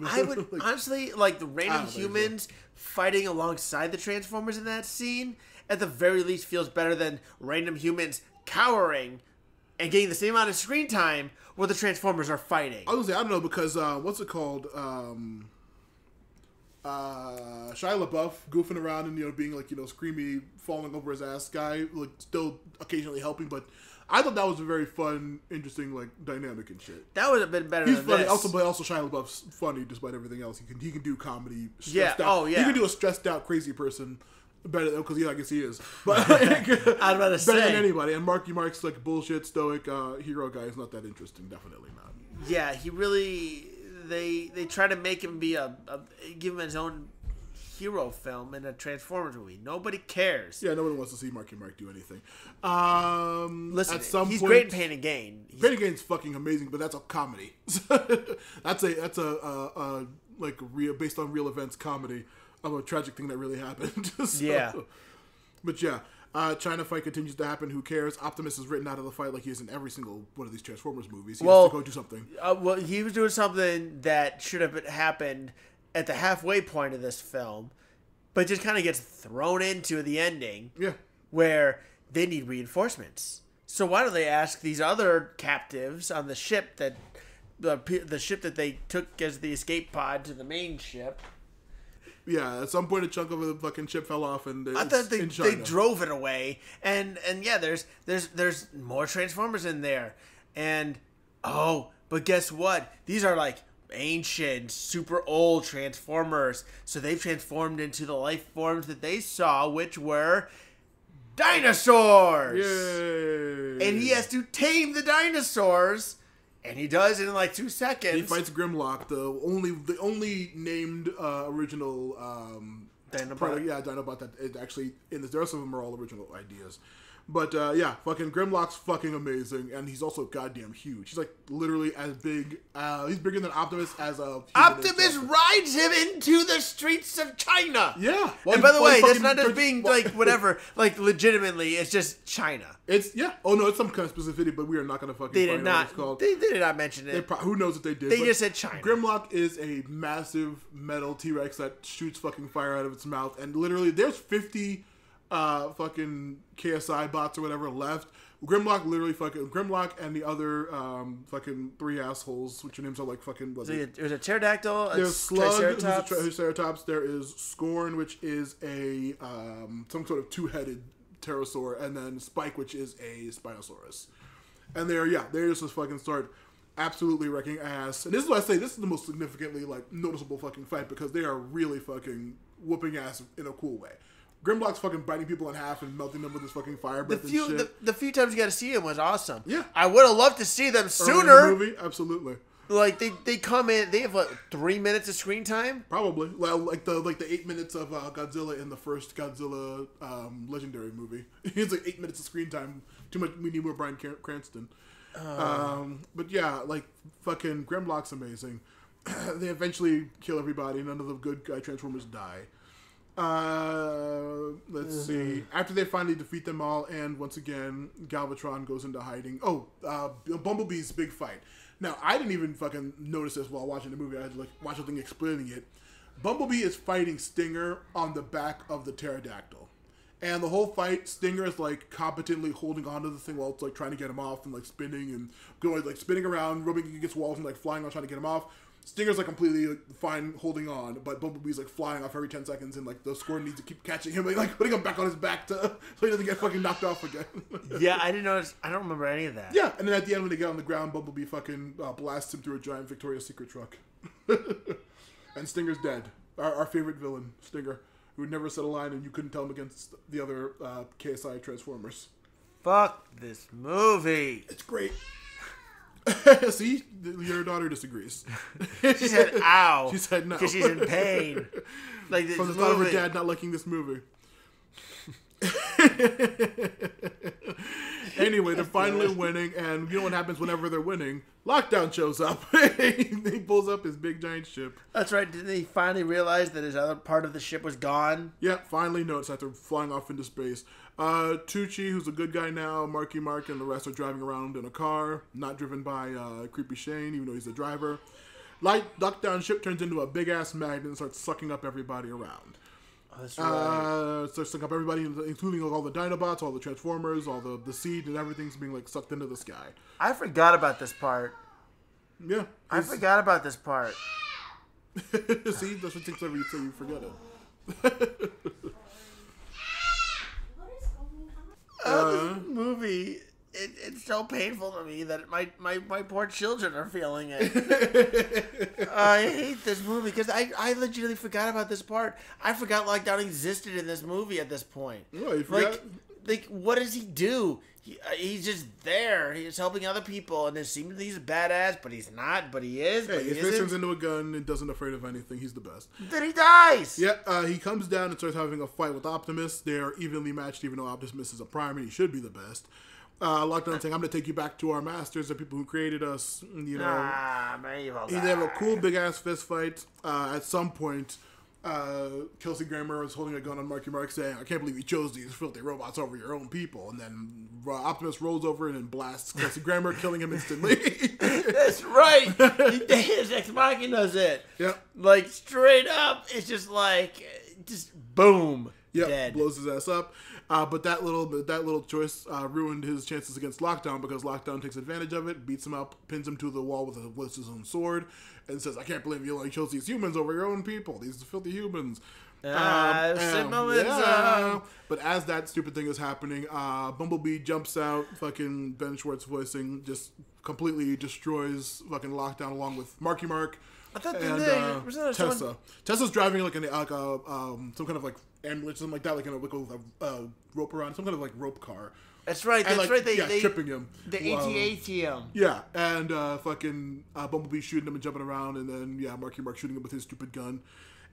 I would like, honestly like the I random don't think so. humans fighting alongside the Transformers in that scene. At the very least, feels better than random humans cowering and getting the same amount of screen time where the Transformers are fighting. I was gonna say, I don't know, because what's it called? Shia LaBeouf goofing around and being like screamy, falling over his ass guy, like still occasionally helping, but I thought that was a very fun, interesting like dynamic and shit. That would have been better. He's than funny. This. Also Shia LaBeouf's funny despite everything else. He can do comedy. Yeah. Out. Oh yeah. He can do a stressed out crazy person better because I guess he is. But I'd rather better say than anybody. And Marky Mark's like bullshit stoic hero guy is not that interesting. Definitely not. Yeah, he really. They try to make him be give him his own hero film in a Transformers movie. Nobody cares. Yeah, nobody wants to see Marky Mark do anything. Listen, at some he's point, great in Pain and Gain. Pain and Gain's fucking amazing, but that's a comedy. that's a like based on real events comedy of a tragic thing that really happened. So, yeah. But yeah. China fight continues to happen. Who cares? Optimus is written out of the fight like he is in every single one of these Transformers movies. He has to go do something. Well, he was doing something that should have happened at the halfway point of this film, but just kind of gets thrown into the ending. Yeah. Where they need reinforcements. So why don't they ask these other captives on the ship that the ship that they took as the escape pod to the main ship? Yeah, at some point a chunk of the fucking ship fell off, and I thought they drove it away, and yeah, there's more Transformers in there, and but guess what? These are like ancient, super old Transformers, so they've transformed into the life forms that they saw, which were dinosaurs. Yay! And he has to tame the dinosaurs. And he does it in like 2 seconds. He fights Grimlock, the only named original Dinobot. Dinobot that it actually in this. The rest of them are all original ideas. But yeah, fucking Grimlock's fucking amazing, and he's also goddamn huge. He's like literally as big. He's bigger than Optimus as a. Optimus rides him into the streets of China. Yeah. And by the way, that's not just being like whatever. Like legitimately, it's just China. It's Oh no, it's some kind of specificity, but we are not going to fucking. They find did out what not. it's called. They did not mention it. Who knows what they did? They just said China. Grimlock is a massive metal T-Rex that shoots fucking fire out of its mouth, and literally there's 50 fucking KSI bots or whatever left. Grimlock and the other fucking 3 assholes, which your names are like fucking. There's a pterodactyl. There's Slug, Triceratops. who's a Triceratops. There is Scorn, which is a some sort of 2-headed pterosaur, and then Spike, which is a Spinosaurus. And they just fucking start absolutely wrecking ass. And this is what I say. This is the most significantly like noticeable fucking fight because they are really fucking whooping ass in a cool way. Grimlock's fucking biting people in half and melting them with his fucking fire breath and shit. The few times you got to see him was awesome. Yeah. I would have loved to see them sooner. Early in the movie, absolutely. Like they come in, they have what 3 minutes of screen time. Probably like the 8 minutes of Godzilla in the first Godzilla legendary movie. It's like 8 minutes of screen time. Too much. We need more Bryan Cranston. But yeah, like fucking Grimlock's amazing. They eventually kill everybody. None of the good guy Transformers die. Let's see. After they finally defeat them all, and once again, Galvatron goes into hiding. Bumblebee's big fight. Now, I didn't even fucking notice this while watching the movie. I had to like watch a thing explaining it. Bumblebee is fighting Stinger on the back of the pterodactyl. And the whole fight, Stinger is like competently holding onto the thing while it's like trying to get him off and like spinning and going like spinning around, rubbing against walls and like flying on trying to get him off. Stinger's like completely fine holding on, but Bumblebee's like flying off every 10 seconds, and like the Scorn needs to keep catching him, like putting him back on his back so he doesn't get fucking knocked off again. Yeah, I didn't notice. I don't remember any of that. Yeah, and then at the end when they get on the ground, Bumblebee fucking blasts him through a giant Victoria's Secret truck, and Stinger's dead. Our favorite villain, Stinger, who never said a line, and you couldn't tell him against the other KSI Transformers. Fuck this movie. It's great. See, your daughter disagrees. She said, "Ow." She said no because she's in pain. Like this from the thought of her dad not liking this movie. Anyway, they're finally winning, and you know what happens whenever they're winning? Lockdown shows up. He pulls up his big giant ship. That's right. Didn't he finally realize that his other part of the ship was gone? Yeah, finally noticed after flying off into space. Tucci, who's a good guy now, Marky Mark, and the rest are driving around in a car, not driven by Creepy Shane, even though he's the driver. Lockdown ship turns into a big-ass magnet and starts sucking up everybody around. That's right. Starts to suck up everybody, including all the Dinobots, all the Transformers, all the seed, and everything's being like sucked into the sky. I forgot about this part. Yeah. I forgot about this part. See, that's what takes over you say you forget it. This movie, it's so painful to me that my poor children are feeling it. I hate this movie because I legitimately forgot about this part. I forgot lockdown existed in this movie at this point. Oh, you forgot? Like, what does he do? He's just there. He's helping other people, and it seems that he's a badass, but he's not. But he is. Hey, but he his face turns isn't. into a gun and doesn't afraid of anything. He's the best. Then he dies. Yeah, he comes down and starts having a fight with Optimus. They're evenly matched, even though Optimus is a prime and he should be the best. Lockdown saying, "I'm going to take you back to our masters, the people who created us." You know, my evil they have a cool big ass fist fight. At some point, Kelsey Grammer is holding a gun on Marky Mark, saying, "I can't believe you chose these filthy robots over your own people." And then Optimus rolls over and blasts Kelsey Grammer, killing him instantly. That's right. His Ex Machina does it. Yep. Like, straight up, it's just like, just boom. Yep, Dead. blows his ass up. But that little choice ruined his chances against Lockdown, because Lockdown takes advantage of it, beats him up, pins him to the wall with his own sword, and says, "I can't believe you only chose these humans over your own people. These filthy humans." Symbolism. But as that stupid thing is happening, Bumblebee jumps out, fucking Ben Schwartz voicing, just completely destroys fucking Lockdown along with Marky Mark. I thought And was there Tessa. someone... Tessa's driving like some kind of like ambulance, something like that, like in a rope around, some kind of like rope car. That's right. And, That's like, right. They tripping him. The AT-ATM. Yeah, and fucking Bumblebee shooting him and jumping around, and then Marky Mark shooting him with his stupid gun,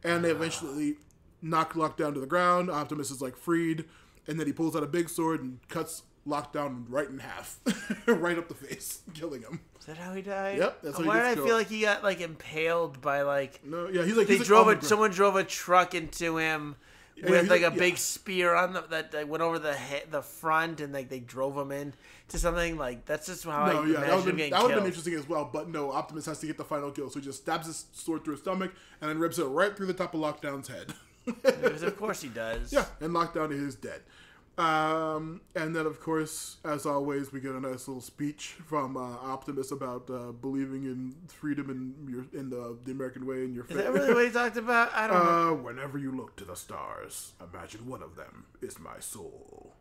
and they eventually knock Lockdown to the ground. Optimus is like freed, and then he pulls out a big sword and cuts Lockdown right in half, right up the face, killing him. Is that how he died? Yep, that's how he Why gets did I killed. feel like he got like impaled by like? No, yeah, he's like They he's drove like, someone drove a truck into him with like a big spear on that went over the front, and like they drove him in to something. Like, that's just how I imagine him getting that would have been killed. interesting as well. But no, Optimus has to get the final kill, so he just stabs his sword through his stomach and then rips it right through the top of Lockdown's head. Because of course he does. Yeah, and Lockdown is dead. And then, of course, as always, we get a nice little speech from Optimus about believing in freedom in the American way and your faith. Is that really what he talked about? I don't know. Whenever you look to the stars, imagine one of them is my soul.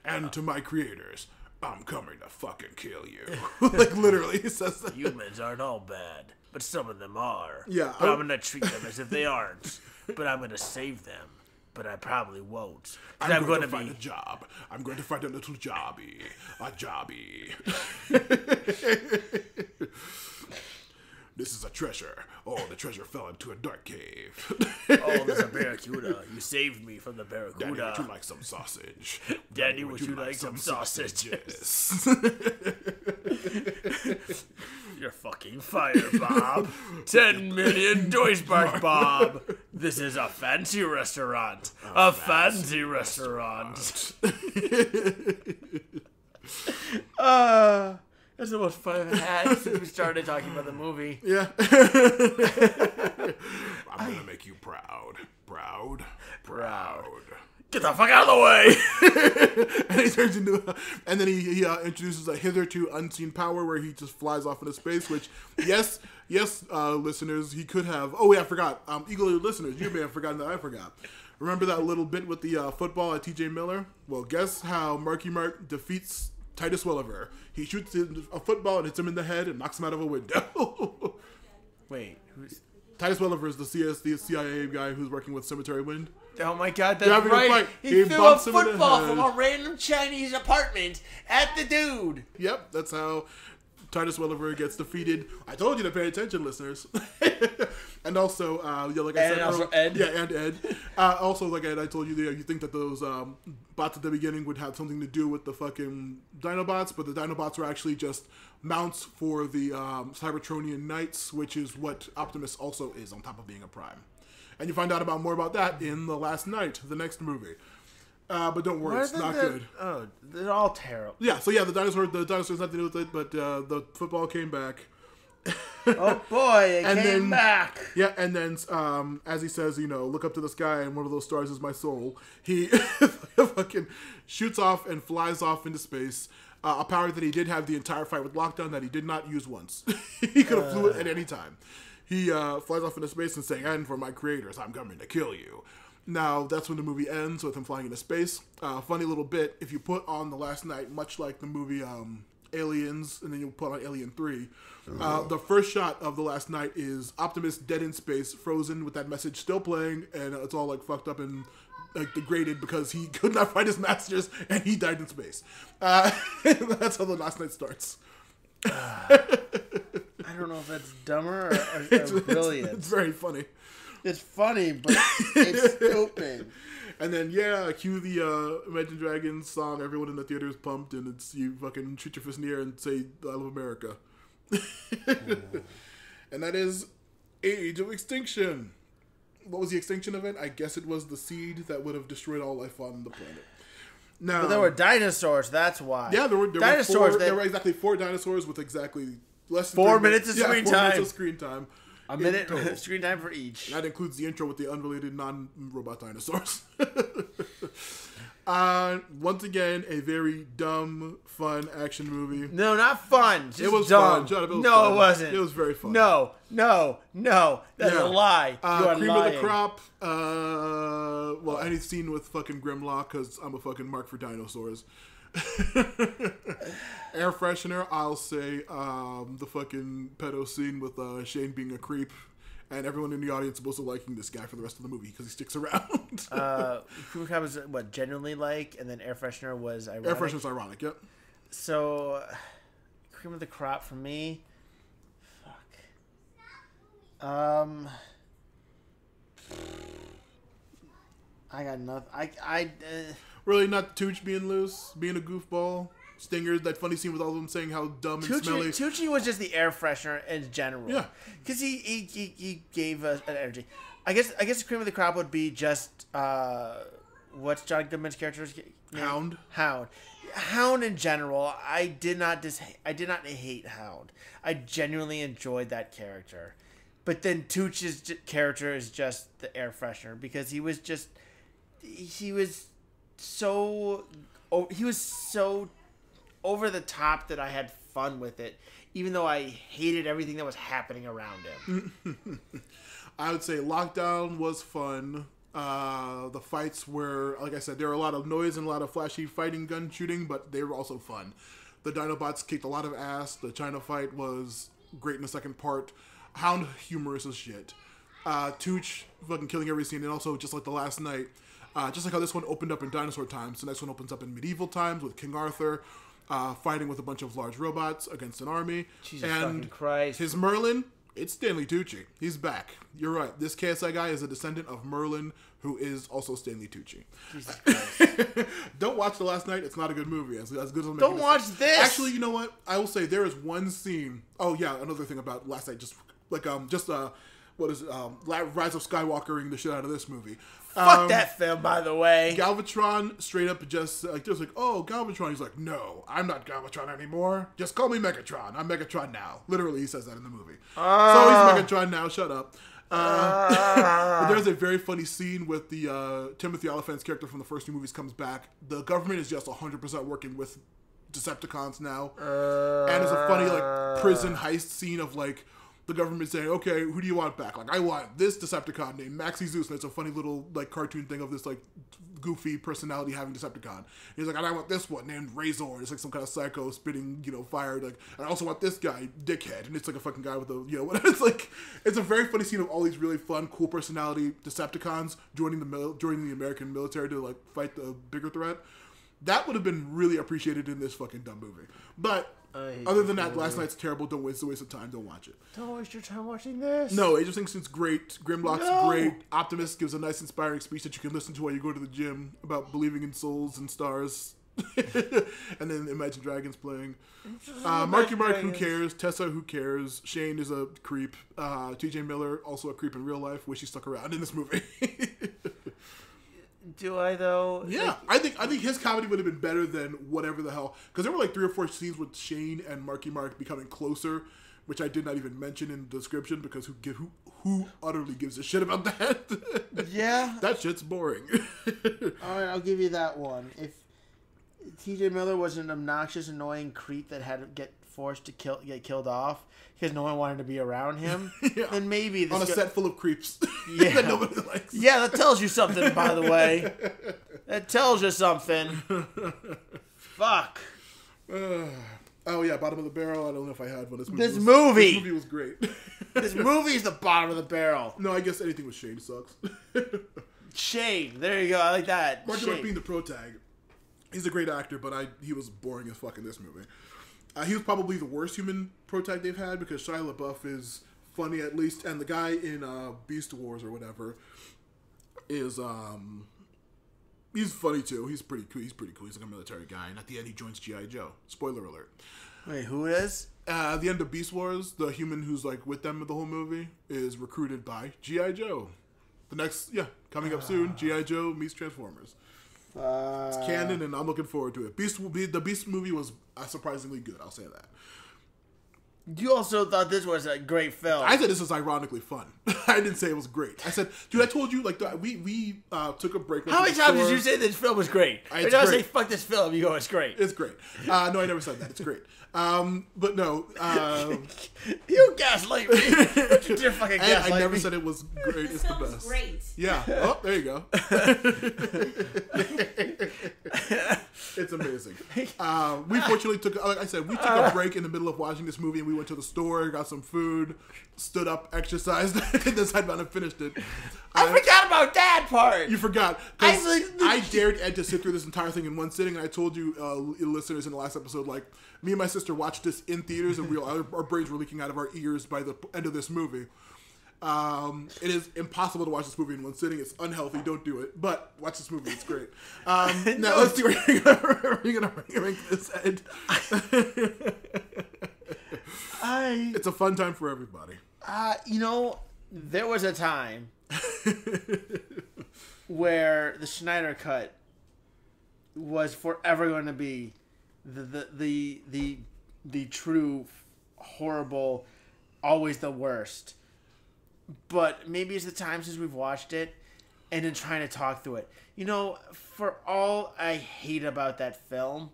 And to my creators, I'm coming to fucking kill you. Like, literally, he says that. Humans aren't all bad, but some of them are. Yeah, But I'm going to treat them as if they aren't. But I'm going to save them. But I probably won't. I'm going to find a job. I'm going to find a little jobby. A jobby. This is a treasure. Oh, the treasure fell into a dark cave. Oh, there's a barracuda. You saved me from the barracuda. Daddy, would you like some sausage? Daddy, would you like some sausages? You're fucking fired, Bob. 10 million Deutschmark, Bob. This is a fancy restaurant. A fancy restaurant. That's the most fun I've had since we started talking about the movie. Yeah. I'm going to make you proud. Proud. Get the fuck out of the way! And he turns into, and then he introduces a hitherto unseen power where he just flies off into space. Which, yes, listeners, he could have. Oh, yeah, I forgot. Eagle listeners, you may have forgotten that I forgot. Remember that little bit with the football at T.J. Miller? Well, guess how Marky Mark defeats Titus Welliver. He shoots a football and hits him in the head and knocks him out of a window. Wait, who's... Titus Welliver is the CIA guy who's working with Cemetery Wind. Oh my god, They're that's having a right. fight. He He threw a bumps him in the football head. from a random Chinese apartment at the dude. Yep, that's how Titus Welliver gets defeated. I told you to pay attention, listeners. And also, like I And said, also Ed. Yeah, and Ed. Also, like Ed, I told you, you think that those bots at the beginning would have something to do with the fucking Dinobots, but the Dinobots were actually just mounts for the Cybertronian Knights, which is what Optimus also is, on top of being a Prime. And you find out more about that in The Last Knight, the next movie. But don't worry, it's not good. Oh, they're all terrible. Yeah, so yeah, the dinosaur's nothing to do with it, but the football came back. Oh boy, it And came then- back. Yeah, and then as he says, look up to the sky, and one of those stars is my soul. He fucking shoots off and flies off into space. A power that he did have the entire fight with Lockdown that he did not use once. He could have flew it at any time. He flies off into space and saying, "And for my creators, I'm coming to kill you." Now, that's when the movie ends, with him flying into space. Funny little bit, if you put on The Last Night, much like the movie Aliens, and then you put on Alien 3, the first shot of The Last Night is Optimus dead in space, frozen, with that message still playing, and it's all, like, fucked up and, like, degraded because he could not find his masters, and he died in space. That's how The Last Night starts. I don't know if that's dumber or brilliant. It's very funny. It's funny, but it's stupid. And then, cue the Imagine Dragons song. Everyone in the theater is pumped, and it's you fucking shoot your fist in the air and say, "I love America." And that is Age of Extinction. What was the extinction event? I guess it was the seed that would have destroyed all life on the planet. Now, But there were dinosaurs, that's why. yeah, there were dinosaurs. there were exactly 4 dinosaurs with exactly less than 4 3 minutes of screen 4 time. minutes of screen time. A in minute total. screen time for each. That includes the intro with the unrelated non-robot dinosaurs. Once again, a very dumb, fun action movie. No, not fun. Just It was dumb. fun. Shut up, it was no, fun. it wasn't. It was very fun. No. That's Yeah. a lie. You are Cream lying. of the crop. Well, any scene with fucking Grimlock, because I'm a fucking mark for dinosaurs. Air freshener, I'll say the fucking pedo scene with Shane being a creep, and everyone in the audience supposed to liking this guy for the rest of the movie because he sticks around. Cream of the crop was what genuinely like, and then air freshener was ironic. Air freshener's ironic, yep. So, cream of the crop for me. Fuck. I got nothing. Really, not Tooch being loose, being a goofball. Stingers, that funny scene with all of them saying how dumb and smelly. Tucci was just the air freshener in general. Yeah. Because he gave us an energy. I guess the cream of the crop would be just what's John Goodman's character's name? Hound. Hound in general. I did not hate Hound. I genuinely enjoyed that character. But then Tucci's character is just the air freshener because he was so over the top that I had fun with it, even though I hated everything that was happening around him. I would say Lockdown was fun. The fights were, like I said, there were a lot of noise and a lot of flashy fighting, gun shooting, but they were also fun. The Dinobots kicked a lot of ass. The China fight was great in the second part. Hound, humorous as shit. Tooch, fucking killing every scene, and also just like The Last Night, just like how this one opened up in dinosaur times, the next one opens up in medieval times with King Arthur fighting with a bunch of large robots against an army. Jesus and fucking Christ. His Merlin, it's Stanley Tucci. He's back. You're right. This KSI guy is a descendant of Merlin, who is also Stanley Tucci. Jesus Christ. Don't watch The Last Night. It's not a good movie. As good as I'm Don't watch this. Actually, you know what? I will say there is one scene. Oh yeah, another thing about Last Night. What is it? Rise of Skywalkering the shit out of this movie. Fuck that film, by the way. Galvatron straight up just oh, Galvatron. He's like, no, I'm not Galvatron anymore. Just call me Megatron. I'm Megatron now. Literally, he says that in the movie. So he's Megatron now. Shut up. But there's a very funny scene with the Timothy Olyphant's character from the first two movies comes back. The government is just 100% working with Decepticons now. And it's a funny prison heist scene of the government saying, okay, who do you want back? I want this Decepticon named Maxie Zeus. And it's a funny little cartoon thing of this goofy personality having Decepticon. And he's like, and I want this one named Razor. It's some kind of psycho spitting, fire. And I also want this guy, Dickhead. And it's a fucking guy with a, it's a very funny scene of all these really fun, cool personality Decepticons joining the American military to fight the bigger threat. That would have been really appreciated in this fucking dumb movie. But other than that, Last Night's terrible. Don't waste a waste of time. Don't watch it. Don't waste your time watching this. No, Age of Extinction's great. Grimlock's great. Optimus gives a nice, inspiring speech that you can listen to while you go to the gym about believing in souls and stars. And then Imagine Dragons playing. Marky Mark, who cares? Tessa, who cares? Shane is a creep. TJ Miller, also a creep in real life. Wish he stuck around in this movie. Do I though? Yeah, I think his comedy would have been better than whatever the hell. Because there were 3 or 4 scenes with Shane and Marky Mark becoming closer which I did not even mention in the description because who utterly gives a shit about that? Yeah. That shit's boring. All right, I'll give you that one. If T.J. Miller was an obnoxious, annoying creep that had to get forced to get killed off because no one wanted to be around him, Yeah. then maybe this On a set full of creeps Yeah. that nobody likes. Yeah, that tells you something, by the way. That tells you something. Fuck. Oh yeah, bottom of the barrel. I don't know if I had one. This This was, movie! This movie was great. This movie's the bottom of the barrel. No, I guess anything with Shane sucks. Shade. There you go. I like that. Marky Mark Shade. being the pro tag. He's a great actor, but he was boring as fuck in this movie. He was probably the worst human pro tag they've had because Shia LaBeouf is funny at least, and the guy in Beast Wars or whatever is he's funny too. He's pretty cool. He's like a military guy, and at the end he joins G.I. Joe. Spoiler alert. Wait, who is? At the end of Beast Wars, the human who's like with them the whole movie is recruited by G.I. Joe. The next, coming up soon, G.I. Joe meets Transformers. It's canon, and I'm looking forward to it. The Beast movie was surprisingly good. I'll say that. You also thought this was a great film. I said this was ironically fun. I didn't say it was great. I said, dude, I told you, like, we took a break. How many times did you say this film was great? Every time I say fuck this film, you go, it's great. It's great. No, I never said that. It's great. But no. You gaslight me. Don't you dare fucking And gaslight I never me. said it was great. This It's the film is best. great. Yeah. Oh, there you go. It's amazing. We fortunately took, like I said, we took a break in the middle of watching this movie, and we went to the store, got some food, stood up, exercised, and decided on and finished it. I forgot about that part. You forgot. 'Cause I- I dared Ed to sit through this entire thing in one sitting, and I told you, listeners, in the last episode, like, me and my sister watched this in theaters, and our brains were leaking out of our ears by the end of this movie. It is impossible to watch this movie in one sitting. It's unhealthy. Don't do it. But watch this movie. It's great. Now let's see where you're gonna rank this, Ed. It's a fun time for everybody. There was a time where the Schneider Cut was forever going to be the true horrible, always the worst. But maybe it's the time since we've watched it and then trying to talk through it. For all I hate about that film,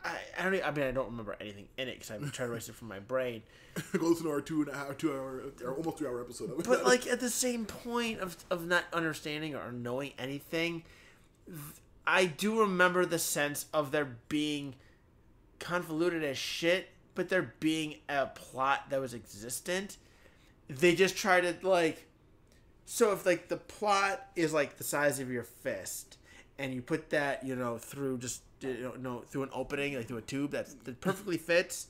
I don't remember anything in it because I've tried to erase it from my brain. Go listen to our 2 hour, or almost 3 hour episode of it. But like at the same point of not understanding or knowing anything, I do remember the sense of there being convoluted as shit, but there being a plot that was existent. They just try to so if like the plot is like the size of your fist, and you put that through just through an opening, like through a tube that perfectly fits,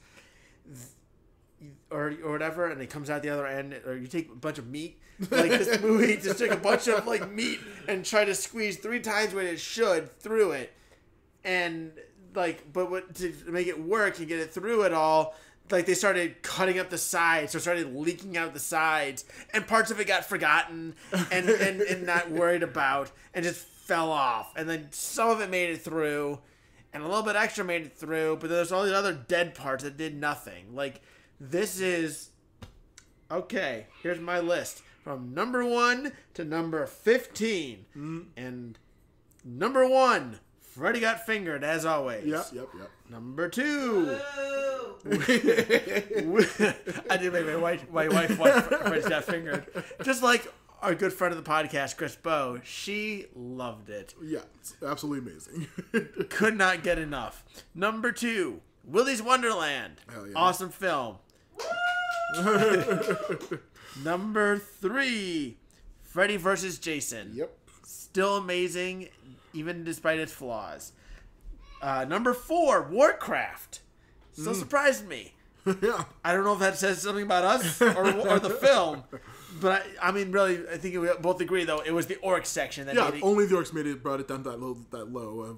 or whatever, and it comes out the other end, or you take a bunch of meat, like this movie, just take a bunch of like meat and try to squeeze 3 times what it should through it, and to make it work and get it through it all. Like, they started cutting up the sides, so it started leaking out the sides, and parts of it got forgotten and not worried about, and just fell off. And then some of it made it through, and a little bit extra made it through, but there's all these other dead parts that did nothing. Like, this is... Okay, here's my list. From number 1 to number 15. And number 1, Freddy Got Fingered, as always. Yep. Number 2... Ooh. I did make my wife watch Freddy Got Fingered. Just like our good friend of the podcast, Chris Bow. She loved it. Yeah, it's absolutely amazing. Could not get enough. Number 2, Willy's Wonderland. Hell yeah. Awesome film. Number 3, Freddy vs. Jason. Yep. Still amazing, even despite its flaws. Number 4, Warcraft. Still surprised me. Yeah. I don't know if that says something about us or the film, but I mean, really, I think we both agree though it was the orc section that made it. Only the orcs brought it down that low.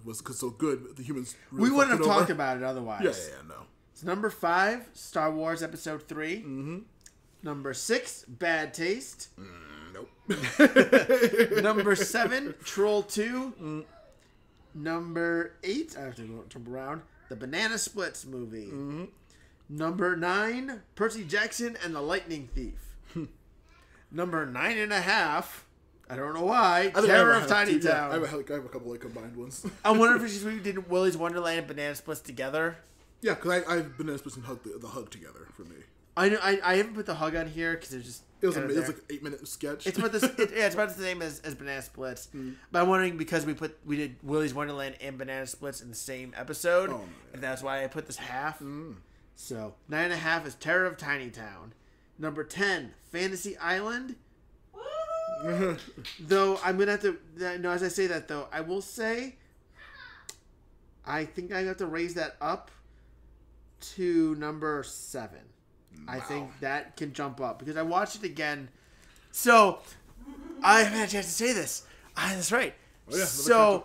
Was because so good. The humans. Really We wouldn't have fucked it talked over. about it otherwise. Yeah, no. It's number 5, Star Wars Episode 3. Mm-hmm. Number 6, Bad Taste. Nope. Number 7, Troll 2. Number 8, I have to jump around. The Banana Splits movie. Number 9, Percy Jackson and the Lightning Thief. Number 9.5, I don't know why, Terror of Tiny Town. I have a couple of combined ones. I wonder if it's we did Willy's Wonderland and Banana Splits together. Yeah, because I've Banana Splits and the Hug together for me. I haven't put the Hug on here because it's just it was like an 8-minute sketch. It's about it's about the same as Banana Splits. But I'm wondering because we did Willy's Wonderland and Banana Splits in the same episode, and that's why I put this half. So 9.5 is Terror of Tiny Town. Number 10, Fantasy Island. Though I'm gonna have to as I say that though, I will say I think I have to raise that up to number 7. Wow. I think that can jump up because I watched it again. So I haven't had a chance to say this. That's right. Oh, yeah, so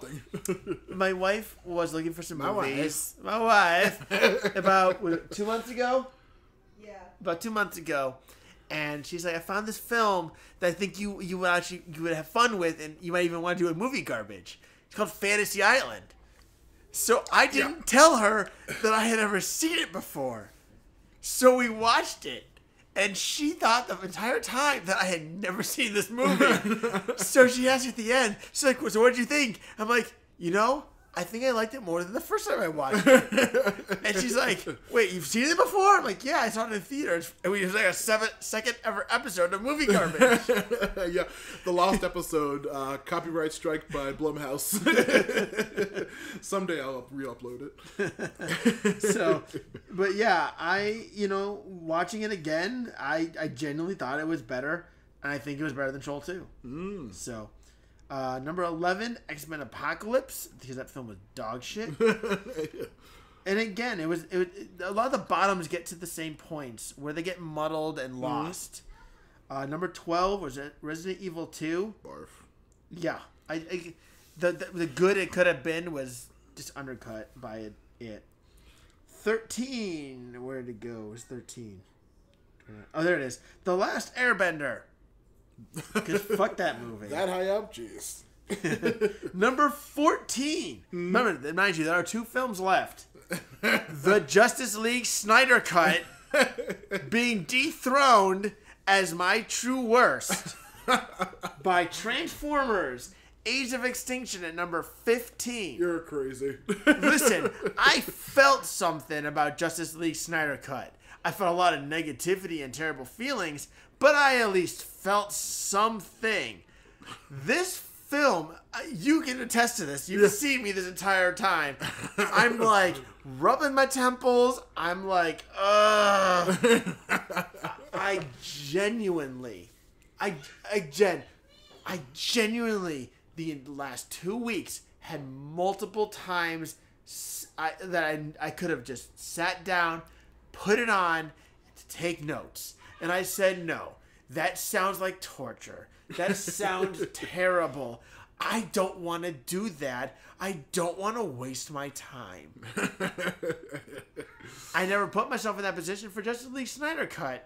my wife was looking for some movies. My wife about 2 months ago. Yeah. About 2 months ago. And she's like, I found this film that I think you would have fun with, and you might even want to do a movie garbage. It's called Fantasy Island. So I didn't tell her that I had ever seen it before. So we watched it, and she thought the entire time that I had never seen this movie. So she asked at the end, she's like, so what did you think? I'm like, I think I liked it more than the first time I watched it. And she's like, wait, you've seen it before? I'm like, yeah, I saw it in theaters. And it was like a second ever episode of Movie Garbage. Yeah, the lost episode, copyright strike by Blumhouse. Someday I'll re-upload it. So, but yeah, watching it again, I genuinely thought it was better. And I think it was better than Troll 2. So... number 11, X-Men Apocalypse, because that film was dog shit. And again, it was a lot of the bottoms get to the same points where they get muddled and lost. Number 12 was Resident Evil 2. Barf. Yeah, the good it could have been was just undercut by it. 13, where did it go? It was 13. Oh, there it is. The Last Airbender. Because fuck that movie. That high up? Jeez. Number 14. Remember, mind you, there are 2 films left. The Justice League Snyder Cut being dethroned as my true worst by Transformers Age of Extinction at number 15. You're crazy. Listen, I felt something about Justice League Snyder Cut. I felt a lot of negativity and terrible feelings, but I at least felt something. This film, you can attest to this. You've seen me this entire time. I'm like rubbing my temples. I'm like, ugh. I genuinely, the last 2 weeks had multiple times that I could have just sat down, put it on to take notes. And I said, no, that sounds like torture. That sounds terrible. I don't want to do that. I don't want to waste my time. I never put myself in that position for Justice League Snyder Cut.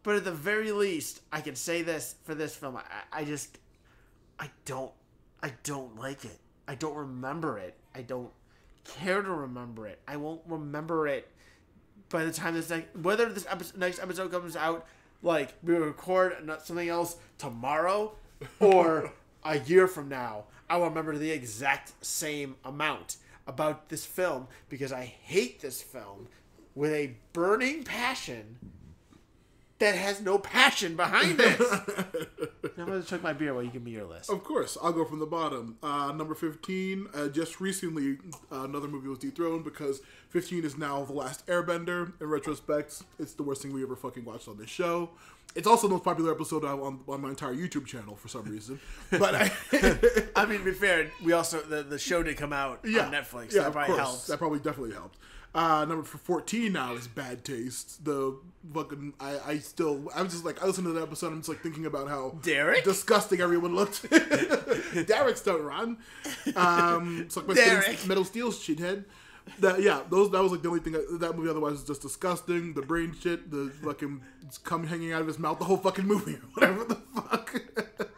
But at the very least, I can say this for this film. I don't like it. I don't remember it. I don't care to remember it. I won't remember it by the time whether this next episode comes out, like we record something else tomorrow or a year from now, I will remember the exact same amount about this film because I hate this film with a burning passion that has no passion behind it. I'm going to chug my beer while you give me your list. Of course. I'll go from the bottom. Number 15, just recently, another movie was dethroned because 15 is now The Last Airbender. In retrospect, it's the worst thing we ever fucking watched on this show. It's also the most popular episode on my entire YouTube channel for some reason. But I mean, to be fair, we also, the show did come out on Netflix. Yeah, that probably helps. That probably definitely helped. Number 14 now is Bad Taste. The fucking I listened to the episode. I'm just like thinking about how Derek disgusting everyone looked. Derek's don't run. It's like my Derek Metal Steel shithead. That was like the only thing that movie. Otherwise, was just disgusting. The brain shit, the fucking cum hanging out of his mouth, the whole fucking movie, whatever the fuck.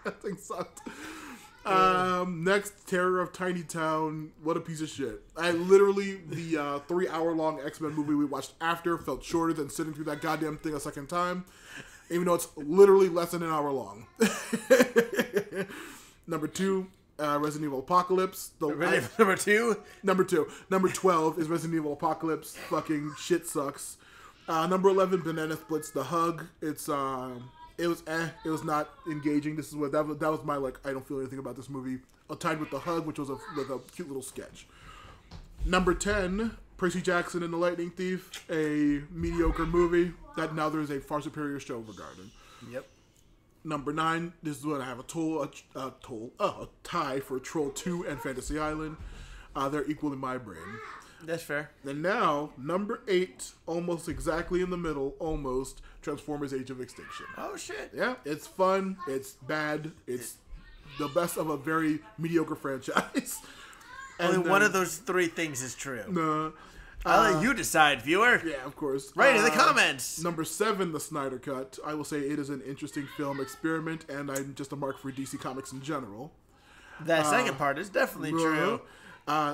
That thing sucked. Next, Terror of Tiny Town. What a piece of shit. The 3-hour-long X-Men movie we watched after felt shorter than sitting through that goddamn thing a second time, even though it's literally less than an hour long. Number 2, Resident Evil Apocalypse. Number 2? Number 2. Number 12 is Resident Evil Apocalypse. Fucking shit sucks. Number 11, Banana Splits The Hug. It was not engaging. This is what that was my I don't feel anything about this movie. Tied with The Hug, which was a cute little sketch. Number 10, Percy Jackson and the Lightning Thief, a mediocre movie that now there's a far superior show regarding. Yep. Number 9, this is when I have a tie for Troll 2 and Fantasy Island. They're equal in my brain. That's fair. And now, number 8, almost exactly in the middle, Transformers Age of Extinction. Oh, shit. Yeah, it's fun, it's bad, it's the best of a very mediocre franchise. Only one of those 3 things is true. No. I'll let you decide, viewer. Yeah, of course. Right in the comments. Number 7, the Snyder Cut. I will say it is an interesting film experiment, and I'm just a mark for DC Comics in general. That second part is definitely true.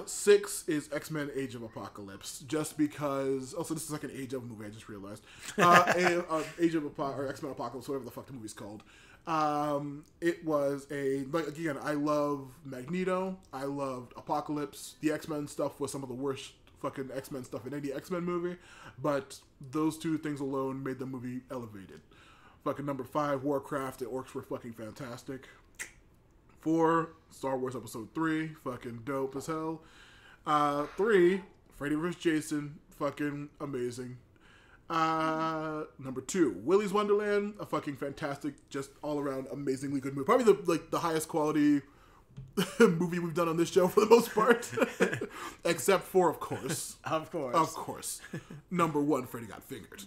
6 is X-Men Age of Apocalypse, just because... Also, this is like an Age of movie, I just realized. Age of or X-Men Apocalypse, whatever the fuck the movie's called. It was again, I love Magneto, I loved Apocalypse. The X-Men stuff was some of the worst fucking X-Men stuff in any X-Men movie, but those 2 things alone made the movie elevated. Fucking number 5, Warcraft, the orcs were fucking fantastic. 4, Star Wars Episode 3, fucking dope as hell. 3, Freddy vs. Jason, fucking amazing. Number 2, Willy's Wonderland, a fucking fantastic, just all around amazingly good movie. Probably the highest quality movie we've done on this show for the most part, except for, of course, number 1, Freddy Got Fingered.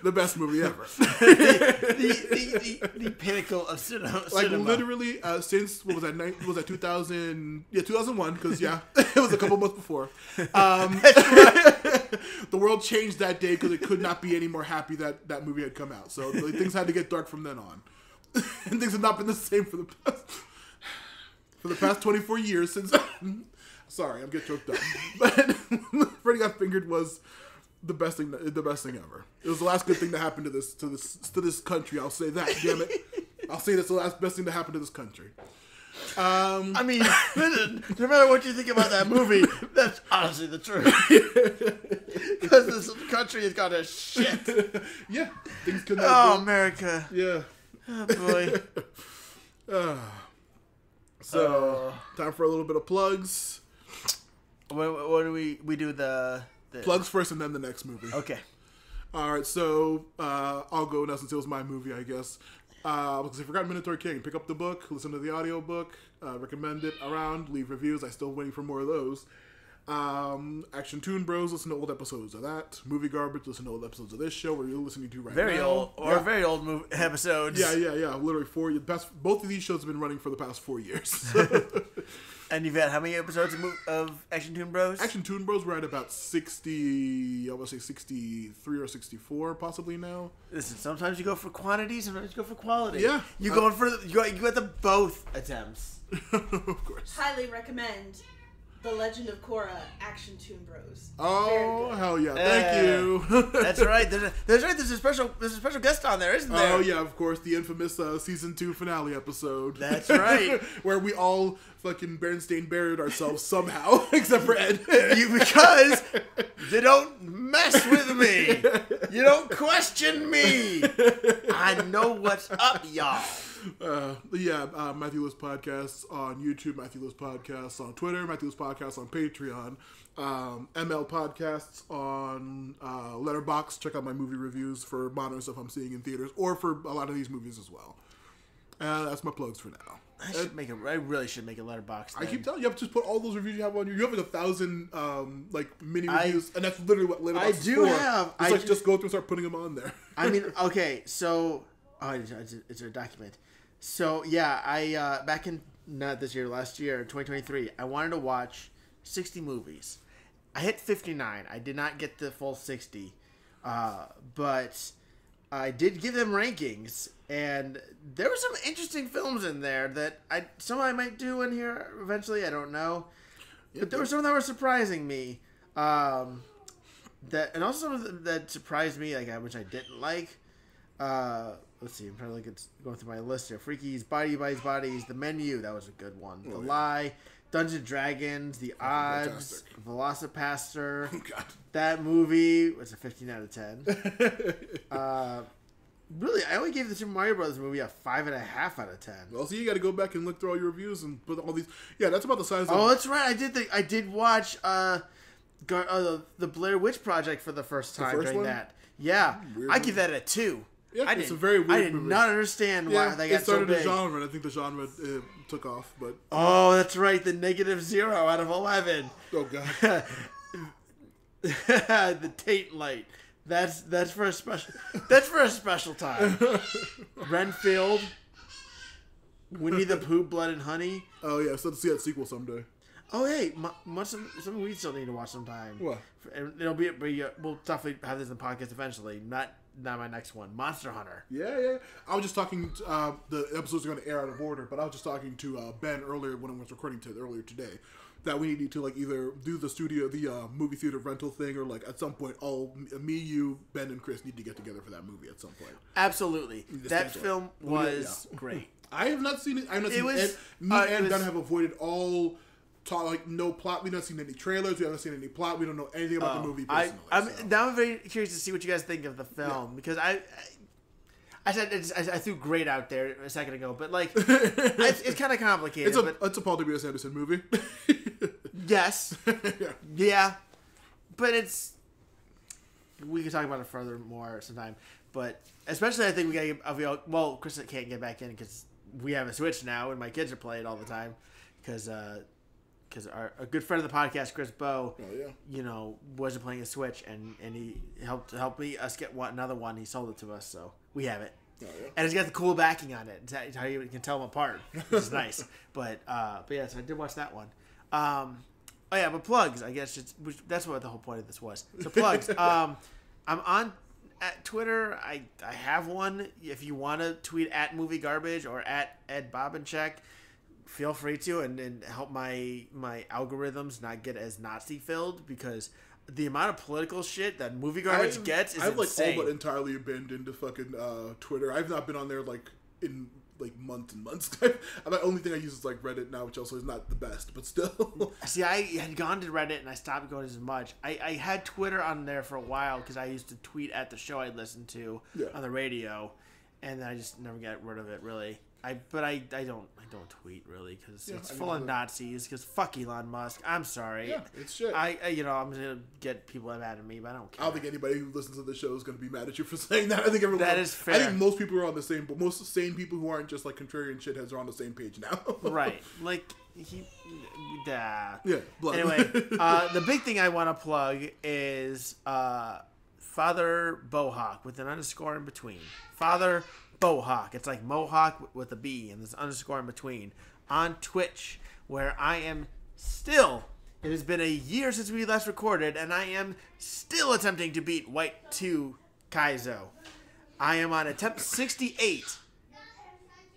The best movie ever. the pinnacle of cinema. Literally, since, what was that, was that 2000? Yeah, 2001, because, it was a couple months before. The world changed that day because it could not be any more happy that movie had come out. So things had to get dark from then on. And things have not been the same for the past 24 years since... Sorry, I'm getting choked up. But Freddy Got Fingered was... the best thing ever. It was the last good thing to happen to this country. I'll say that. Damn it! I'll say that's the last best thing to happen to this country. I mean, no matter what you think about that movie, that's honestly the truth. Because this country has got a shit. Yeah, things could. America. Yeah. Oh boy. So time for a little bit of plugs. What do we do the plugs first and then the next movie. Okay. Alright, so I'll go now since it was my movie, I guess. Because I forgot Minotaur King. Pick up the book, listen to the audiobook, recommend it around, leave reviews. I'm still waiting for more of those. Action Toon Bros, listen to old episodes of that. Movie Garbage, listen to old episodes of this show where you're listening to right now. Very old movie episodes. Yeah. Literally 4 years. Both of these shows have been running for the past 4 years. And you've had how many episodes of Action Toon Bros? Action Toon Bros, we're at about 60, I want to say 63 or 64 possibly now. Listen, sometimes you go for quantity, sometimes you go for quality. Yeah. You got the both attempts. Of course. Highly recommend The Legend of Korra Action Toon Bros. Oh, hell yeah. Thank you. That's right. There's a special guest on there, isn't there? Oh, yeah, of course. The infamous season 2 finale episode. That's right. Where we all fucking Berenstain buried ourselves somehow, except for Ed. Because you don't mess with me. You don't question me. I know what's up, y'all. Matthew Lewis Podcasts on YouTube, Matthew Lewis Podcasts on Twitter, Matthew Lewis Podcasts on Patreon, ML Podcasts on Letterboxd. Check out my movie reviews for modern stuff I'm seeing in theaters, or for a lot of these movies as well. That's my plugs for now. I really should make a Letterboxd. I keep telling you, just put all those reviews you have on. You have 1,000 mini reviews, and that's literally what Letterboxd is for. It's just go through and start putting them on there. I mean, okay, so it's a document. So yeah, I back in not this year, last year, 2023, I wanted to watch 60 movies. I hit 59. I did not get the full 60, but I did give them rankings, and there were some interesting films in there that some I might do in here eventually. I don't know, but there were some that were surprising me. And also some of them that surprised me, which I didn't like. Let's see. I'm trying to look at going through my list here. Freakies, Body Bites Bodies, The Menu. That was a good one. The Lie, Dungeons and Dragons, The Odds, Velocipaster. Oh, God. That movie was a 15 out of 10. Really, I only gave the Super Mario Brothers movie a 5.5 out of 10. Well, so you got to go back and look through all your reviews and put all these. Yeah, that's about the size. Oh, of... that's right. I did watch the Blair Witch Project for the first time during one? that. Yeah, Weird I movie. give that a 2. Yeah, I it's a very weird I did movie. not understand why they got it started so big. a genre, and I think the genre took off. But Oh, that's right. The -0 out of 11. oh god, The Tate Light. That's for a special time. Renfield, Winnie the Pooh, Blood and Honey. oh yeah, so to see that sequel someday. Oh hey, something we still need to watch sometime. What? And we'll definitely have this in the podcast eventually. Not my next one. Monster Hunter. Yeah. I was just talking. The episodes are going to air out of order, but I was just talking to Ben earlier when I was recording earlier today. That we need to either do the movie theater rental thing, or at some point, me, you, Ben, and Chris need to get together for that movie at some point. Absolutely, that film was great. I have not seen it. I have not It seen was- it. Me and Ben have avoided all talk, no plot. We've not seen any trailers. We haven't seen any plot. We don't know anything about the movie personally. Now I'm very curious to see what you guys think of the film because I said I threw great out there a second ago, but it's kind of complicated. It's a Paul W.S. Anderson movie. Yes, Yeah. yeah, but we can talk about it further more sometime. But especially I think we gotta get, Chris can't get back in because we have a Switch now and my kids are playing all the time because our good friend of the podcast, Chris Bow, wasn't playing a Switch and he helped us get another one. He sold it to us, so we have it. Oh, yeah. And it's got the cool backing on it. It's how you can tell them apart, which is nice. But yeah, so I did watch that one. But plugs. I guess that's what the whole point of this was. So plugs. I'm on at Twitter. I have one. If you want to tweet at Movie Garbage or at Ed Bobencheck, feel free to and help my algorithms not get as Nazi filled because the amount of political shit that Movie Garbage gets is I've insane. all but entirely abandoned fucking Twitter. I've not been on there in months and months. The only thing I use is Reddit now, which also is not the best, but still. See, I had gone to Reddit and I stopped going as much. I had Twitter on there for a while because I used to tweet at the show I listened to on the radio, and then I just never got rid of it really. I don't tweet really because it's full of Nazis. Because fuck Elon Musk. I'm sorry. Yeah, it's shit. I'm gonna get people mad at me, but I don't care. I don't think anybody who listens to the show is going to be mad at you for saying that. I think everyone. That is fair. I think most people are on the same. But most sane people who aren't just contrarian shitheads are on the same page now. Right. Yeah. Blood. Anyway, the big thing I want to plug is Father Bohawk with an underscore in between. Father Bohawk. It's like Mohawk with a B and this underscore in between on Twitch, where I am still. It has been a year since we last recorded, and I am still attempting to beat White 2 Kaizo. I am on attempt 68,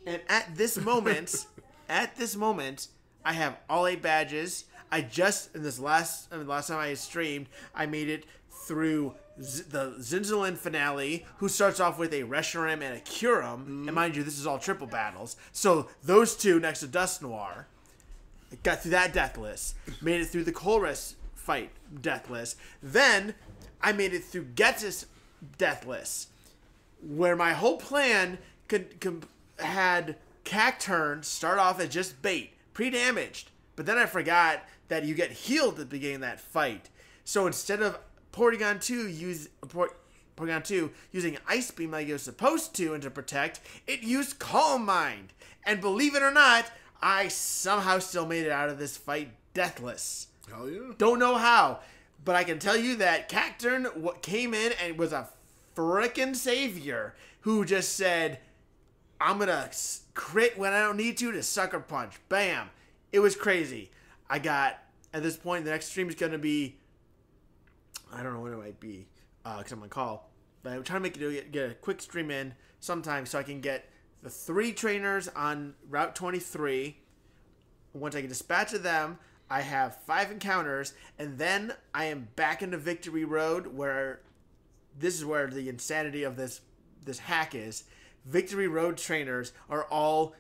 and at this moment, I have all 8 badges. I just the last time I streamed, I made it through the Zinzalin finale, who starts off with a Reshiram and a Kyurem. And mind you, this is all triple battles. So those two next to Dust Noir. Got through that deathless. Made it through the Colress fight deathless. Then I made it through Getis deathless. Where my whole plan had Cacturn start off as just bait, pre-damaged. But then I forgot that you get healed at the beginning of that fight. So instead of Porygon 2 using Ice Beam like it was supposed to and to protect, it used Calm Mind. And believe it or not, I somehow still made it out of this fight deathless. Hell yeah. Don't know how, but I can tell you that Cacturn came in and was a frickin' savior who just said, I'm gonna crit when I don't need to Sucker Punch. Bam. It was crazy. I got, at this point, the next stream is gonna be, I don't know when it might be, because I'm on call. but I'm trying to get a quick stream in sometime so I can get the 3 trainers on Route 23. Once I get dispatch of them, I have 5 encounters, and then I am back into Victory Road, where this is where the insanity of this hack is. Victory Road trainers are all...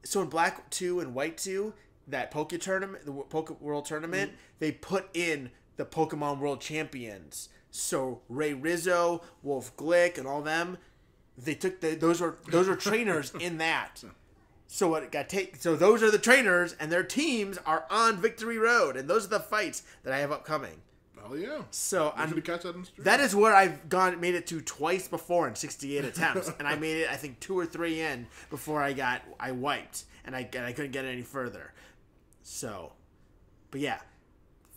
So in Black 2 and White 2, that Poke tournament, the Poke World Tournament, they put in the Pokemon World Champions. So Ray Rizzo, Wolf Glick, and all them, they took those are trainers in that. So what it got so those are the trainers, and their teams are on Victory Road, and those are the fights that I have upcoming. Oh yeah. So I'm gonna catch that in the stream. that is where I've made it to twice before in 68 attempts, and I made it I think 2 or 3 in before I wiped, and I couldn't get any further. So, but yeah,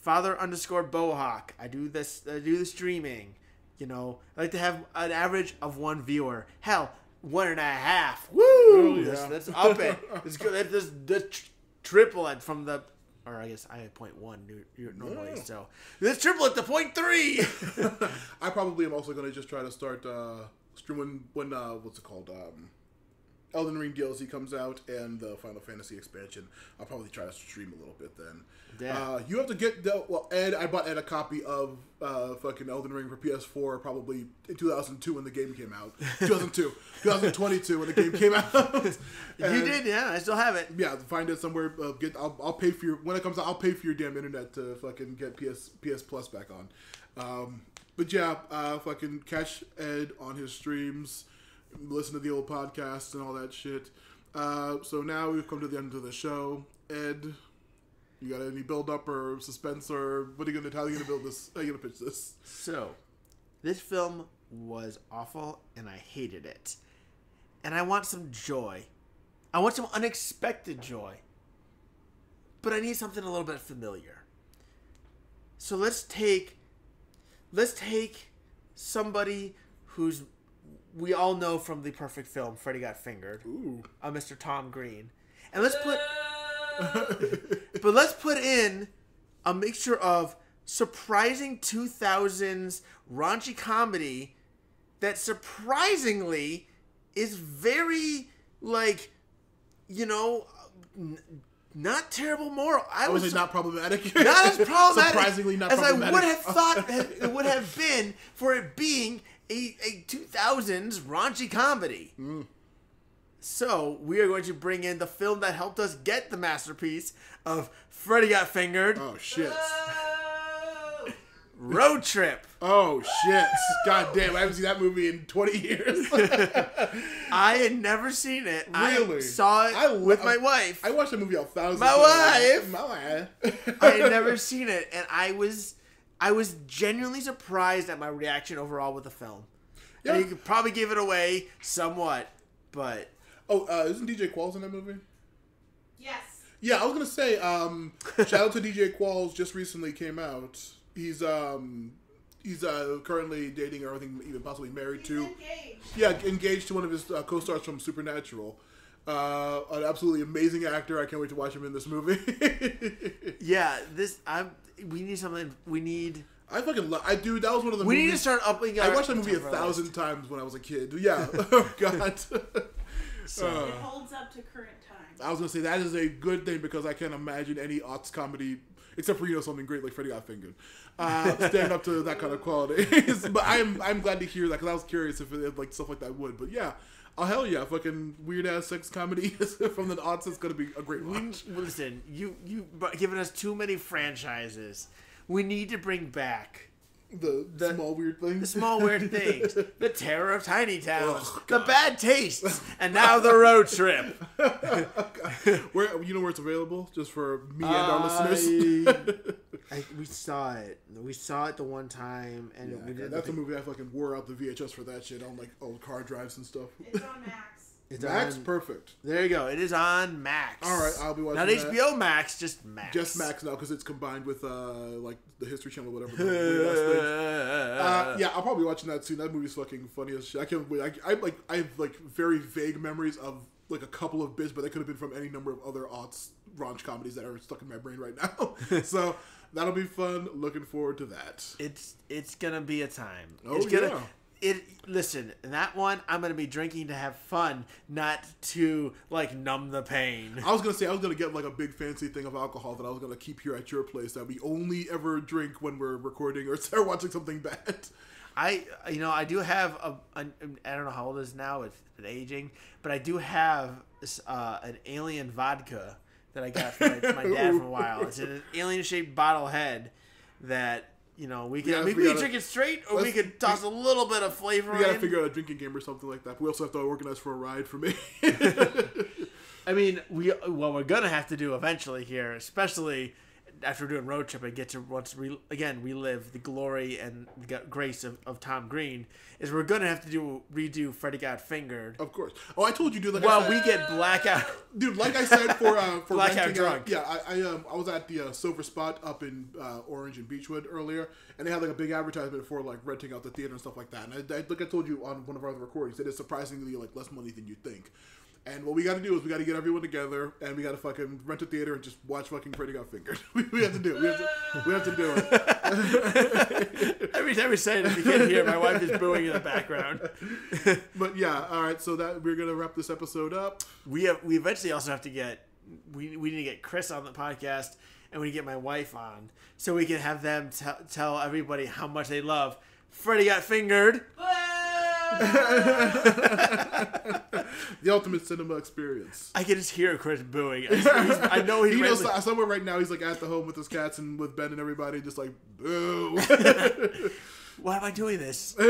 Father_Bohawk. I do the streaming. You know, I like to have an average of 1 viewer. Hell, 1.5. Woo! Oh, yeah. Let's up it. Let's go. Let's triple it from the. Or I guess I have 0.1 normally, Yeah. so let's triple it to 0.3. I probably am also going to just try to start streaming when what's it called? Elden Ring DLC comes out and the Final Fantasy expansion. I'll probably try to stream a little bit then. Yeah. You have to get I bought Ed a copy of fucking Elden Ring for PS4 probably in 2002 when the game came out. 2022 when the game came out. You did, yeah. I still have it. Yeah, find it somewhere. I'll pay for your when it comes out. I'll pay for your damn internet to fucking get PS Plus back on. But yeah, fucking catch Ed on his streams, listen to the old podcasts and all that shit. So now we've come to the end of the show. Ed, you got any build up or suspense or how are you gonna build this? How are you gonna pitch this? So, this film was awful, and I hated it. And I want some joy. I want some unexpected joy. But I need something a little bit familiar. So let's take somebody who's we all know from the perfect film, Freddy Got Fingered. Ooh. Mr. Tom Green. And let's put in a mixture of surprising 2000s raunchy comedy that surprisingly is very, like, you know, not terrible moral. I would say not problematic. Not as problematic Surprisingly not as problematic. I would have thought it would have been for it being a 2000s raunchy comedy. So, we are going to bring in the film that helped us get the masterpiece of Freddy Got Fingered, Oh shit. Road Trip. Oh shit. God damn, I haven't seen that movie in 20 years. I had never seen it. Really? I saw it with my wife. I watched that movie 1,000 My times. wife! My wife. I had never seen it, and I was genuinely surprised at my reaction overall with the film. Yeah. And you could probably give it away somewhat, but Oh, isn't DJ Qualls in that movie? Yes. Yeah, I was gonna say, shout out to DJ Qualls. Just recently came out. He's currently dating or I think even possibly married He's to. engaged. Yeah, engaged to one of his co-stars from Supernatural. An absolutely amazing actor. I can't wait to watch him in this movie. yeah, we need something. I fucking love. Dude, that was one of the. We movies, need to start upping. I watched that movie 1,000 times when I was a kid. Yeah. Oh God. It holds up to current times. I was gonna say that is a good thing because I can't imagine any aughts comedy except for something great like Freddy Got Fingered, stand up to that kind of quality. But I'm glad to hear that because I was curious if like stuff like that would. But yeah, oh hell yeah, fucking weird ass sex comedy from the aughts is gonna be a great watch. Listen, you given us too many franchises. We need to bring back The small weird things. the small weird things, the terror of tiny towns, the bad tastes, and now the road trip. Where where it's available? Just for me and our listeners. We saw it. We saw it the one time, and we did. That's a movie I fucking wore out the VHS for that shit on like old car drives and stuff. It's on Max. It's Max, on- perfect. There you go. It is on Max. All right, I'll be watching Not that. HBO Max, just Max. Just Max now because it's combined with like the History Channel, or whatever. The weird ass things. Yeah, I'll probably be watching that soon. That movie's fucking funny as shit. I can't wait. I have like very vague memories of like a couple of bits, but they could have been from any number of other aughts raunch comedies that are stuck in my brain right now. So that'll be fun. Looking forward to that. It's gonna be a time. Oh, It's gonna, yeah. Listen, in that one, I'm gonna be drinking to have fun, not to like numb the pain. I was gonna get like a big fancy thing of alcohol that I was gonna keep here at your place that we only ever drink when we're recording or start watching something bad. I do have I don't know how old it is now. It's been aging, but I do have an alien vodka that I got from my dad for a while. It's in an alien-shaped bottle head that. We can drink it straight, or we could toss a little bit of flavor in. We gotta figure out a drinking game or something like that. But we also have to organize for a ride for me. I mean, we're gonna have to do eventually here, especially after doing road trip and get to relive the glory and the grace of Tom Green. Is we're gonna have to redo Freddy Got Fingered. Of course. Oh, I told you, dude. We get blackout. Dude, like I said, for blackout drunk. I was at the Silver Spot up in Orange and Beechwood earlier, and they had like a big advertisement for like renting out the theater and stuff like that. And like I told you on one of our other recordings, it is surprisingly like less money than you think. And what we got to do is we got to get everyone together, and we got to fucking rent a theater and just watch fucking Freddy Got Fingered. we have to do it. We have to do it. Every time we say it, you can't hear. My wife is booing in the background. But yeah, all right. So that we're gonna wrap this episode up. We eventually also have to get. We need to get Chris on the podcast, and we need to get my wife on, so we can have them tell everybody how much they love Freddy Got Fingered. The ultimate cinema experience. I can just hear Chris booing. I know he's he knows somewhere right now. He's like at the home with his cats and with Ben and everybody, just like boo. Why am I doing this? All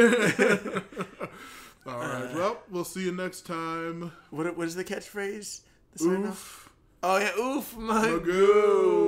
right. Well, we'll see you next time. What is the catchphrase? Oof. Oh yeah, oof, my goo.